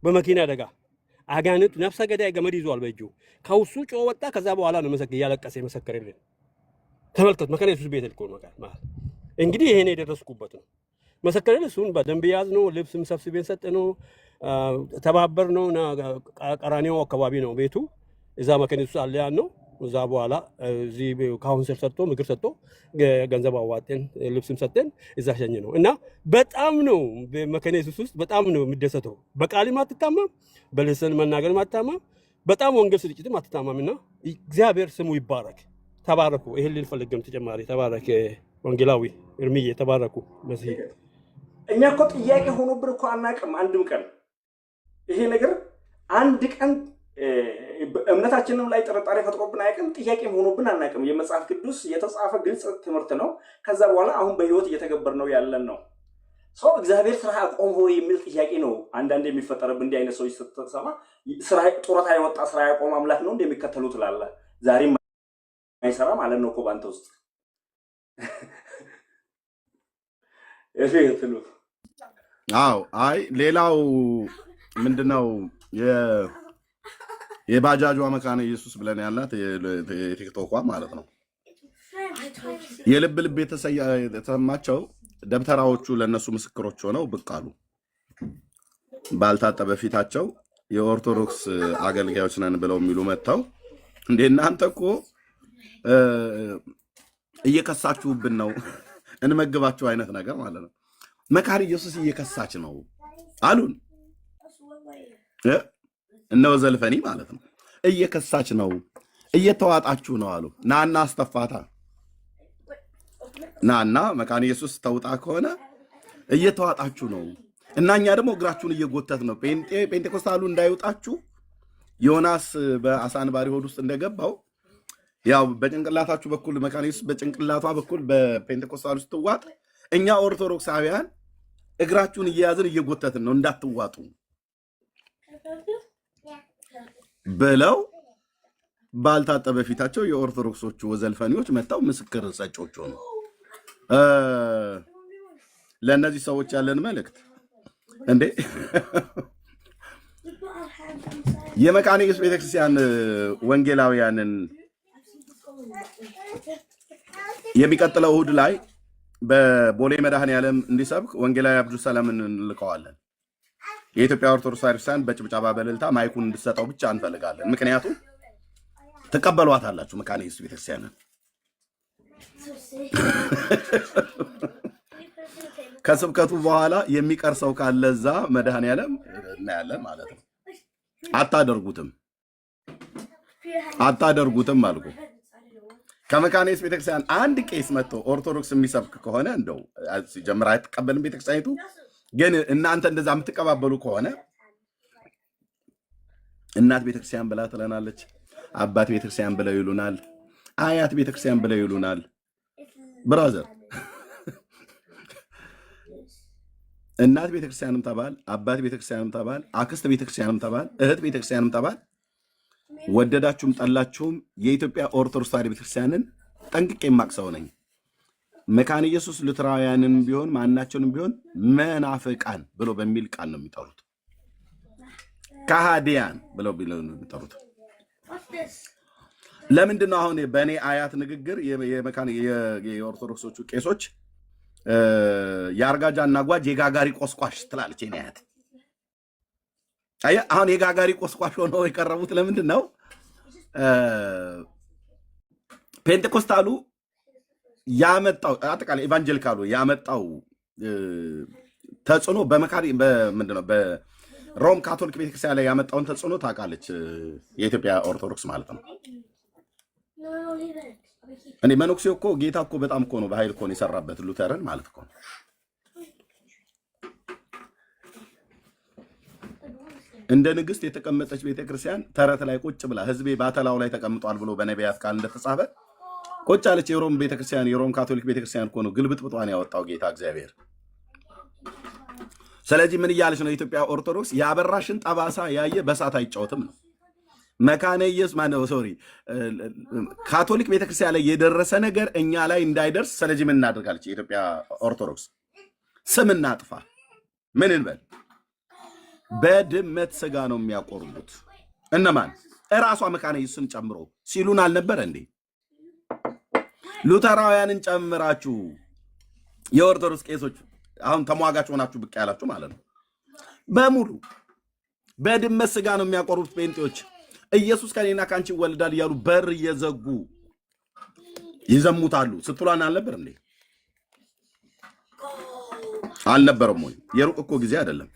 በመኪና አደጋ። አጋንንት ነፍሰ ገዳይ ገመድ ይዟል በእጁ። ከውስጡ ጮህ ወጣ። ከዛ በኋላ ነው እያለቀሰ የመሰከረልን። ተመልከቱ፣ መካነ ኢየሱስ ቤት ልኮ ነው ማለት እንግዲህ ይሄን የደረስኩበት ነው። መሰከረልን። እሱን በደንብ ያዝ ነው፣ ልብስም ሰብስቤን ሰጠ ነው፣ ተባበር ነው። ቀራኒዮ አካባቢ ነው ቤቱ። እዛ መካነ ኢየሱስ አለ ያን ነው። እዛ በኋላ እዚህ ካውንስል ሰጥቶ ምክር ሰጥቶ ገንዘብ አዋጤን ልብስም ሰጠን። እዛ ሸኝ ነው እና በጣም ነው በመካነ ኢየሱስ ውስጥ በጣም ነው የሚደሰተው። በቃልም አትታማም፣ በልሰን መናገርም አትታማም፣ በጣም ወንጌል ስርጭትም አትታማምና እግዚአብሔር ስሙ ይባረክ። ተባረኩ። ይሄን ልፈልግም ተጨማሪ ተባረክ። ወንጌላዊ እርምዬ ተባረኩ። በዚህ እኛ እኮ ጥያቄ ሆኖብን እኮ አናውቅም። አንድም ቀን ይሄ ነገር አንድ ቀን እምነታችንም ላይ ጥርጣሬ ፈጥሮብን አያውቅም። ጥያቄም ሆኖብን አናውቅም። የመጽሐፍ ቅዱስ የተጻፈ ግልጽ ትምህርት ነው። ከዛ በኋላ አሁን በህይወት እየተገበርነው ያለን ነው። ሰው እግዚአብሔር ስራ አቆም ሆይ የሚል ጥያቄ ነው አንዳንድ የሚፈጠርብህ። እንዲህ አይነት ሰዎች ስትሰማ ስራ ጡረታ የወጣ ስራ ያቆም አምላክ ነው እንደሚከተሉ ትላለህ። ዛሬም አይሰራ ማለት ነው እኮ ባንተ ውስጥ እሺ። አዎ አይ ሌላው ምንድነው የባጃጇ መካነ ኢየሱስ ብለን ያላት የቲክቶኳ ማለት ነው የልብ ልብ የተሰማቸው ደብተራዎቹ ለነሱ ምስክሮች ሆነው ብቅ አሉ። ባልታጠበ ፊታቸው የኦርቶዶክስ አገልጋዮች ነን ብለው የሚሉ መጥተው እንዴ እናንተ እኮ እየከሳችሁብን ነው እንመግባችሁ አይነት ነገር ማለት ነው። መካነ ኢየሱስ እየከሳች ነው አሉን። እነው ዘልፈኒ ማለት ነው እየከሳች ነው እየተዋጣችሁ ነው አሉ። ናና አስተፋታ ናና መካነ ኢየሱስ ተውጣ ከሆነ እየተዋጣችሁ ነው እና እኛ ደግሞ እግራችሁን እየጎተት ነው። ጴንጤኮስታሉ እንዳይወጣችሁ ዮናስ በአሳንባሪ ሆድ ውስጥ እንደገባው ያው በጭንቅላታችሁ በኩል መካነ ኢየሱስ በጭንቅላቷ በኩል በጴንጤኮስታሉ ስትዋጥ እኛ ኦርቶዶክሳውያን እግራችሁን እየያዝን እየጎተትን ነው እንዳትዋጡ ብለው ባልታጠበ ፊታቸው የኦርቶዶክሶቹ ወዘልፈኒዎች መጣው ምስክር ሰጮች ሆኑ። ለእነዚህ ሰዎች ያለን መልእክት እንዴ የመካነ ኢየሱስ ቤተክርስቲያን ወንጌላውያንን የሚቀጥለው እሑድ ላይ በቦሌ መድኃኔዓለም እንዲሰብክ ወንጌላዊ አብዱ ሰላምን እንልከዋለን። የኢትዮጵያ ኦርቶዶክስ ቤተክርስቲያን በጭብጨባ በእልልታ ማይኩን እንድትሰጠው ብቻ እንፈልጋለን። ምክንያቱም ትቀበሏታላችሁ መካነ ኢየሱስ ቤተክርስቲያንን። ከስብከቱ በኋላ የሚቀር ሰው ካለ እዛ መድኃኔዓለም እናያለን ማለት ነው። አታደርጉትም አልኩ። ከመካነ ኢየሱስ ቤተክርስቲያን አንድ ቄስ መጥቶ ኦርቶዶክስ የሚሰብክ ከሆነ እንደው ሲጀምር አይተቀበልም ቤተክርስቲያኒቱ። ግን እናንተ እንደዛ የምትቀባበሉ ከሆነ እናት ቤተክርስቲያን ብላ ትለናለች፣ አባት ቤተክርስቲያን ብለው ይሉናል፣ አያት ቤተክርስቲያን ብለው ይሉናል። ብራዘር እናት ቤተክርስቲያንም ተባል፣ አባት ቤተክርስቲያንም ተባል፣ አክስት ቤተክርስቲያንም ተባል፣ እህት ቤተክርስቲያንም ተባል፣ ወደዳችሁም ጠላችሁም የኢትዮጵያ ኦርቶዶክስ ተዋሕዶ ቤተክርስቲያንን ጠንቅቄ የማቅ ሰው ነኝ። መካነ ኢየሱስ ሉትራውያንን ቢሆን ማናቸውንም ቢሆን መናፍቃን ብሎ በሚል ቃል ነው የሚጠሩት። ከሃዲያን ብለው የሚጠሩት ለምንድን ነው? አሁን በእኔ አያት ንግግር የኦርቶዶክሶቹ ቄሶች የአርጋጃ እናጓጅ የጋጋሪ ቆስቋሽ ትላለች የኔ አያት። አሁን የጋጋሪ ቆስቋሽ ሆነው የቀረቡት ለምንድን ነው? ፔንቴኮስታሉ ያመጣው አጠቃላይ ኢቫንጀሊካሉ ያመጣው ተጽዕኖ ምንድነው በሮም ካቶሊክ ቤተክርስቲያን ላይ ያመጣውን ተጽዕኖ ታውቃለች የኢትዮጵያ ኦርቶዶክስ ማለት ነው። እኔ መነኩሴው እኮ ጌታ እኮ በጣም እኮ ነው በኃይል እኮ ነው የሰራበት ሉተርን ማለት እኮ ነው። እንደ ንግስት የተቀመጠች ቤተክርስቲያን ተረት ላይ ቁጭ ብላ ህዝቤ ባተላው ላይ ተቀምጧል ብሎ በነቢያት ቃል እንደተጻፈ ቁጭ አለች። የሮም ቤተክርስቲያን የሮም ካቶሊክ ቤተክርስቲያን እኮ ነው ግልብጥብጧን ያወጣው ጌታ እግዚአብሔር። ስለዚህ ምን እያለች ነው የኢትዮጵያ ኦርቶዶክስ? ያበራሽን ጠባሳ ያየ በሳት አይጫወትም ነው። መካነ ኢየሱስ ማነው ሶሪ ካቶሊክ ቤተክርስቲያን ላይ የደረሰ ነገር እኛ ላይ እንዳይደርስ ስለዚህ ምን እናደርጋለች የኢትዮጵያ ኦርቶዶክስ? ስም እናጥፋ። ምን እንበል? በድመት ስጋ ነው የሚያቆርቡት። እነማን? እራሷ መካነ ኢየሱስን ጨምሮ ሲሉን አልነበረ እንዴ? ሉተራውያንን ጨምራችሁ የኦርቶዶክስ ቄሶች አሁን ተሟጋች ሆናችሁ ብቅ ያላችሁ ማለት ነው። በሙሉ በድመት ስጋ ነው የሚያቆርቡት ጴንጤዎች። ኢየሱስ ከኔና ካንቺ ይወልዳል እያሉ በር እየዘጉ ይዘሙታሉ ስትሏን አልነበር እንዴ? አልነበረም ወይ? የሩቅ እኮ ጊዜ አይደለም።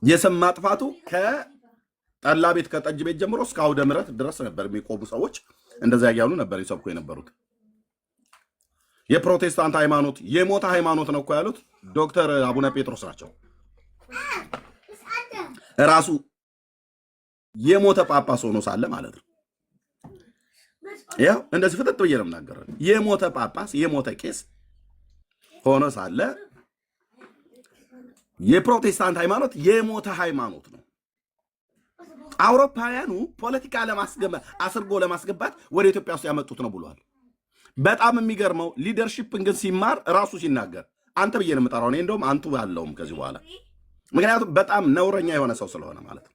የስም ማጥፋቱ ከጠላ ቤት ከጠጅ ቤት ጀምሮ እስከ አውደ ምሕረት ድረስ ነበር የሚቆሙ ሰዎች እንደዛ እያሉ ነበር ይሰብኩ የነበሩት። የፕሮቴስታንት ሃይማኖት የሞተ ሃይማኖት ነው እኮ ያሉት ዶክተር አቡነ ጴጥሮስ ናቸው። ራሱ የሞተ ጳጳስ ሆኖ ሳለ ማለት ነው። ያው እንደዚህ ፍጥጥ ብዬ ነው የምናገረው። የሞተ ጳጳስ የሞተ ቄስ ሆኖ ሳለ የፕሮቴስታንት ሃይማኖት የሞተ ሃይማኖት ነው። አውሮፓውያኑ ፖለቲካ አስርጎ ለማስገባት ወደ ኢትዮጵያ ውስጥ ያመጡት ነው ብሏል። በጣም የሚገርመው ሊደርሺፕን ግን ሲማር ራሱ ሲናገር አንተ ብዬ ነው የምጠራው። እኔ እንደውም አንቱ ያለውም ከዚህ በኋላ ምክንያቱም በጣም ነውረኛ የሆነ ሰው ስለሆነ ማለት ነው።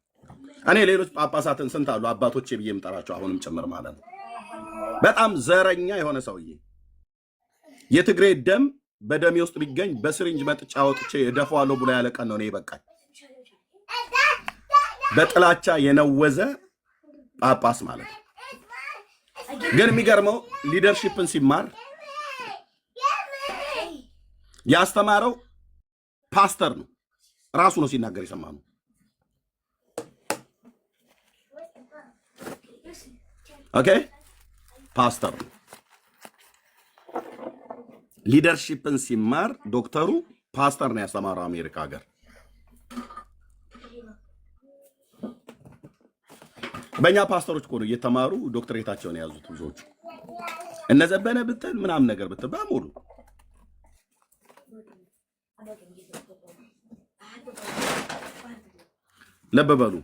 እኔ ሌሎች ጳጳሳትን ስንት አሉ አባቶቼ ብዬ የምጠራቸው አሁንም ጭምር ማለት ነው። በጣም ዘረኛ የሆነ ሰውዬ የትግሬ ደም በደሜ ውስጥ ቢገኝ በስሪንጅ መጥጫ አውጥቼ እደፋዋለሁ ብሎ ያለ ቀን ነው እኔ ይበቃል። በጥላቻ የነወዘ ጳጳስ ማለት ነው። ግን የሚገርመው ሊደርሺፕን ሲማር ያስተማረው ፓስተር ነው። ራሱ ነው ሲናገር የሰማነው። ኦኬ ፓስተር ነው። ሊደርሺፕን ሲማር ዶክተሩ ፓስተር ነው ያስተማረው አሜሪካ ሀገር። በእኛ ፓስተሮች እኮ ነው እየተማሩ ዶክተሬታቸውን የያዙት ብዙዎቹ። እነዘበነ ብትል ምናምን ነገር ብትል በሙሉ ለበበሉ።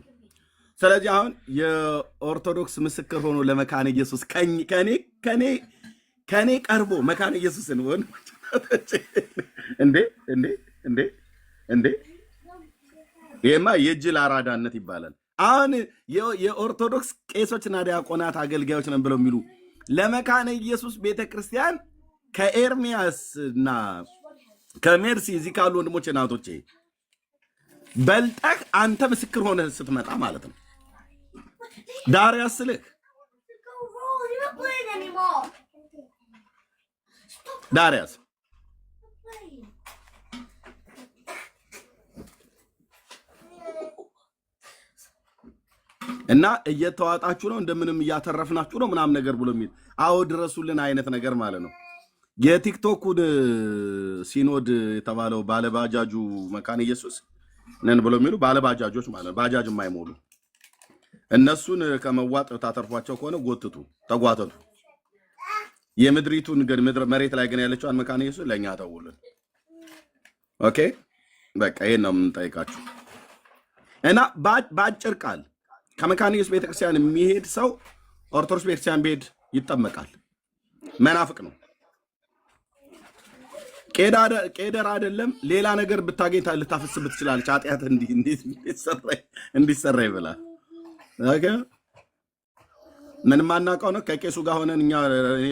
ስለዚህ አሁን የኦርቶዶክስ ምስክር ሆኖ ለመካነ ኢየሱስ ከኔ ቀርቦ መካነ ኢየሱስን ሆን እንዴ እንዴ እንዴ እንዴ ይሄማ የጅል አራዳነት ይባላል። አሁን የኦርቶዶክስ ቄሶችና ዲያቆናት አገልጋዮች ነን ብለው የሚሉ ለመካነ ኢየሱስ ቤተክርስቲያን ከኤርሚያስ እና ከሜርሲ እዚህ ካሉ ወንድሞቼ እናቶቼ በልጠህ አንተ ምስክር ሆነ ስትመጣ ማለት ነው። ዳርያስ ስልህ ዳርያስ እና እየተዋጣችሁ ነው እንደምንም እያተረፍናችሁ ነው ምናምን ነገር ብሎ የሚል አዎ ድረሱልን አይነት ነገር ማለት ነው። የቲክቶኩን ሲኖድ የተባለው ባለባጃጁ መካነ ኢየሱስ ነን ብሎ የሚሉ ባለባጃጆች ማለት ባጃጅ የማይሞሉ እነሱን ከመዋጥ ታተርፏቸው ከሆነ ጎትቱ፣ ተጓተቱ። የምድሪቱን ግን መሬት ላይ ግን ያለችው መካነ ኢየሱስ ለኛ ተውልን። ኦኬ በቃ ይሄን ነው የምንጠይቃችሁ። እና በአጭር ቃል ከመካነ ኢየሱስ ቤተክርስቲያን የሚሄድ ሰው ኦርቶዶክስ ቤተክርስቲያን ቤድ ይጠመቃል። መናፍቅ ነው። ቄደር አይደለም ሌላ ነገር ብታገኝ ልታፈስብት ትችላለች። ኃጢአት እንዲሰራ ይብላል። ኦኬ ምንም አናውቀው ነው። ከቄሱ ጋር ሆነን እኛ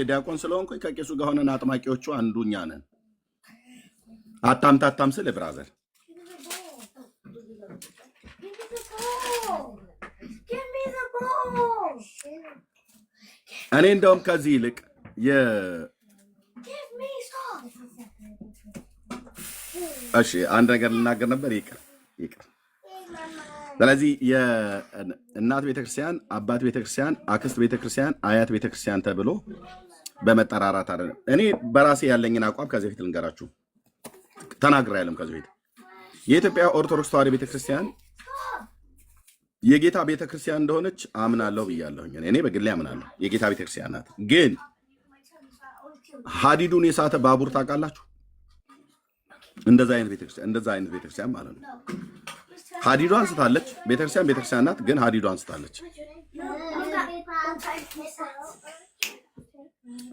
ዲያቆን ስለሆንኩ ከቄሱ ጋር ሆነን አጥማቂዎቹ አንዱ እኛ ነን። አታምታታም ስል ብራዘር እኔ እንደውም ከዚህ ይልቅ እሺ አንድ ነገር ልናገር ነበር። ይቅር። ስለዚህ የእናት ቤተክርስቲያን፣ አባት ቤተክርስቲያን፣ አክስት ቤተክርስቲያን፣ አያት ቤተክርስቲያን ተብሎ በመጠራራት አይደለም። እኔ በራሴ ያለኝን አቋም ከዚህ በፊት ልንገራችሁ ተናግሬያለሁ። ከዚህ በፊት የኢትዮጵያ ኦርቶዶክስ ተዋሕዶ ቤተክርስቲያን የጌታ ቤተክርስቲያን እንደሆነች አምናለሁ ብያለሁኝ። እኔ በግሌ አምናለሁ የጌታ ቤተክርስቲያን ናት። ግን ሀዲዱን የሳተ ባቡር ታውቃላችሁ? እንደዛ አይነት ቤተክርስቲያን ማለት ነው። ሀዲዱ አንስታለች። ቤተክርስቲያን ናት፣ ግን ሀዲዱ አንስታለች።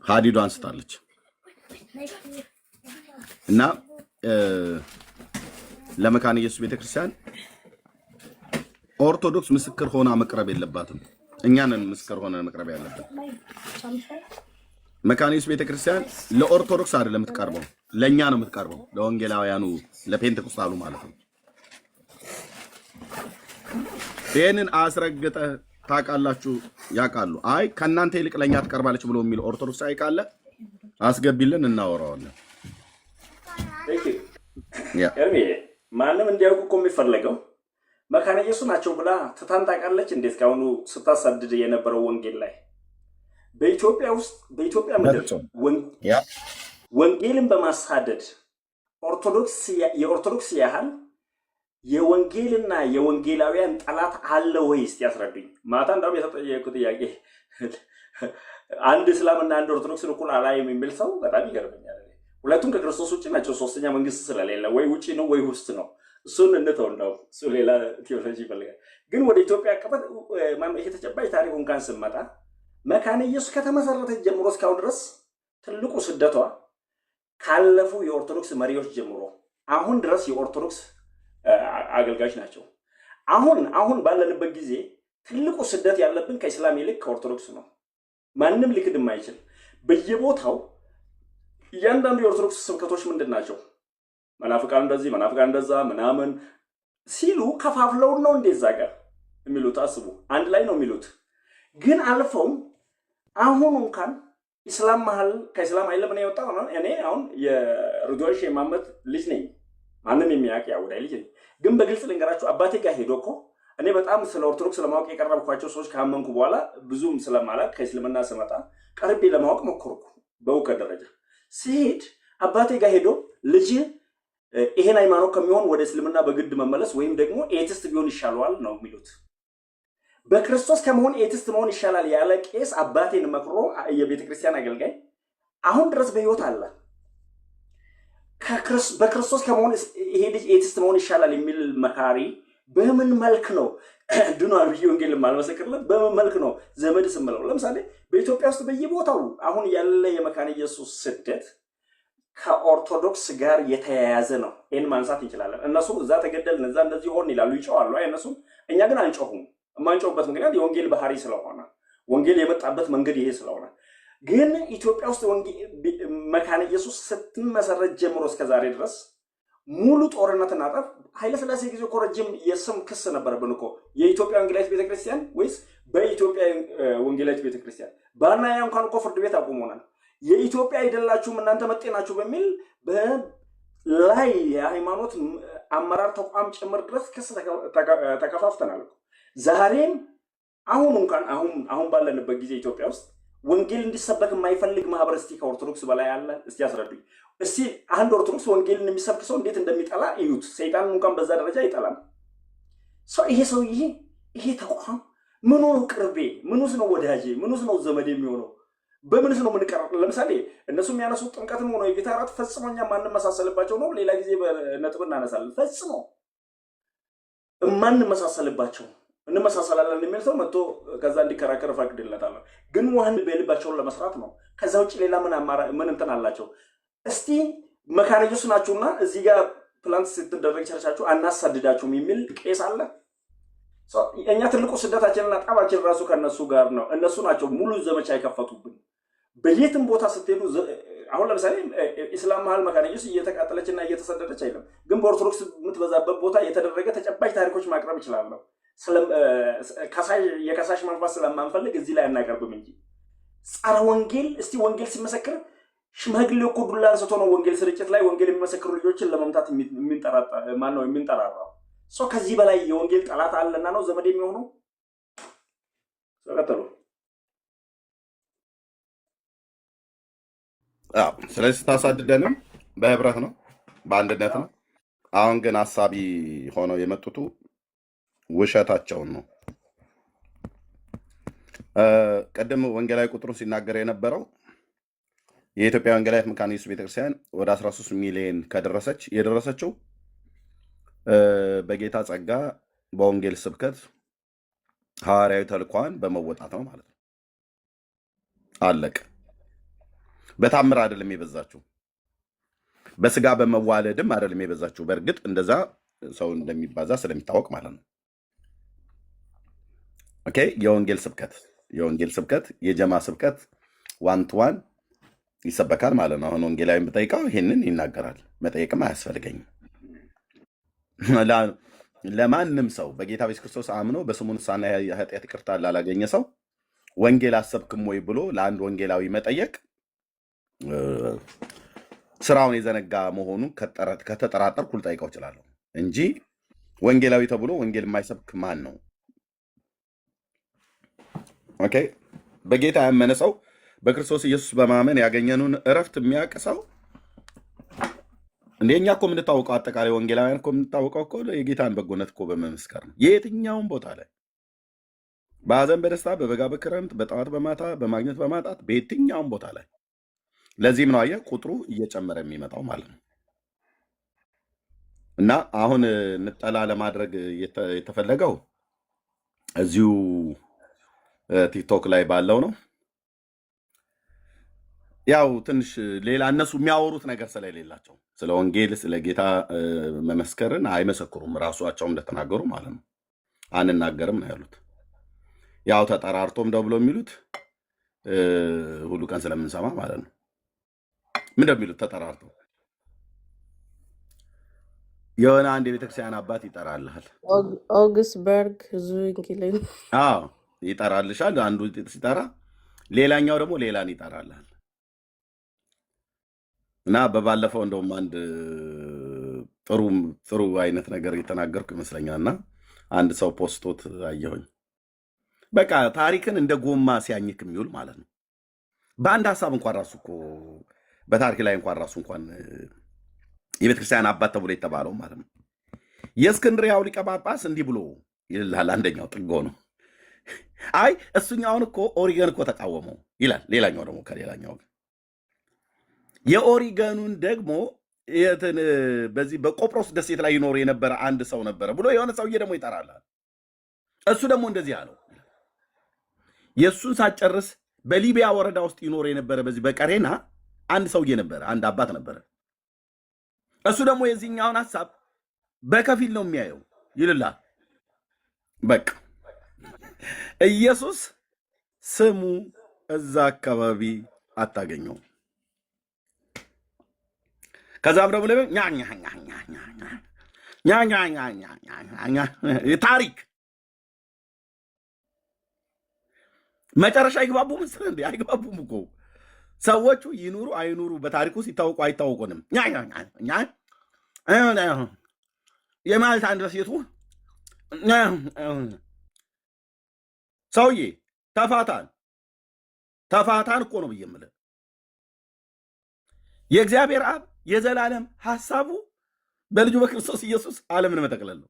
ሀዲዱ አንስታለች እና ለመካነ ኢየሱስ ቤተክርስቲያን ኦርቶዶክስ ምስክር ሆና መቅረብ የለባትም። እኛንን ምስክር ሆነ መቅረብ ያለብን። መካነ ኢየሱስ ቤተክርስቲያን ለኦርቶዶክስ አይደለም የምትቀርበው፣ ለእኛ ነው የምትቀርበው፣ ለወንጌላውያኑ ለፔንቴኮስታሉ ማለት ነው። ይህንን አስረግጠህ ታውቃላችሁ? ያውቃሉ። አይ ከእናንተ ይልቅ ለእኛ ትቀርባለች ብሎ የሚል ኦርቶዶክሳዊ ካለ አስገቢልን፣ እናወራዋለን። ማንም እንዲያውቁ እኮ የሚፈለገው መካነ ኢየሱስ ናቸው ብላ ትታን ታውቃለች። እንዴት ካሁኑ ስታሳድድ የነበረው ወንጌል ላይ በኢትዮጵያ ምድር ወንጌልን በማሳደድ የኦርቶዶክስ ያህል የወንጌልና የወንጌላውያን ጠላት አለ ወይ? እስቲ ያስረዱኝ። ማታ እንዳውም የተጠየቁ ጥያቄ አንድ እስላምና አንድ ኦርቶዶክስን እኩል አላይም የሚል ሰው በጣም ይገርመኛል። ሁለቱም ከክርስቶስ ውጭ ናቸው። ሶስተኛ መንግስት ስለሌለ ወይ ውጭ ነው ወይ ውስጥ ነው። እሱን እንተው፣ እንደው እሱ ሌላ ቴዎሎጂ ይፈልጋል። ግን ወደ ኢትዮጵያ አቀበት ይሄ ተጨባጭ ታሪክ እንኳን ስመጣ መካነ ኢየሱስ ከተመሰረተች ጀምሮ እስካሁን ድረስ ትልቁ ስደቷ ካለፉ የኦርቶዶክስ መሪዎች ጀምሮ አሁን ድረስ የኦርቶዶክስ አገልጋዮች ናቸው። አሁን ባለንበት ጊዜ ትልቁ ስደት ያለብን ከእስላም ይልቅ ከኦርቶዶክስ ነው። ማንም ሊክድ የማይችል በየቦታው እያንዳንዱ የኦርቶዶክስ ስብከቶች ምንድን ናቸው? መናፍቃን እንደዚህ መናፍቃን እንደዛ ምናምን ሲሉ ከፋፍለውን ነው እንደዛ ጋር የሚሉት። አስቡ፣ አንድ ላይ ነው የሚሉት። ግን አልፈውም አሁን እንኳን ኢስላም መሀል ከኢስላም አይለም ነው የወጣው ነው። እኔ አሁን የርዶሽ የማመት ልጅ ነኝ። ማንም የሚያውቅ ያውዳይ ልጅ ነኝ። ግን በግልጽ ልንገራችሁ አባቴ ጋር ሄዶ እኮ እኔ በጣም ስለ ኦርቶዶክስ ለማወቅ የቀረብኳቸው ሰዎች ካመንኩ በኋላ ብዙም ስለማላቅ ከእስልምና ስመጣ ቀርቤ ለማወቅ ሞከርኩ። በእውቀት ደረጃ ሲሄድ አባቴ ጋር ሄዶ ልጅ ይሄን ሃይማኖት ከሚሆን ወደ እስልምና በግድ መመለስ ወይም ደግሞ ኤቲስት ቢሆን ይሻለዋል ነው የሚሉት። በክርስቶስ ከመሆን ኤቲስት መሆን ይሻላል ያለ ቄስ አባቴን መክሮ የቤተክርስቲያን አገልጋይ አሁን ድረስ በህይወት አለ። በክርስቶስ ከመሆን ይሄ ልጅ ኤቲስት መሆን ይሻላል የሚል መካሪ በምን መልክ ነው ድኗል ብዬ ወንጌል ማልመሰክርለት? በምን መልክ ነው ዘመድ ስምለው? ለምሳሌ በኢትዮጵያ ውስጥ በየቦታው አሁን ያለ የመካነ ኢየሱስ ስደት ከኦርቶዶክስ ጋር የተያያዘ ነው። ይህን ማንሳት እንችላለን። እነሱ እዛ ተገደልን እዛ እንደዚህ ሆን ይላሉ፣ ይጮዋሉ። እነሱ እኛ ግን አንጮሁም። የማንጮህበት ምክንያት የወንጌል ባህሪ ስለሆነ ወንጌል የመጣበት መንገድ ይሄ ስለሆነ። ግን ኢትዮጵያ ውስጥ መካነ ኢየሱስ ስትመሰረት ጀምሮ እስከዛሬ ድረስ ሙሉ ጦርነትና ጠብ ኃይለሥላሴ ጊዜ እኮ ረጅም የስም ክስ ነበረብን እኮ የኢትዮጵያ ወንጌላዊት ቤተክርስቲያን ወይስ በኢትዮጵያ ወንጌላዊት ቤተክርስቲያን ባናያ እንኳን እኮ ፍርድ ቤት አቁሞናል። የኢትዮጵያ አይደላችሁም እናንተ መጤ ናችሁ በሚል በላይ የሃይማኖት አመራር ተቋም ጭምር ድረስ ክስ ተከፋፍተናል። ዛሬም አሁን እንኳን አሁን ባለንበት ጊዜ ኢትዮጵያ ውስጥ ወንጌል እንዲሰበክ የማይፈልግ ማህበር እስቲ ከኦርቶዶክስ በላይ አለ? እስቲ ያስረዱኝ። እስቲ አንድ ኦርቶዶክስ ወንጌልን የሚሰብክ ሰው እንዴት እንደሚጠላ እዩት። ሰይጣን እንኳን በዛ ደረጃ ይጠላል። ይሄ ሰውዬ ይሄ ተቋም ምኑ ነው ቅርቤ? ምኑስ ነው ወዳጄ? ምኑስ ነው ዘመድ የሚሆነው? በምንስ ነው የምንቀራረብ? ለምሳሌ እነሱ የሚያነሱት ጥምቀትም ሆነ የጌታ እራት ፈጽሞ እኛ ማንመሳሰልባቸው ነው። ሌላ ጊዜ በነጥብ እናነሳለን። ፈጽሞ የማንመሳሰልባቸው እንመሳሰላለን የሚል ሰው መጥቶ ከዛ እንዲከራከር እፈቅድለታለሁ። ግን ዋህን በልባቸውን ለመስራት ነው። ከዛ ውጭ ሌላ ምን እንትን አላቸው? እስቲ መካነ ኢየሱስ ናችሁና እዚህ ጋር ፕላንት ስትደረግ ቸርቻችሁ አናሳድዳችሁም የሚል ቄስ አለ? እኛ ትልቁ ስደታችንና ጠባችን ራሱ ከእነሱ ጋር ነው። እነሱ ናቸው ሙሉ ዘመቻ የከፈቱብን። በየትም ቦታ ስትሄዱ አሁን ለምሳሌ ኢስላም መሀል መካነ ኢየሱስ እየተቃጠለች እና እየተሰደደች አይደለም። ግን በኦርቶዶክስ የምትበዛበት ቦታ የተደረገ ተጨባጭ ታሪኮች ማቅረብ ይችላለሁ። የከሳሽ መንፋስ ስለማንፈልግ እዚህ ላይ አናቀርብም እንጂ ጸረ ወንጌል እስቲ ወንጌል ሲመሰክር ሽማግሌ እኮ ዱላ አንስቶ ነው ወንጌል ስርጭት ላይ ወንጌል የሚመሰክሩ ልጆችን ለመምታት የሚንጠራራው። ከዚህ በላይ የወንጌል ጠላት አለና ነው ዘመድ የሚሆነው። ቀጥሉ። ስለዚህ ስታሳድደንም በህብረት ነው በአንድነት ነው። አሁን ግን አሳቢ ሆነው የመጡቱ ውሸታቸውን ነው። ቀደም ወንጌላዊ ቁጥሩን ሲናገር የነበረው የኢትዮጵያ ወንጌላዊት መካነ ኢየሱስ ቤተክርስቲያን ወደ 13 ሚሊዮን የደረሰችው በጌታ ጸጋ በወንጌል ስብከት ሐዋርያዊ ተልኳን በመወጣት ነው ማለት ነው። አለቀ። በታምር አይደለም የበዛችው፣ በስጋ በመዋለድም አይደለም የበዛችው። በእርግጥ እንደዛ ሰው እንደሚባዛ ስለሚታወቅ ማለት ነው። ኦኬ። የወንጌል ስብከት የጀማ ስብከት ዋን ቱ ዋን ይሰበካል ማለት ነው። አሁን ወንጌላዊን ብጠይቀው ይሄንን ይናገራል። መጠየቅም አያስፈልገኝም። ለማንም ሰው በጌታ ኢየሱስ ክርስቶስ አምኖ በስሙ ንስሐና ኃጢአት ይቅርታ ላላገኘ ሰው ወንጌል አሰብክም ወይ ብሎ ለአንድ ወንጌላዊ መጠየቅ ስራውን የዘነጋ መሆኑን ከተጠራጠርኩ ልጠይቀው እችላለሁ እንጂ ወንጌላዊ ተብሎ ወንጌል የማይሰብክ ማን ነው? ኦኬ። በጌታ ያመነ ሰው በክርስቶስ ኢየሱስ በማመን ያገኘኑን እረፍት የሚያውቅ ሰው እንደኛ እኮ የምንታወቀው አጠቃላይ ወንጌላውያን እኮ የምንታወቀው እኮ የጌታን በጎነት እኮ በመመስከር ነው። የትኛውም ቦታ ላይ በሀዘን በደስታ በበጋ በክረምት በጠዋት በማታ በማግኘት በማጣት በየትኛውም ቦታ ላይ ለዚህም ነው አየህ ቁጥሩ እየጨመረ የሚመጣው ማለት ነው። እና አሁን ንጠላ ለማድረግ የተፈለገው እዚሁ ቲክቶክ ላይ ባለው ነው። ያው ትንሽ ሌላ እነሱ የሚያወሩት ነገር ስለሌላቸው ስለ ወንጌል ስለ ጌታ መመስከርን አይመሰክሩም። ራሷቸው እንደተናገሩ ማለት ነው። አንናገርም ነው ያሉት። ያው ተጠራርቶም ደው ብሎ የሚሉት ሁሉ ቀን ስለምንሰማ ማለት ነው። ምን እንደሚሉት ተጠራርቶ የሆነ አንድ የቤተክርስቲያን አባት ይጠራልሃል። ኦግስበርግ ዙንግልን አዎ ይጠራልሻል። አንዱ ሲጠራ ሌላኛው ደግሞ ሌላን ይጠራልሃል። እና በባለፈው እንደውም አንድ ጥሩ አይነት ነገር የተናገርኩ ይመስለኛል። እና አንድ ሰው ፖስቶት አየሁኝ። በቃ ታሪክን እንደ ጎማ ሲያኝክ የሚውል ማለት ነው። በአንድ ሀሳብ እንኳን ራሱ እኮ በታሪክ ላይ እንኳን ራሱ እንኳን የቤተክርስቲያን አባት ተብሎ የተባለው ማለት ነው የእስክንድርያው ሊቀ ጳጳስ እንዲህ ብሎ ይላል። አንደኛው ጥጎ ነው። አይ እሱኛውን እኮ ኦሪገን እኮ ተቃወመው ይላል። ሌላኛው ደግሞ ከሌላኛው የኦሪገኑን ደግሞ በዚህ በቆጵሮስ ደሴት ላይ ይኖር የነበረ አንድ ሰው ነበረ ብሎ የሆነ ሰውዬ ደግሞ ይጠራላል። እሱ ደግሞ እንደዚህ አለው። የእሱን ሳጨርስ በሊቢያ ወረዳ ውስጥ ይኖር የነበረ በዚህ በቀሬና አንድ ሰውዬ ነበረ፣ አንድ አባት ነበረ። እሱ ደግሞ የዚህኛውን ሀሳብ በከፊል ነው የሚያየው ይልላል። በቃ ኢየሱስ ስሙ እዛ አካባቢ አታገኘው። ከዛም ደግሞ ታሪክ መጨረሻ ይግባቡ መስሎህ እንዴ? አይግባቡም እኮ ሰዎቹ ይኑሩ አይኑሩ በታሪኩ ሲታወቁ አይታወቁንም። የማለት አንድ ሴቱ ሰውዬ ተፋታን እኮ ነው ብዬ የምልህ። የእግዚአብሔር አብ የዘላለም ሐሳቡ በልጁ በክርስቶስ ኢየሱስ ዓለምን መጠቅለል ነው።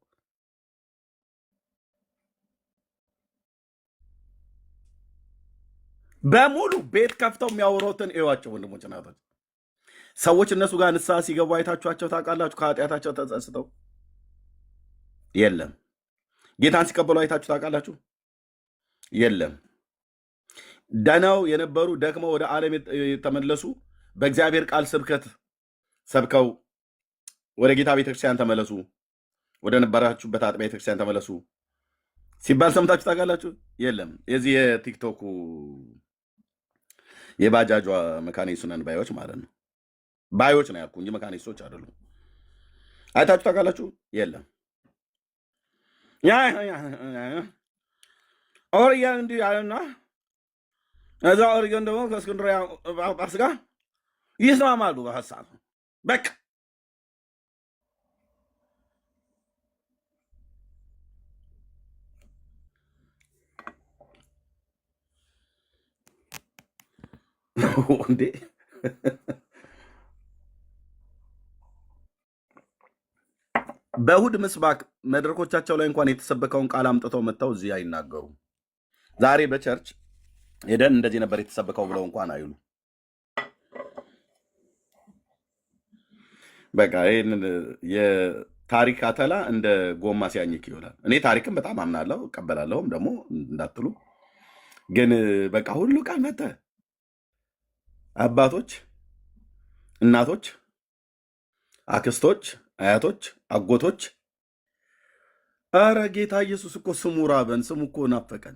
በሙሉ ቤት ከፍተው የሚያወሩትን እዩዋቸው ወንድሞች፣ እናቶች። ሰዎች እነሱ ጋር ንስሐ ሲገቡ አይታችኋቸው ታውቃላችሁ? ከኃጢአታቸው ተጸጽተው የለም። ጌታን ሲቀበሉ አይታችሁ ታውቃላችሁ? የለም። ደነው የነበሩ ደክመው ወደ ዓለም የተመለሱ በእግዚአብሔር ቃል ስብከት ሰብከው ወደ ጌታ ቤተክርስቲያን ተመለሱ፣ ወደ ነበራችሁበት አጥቢያ ቤተክርስቲያን ተመለሱ ሲባል ሰምታችሁ ታውቃላችሁ? የለም። የዚህ የቲክቶኩ የባጃጇ መካኒሱ ነን ባዮች ማለት ነው። ባዮች ነው ያልኩ እንጂ መካኒሶች አይደሉም። አይታችሁ ታውቃላችሁ? የለም። ኦሪገን እንዲህ ያለና እዛ ኦሪገን ደግሞ ከእስክንድርያ ጳጳስ ጋር ይስማማሉ በሀሳብ በቃ እንዴ በእሑድ ምስባክ መድረኮቻቸው ላይ እንኳን የተሰበከውን ቃል አምጥተው መጥተው እዚህ አይናገሩም። ዛሬ በቸርች ሄደን እንደዚህ ነበር የተሰበከው ብለው እንኳን አይሉ። በቃ ይህንን የታሪክ አተላ እንደ ጎማ ሲያኝክ ይውላል። እኔ ታሪክም በጣም አምናለሁ እቀበላለሁም ደግሞ እንዳትሉ፣ ግን በቃ ሁሉ ቃል መተ አባቶች፣ እናቶች፣ አክስቶች፣ አያቶች፣ አጎቶች፣ አረ ጌታ ኢየሱስ እኮ ስሙ ራበን፣ ስሙ እኮ ናፈቀን።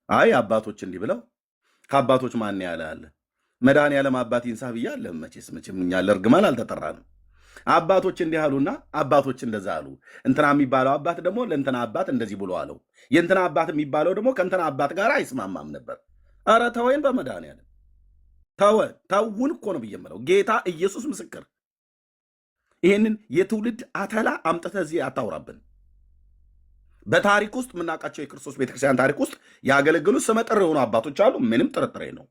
አይ አባቶች እንዲህ ብለው ከአባቶች ማን ያለ አለ? መድኃኒዓለም አባት ይንሳህ ብያለ። መቼም እኛ ለእርግማን አልተጠራንም። አባቶች እንዲህ አሉና አባቶች እንደዛ አሉ። እንትና የሚባለው አባት ደግሞ ለእንትና አባት እንደዚህ ብሎ አለው። የእንትና አባት የሚባለው ደግሞ ከእንትና አባት ጋር አይስማማም ነበር። አረ ተወይን በመድኃኒዓለም ተውን እኮ ነው ብዬ የምለው። ጌታ ኢየሱስ ምስክር። ይህንን የትውልድ አተላ አምጥተህ እዚህ አታውራብን። በታሪክ ውስጥ የምናውቃቸው የክርስቶስ ቤተክርስቲያን ታሪክ ውስጥ ያገለግሉ ስመጥር የሆኑ አባቶች አሉ። ምንም ጥርጥሬ ነው።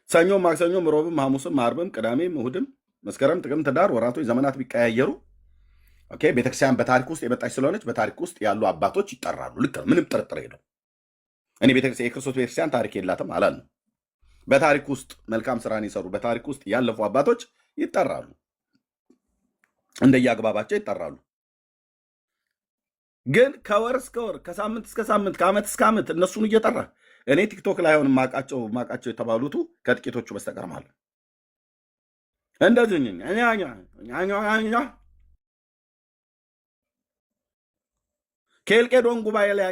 ሰኞም፣ ማክሰኞም፣ ሮብም፣ ሐሙስም፣ ዓርብም፣ ቅዳሜም፣ እሁድም መስከረም፣ ጥቅምት፣ ህዳር ወራቶች ዘመናት ቢቀያየሩ ኦኬ ቤተክርስቲያን በታሪክ ውስጥ የመጣች ስለሆነች በታሪክ ውስጥ ያሉ አባቶች ይጠራሉ። ልክ ነው፣ ምንም ጥርጥር የለው። እኔ የክርስቶስ ቤተክርስቲያን ታሪክ የላትም አላልንም። በታሪክ ውስጥ መልካም ስራን የሰሩ በታሪክ ውስጥ ያለፉ አባቶች ይጠራሉ፣ እንደየአግባባቸው ይጠራሉ። ግን ከወር እስከ ወር ከሳምንት እስከ ሳምንት ከዓመት እስከ ዓመት እነሱን እየጠራ እኔ ቲክቶክ ላይ አሁን ማቃቸው የተባሉቱ ከጥቂቶቹ በስተቀር ማለት እንደዚህ ከኤልቄዶን ጉባኤ ላይ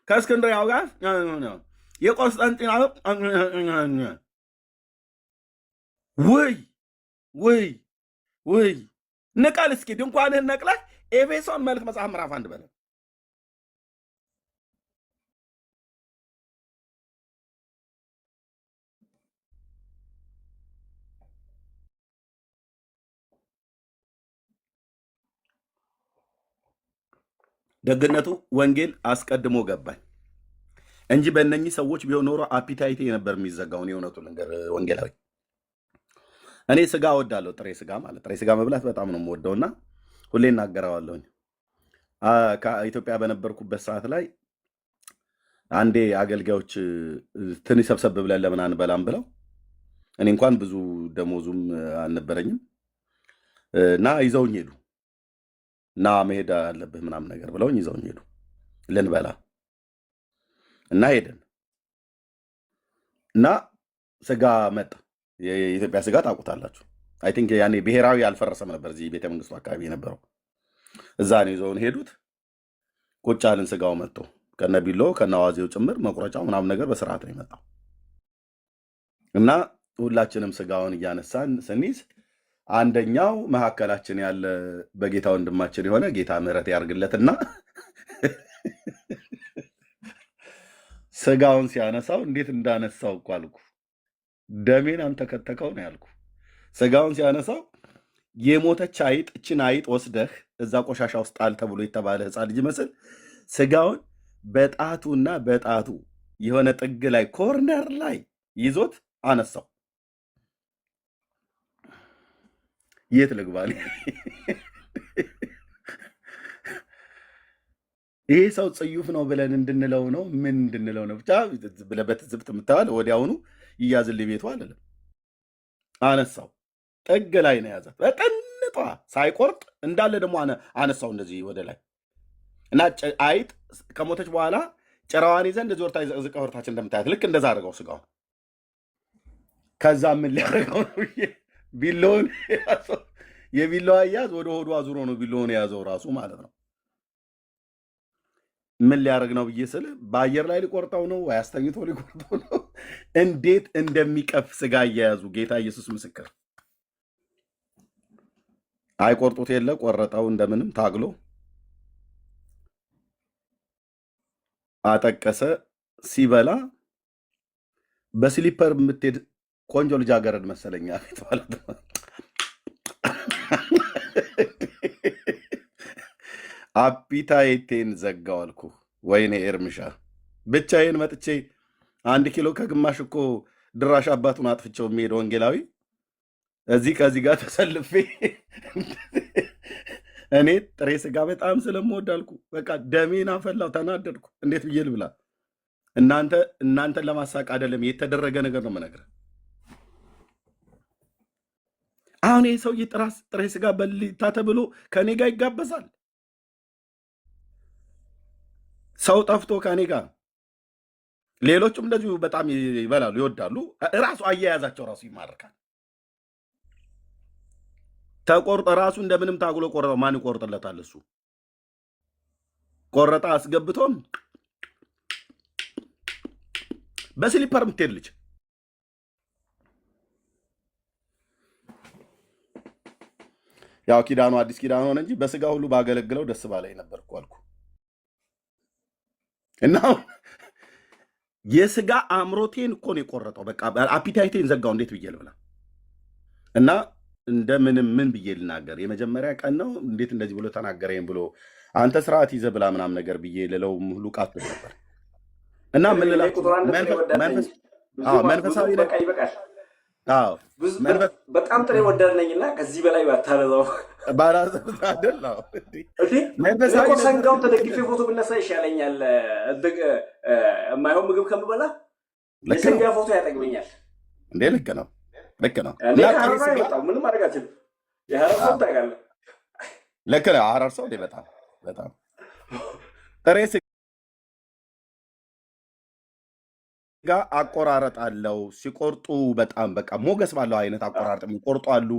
ከእስክንድርያው ጋር የቆስጠንጢና ውይ ንቀል እስኪ ድንኳንህን ነቅለህ ኤፌሶን መልክ መጽሐፍ ምዕራፍ 1 በለ። ደግነቱ ወንጌል አስቀድሞ ገባኝ እንጂ በእነኚህ ሰዎች ቢሆን ኖሮ አፒታይቴ ነበር የሚዘጋውን። የእውነቱ ነገር ወንጌላዊ እኔ ስጋ እወዳለሁ፣ ጥሬ ስጋ ማለት ጥሬ ስጋ መብላት በጣም ነው የምወደውና ሁሌ እናገረዋለሁኝ። ከኢትዮጵያ በነበርኩበት ሰዓት ላይ አንዴ አገልጋዮች ትንሽ ሰብሰብ ብለን ለምን አንበላም ብለው እኔ እንኳን ብዙ ደሞዙም አልነበረኝም እና ይዘውኝ ሄዱ እና መሄድ አለብህ ምናምን ነገር ብለውኝ ይዘውኝ ሄዱ ልንበላ እና ሄደን እና ስጋ መጣ። የኢትዮጵያ ስጋ ታውቁታላችሁ። አይ ቲንክ ያኔ ብሔራዊ አልፈረሰም ነበር እዚህ ቤተ መንግስቱ አካባቢ የነበረው። እዛ ነው ይዘውን ሄዱት። ቁጭ አልን። ስጋው መጥቶ ከነ ቢላው ከነ አዋዜው ጭምር መቁረጫው ምናምን ነገር በስርዓት ነው የመጣው እና ሁላችንም ስጋውን እያነሳን ስንይዝ አንደኛው መካከላችን ያለ በጌታ ወንድማችን የሆነ ጌታ ምሕረት ያርግለትና ስጋውን ሲያነሳው እንዴት እንዳነሳው እኮ አልኩ። ደሜን አንተከተከው ነው ያልኩ። ስጋውን ሲያነሳው የሞተች አይጥ እችን አይጥ ወስደህ እዛ ቆሻሻ ውስጥ ጣል ተብሎ የተባለ ሕፃን ልጅ መስል ስጋውን በጣቱና በጣቱ የሆነ ጥግ ላይ ኮርነር ላይ ይዞት አነሳው። የት ልግባል? ይሄ ሰው ጽዩፍ ነው ብለን እንድንለው ነው? ምን እንድንለው ነው? ብቻ በትዝብት የምታዋል ወዲያውኑ ይያዝልኝ ቤቱ አለለም። አነሳው። ጥግ ላይ ነው ያዛት በጥንጧ ሳይቆርጥ እንዳለ ደግሞ አነሳው እንደዚህ ወደ ላይ እና አይጥ ከሞተች በኋላ ጭራዋን ይዘን እንደዚህ ወርታ ዝቀ ወርታችን እንደምታያት ልክ እንደዛ አድርገው ስጋው። ከዛ ምን ሊያደርገው ነው? ቢላውን ያዘው። የቢላዋ አያያዝ ወደ ሆዱ አዙሮ ነው ቢላውን የያዘው ራሱ ማለት ነው። ምን ሊያደርግ ነው ብዬ ስል በአየር ላይ ሊቆርጠው ነው ወይ አስተኝቶ ሊቆርጠው ነው? እንዴት እንደሚቀፍ ስጋ እያያዙ ጌታ ኢየሱስ ምስክር። አይቆርጡት የለ ቆረጠው፣ እንደምንም ታግሎ አጠቀሰ። ሲበላ በስሊፐር የምትሄድ ቆንጆ ልጃገረድ መሰለኛ ፊት ማለት ነው። አፒታይቴን ዘጋው አልኩ። ወይኔ ኤርምሻ ብቻዬን መጥቼ 1 ኪሎ ከግማሽ እኮ ድራሽ አባቱን አጥፍቼው የሚሄድ ወንጌላዊ እዚህ ከዚህ ጋር ተሰልፌ እኔ ጥሬ ስጋ በጣም ስለምወድ አልኩ። በቃ ደሜን አፈላው፣ ተናደድኩ። እንዴት ብዬ ልብላ? እናንተን ለማሳቅ አይደለም፣ የተደረገ ነገር ነው የምነግርህ። አሁን ይህ ሰውዬ ጥሬ ስጋ በልታ ተብሎ ከኔ ጋር ይጋበዛል። ሰው ጠፍቶ ከኔ ጋር ሌሎቹም እንደዚሁ በጣም ይበላሉ፣ ይወዳሉ። ራሱ አያያዛቸው ራሱ ይማርካል። ተቆርጦ ራሱ እንደምንም ታግሎ ቆረጠው። ማን ይቆርጥለታል? እሱ ቆረጣ አስገብቶም በስሊፐር የምትሄድ ልጅ ያው ኪዳኑ አዲስ ኪዳኑ ሆነ እንጂ በስጋ ሁሉ ባገለግለው ደስ ባላይ ነበር እኮ አልኩ። እና የስጋ አእምሮቴን እኮ ነው የቆረጠው። በቃ አፒታይቴን ዘጋው። እንዴት ብዬ ልብላ? እና እንደምንም ምን ብዬ ልናገር? የመጀመሪያ ቀን ነው እንዴት እንደዚህ ብሎ ተናገረኝ ብሎ አንተ ስርዓት ይዘህ ብላ ምናምን ነገር ብዬ ልለው ሁሉ ቃት ነበር። እና ምን ልላችሁ መንፈሳዊ አዎ በጣም ጥሬ ወዳድ ነኝና ከዚህ በላይ ባታበዛው አይደል? እኮ ሰንጋውን ተደግፌ ፎቶ ብነሳ ይሻለኛል። የማይሆን ምግብ ከምበላ የሰንጋ ፎቶ ያጠግበኛል። እንዴ ልክ ነው። እኔ ከሀረር አይመጣም፣ ምንም ማድረግ አልችልም። የሀረር ሰው ታውቃለህ። ልክ ነው። ሀረር ሰው በጣም ጥሬ ስጋ አቆራረጥ አለው። ሲቆርጡ በጣም በቃ ሞገስ ባለው አይነት አቆራረጥ የሚቆርጡ አሉ።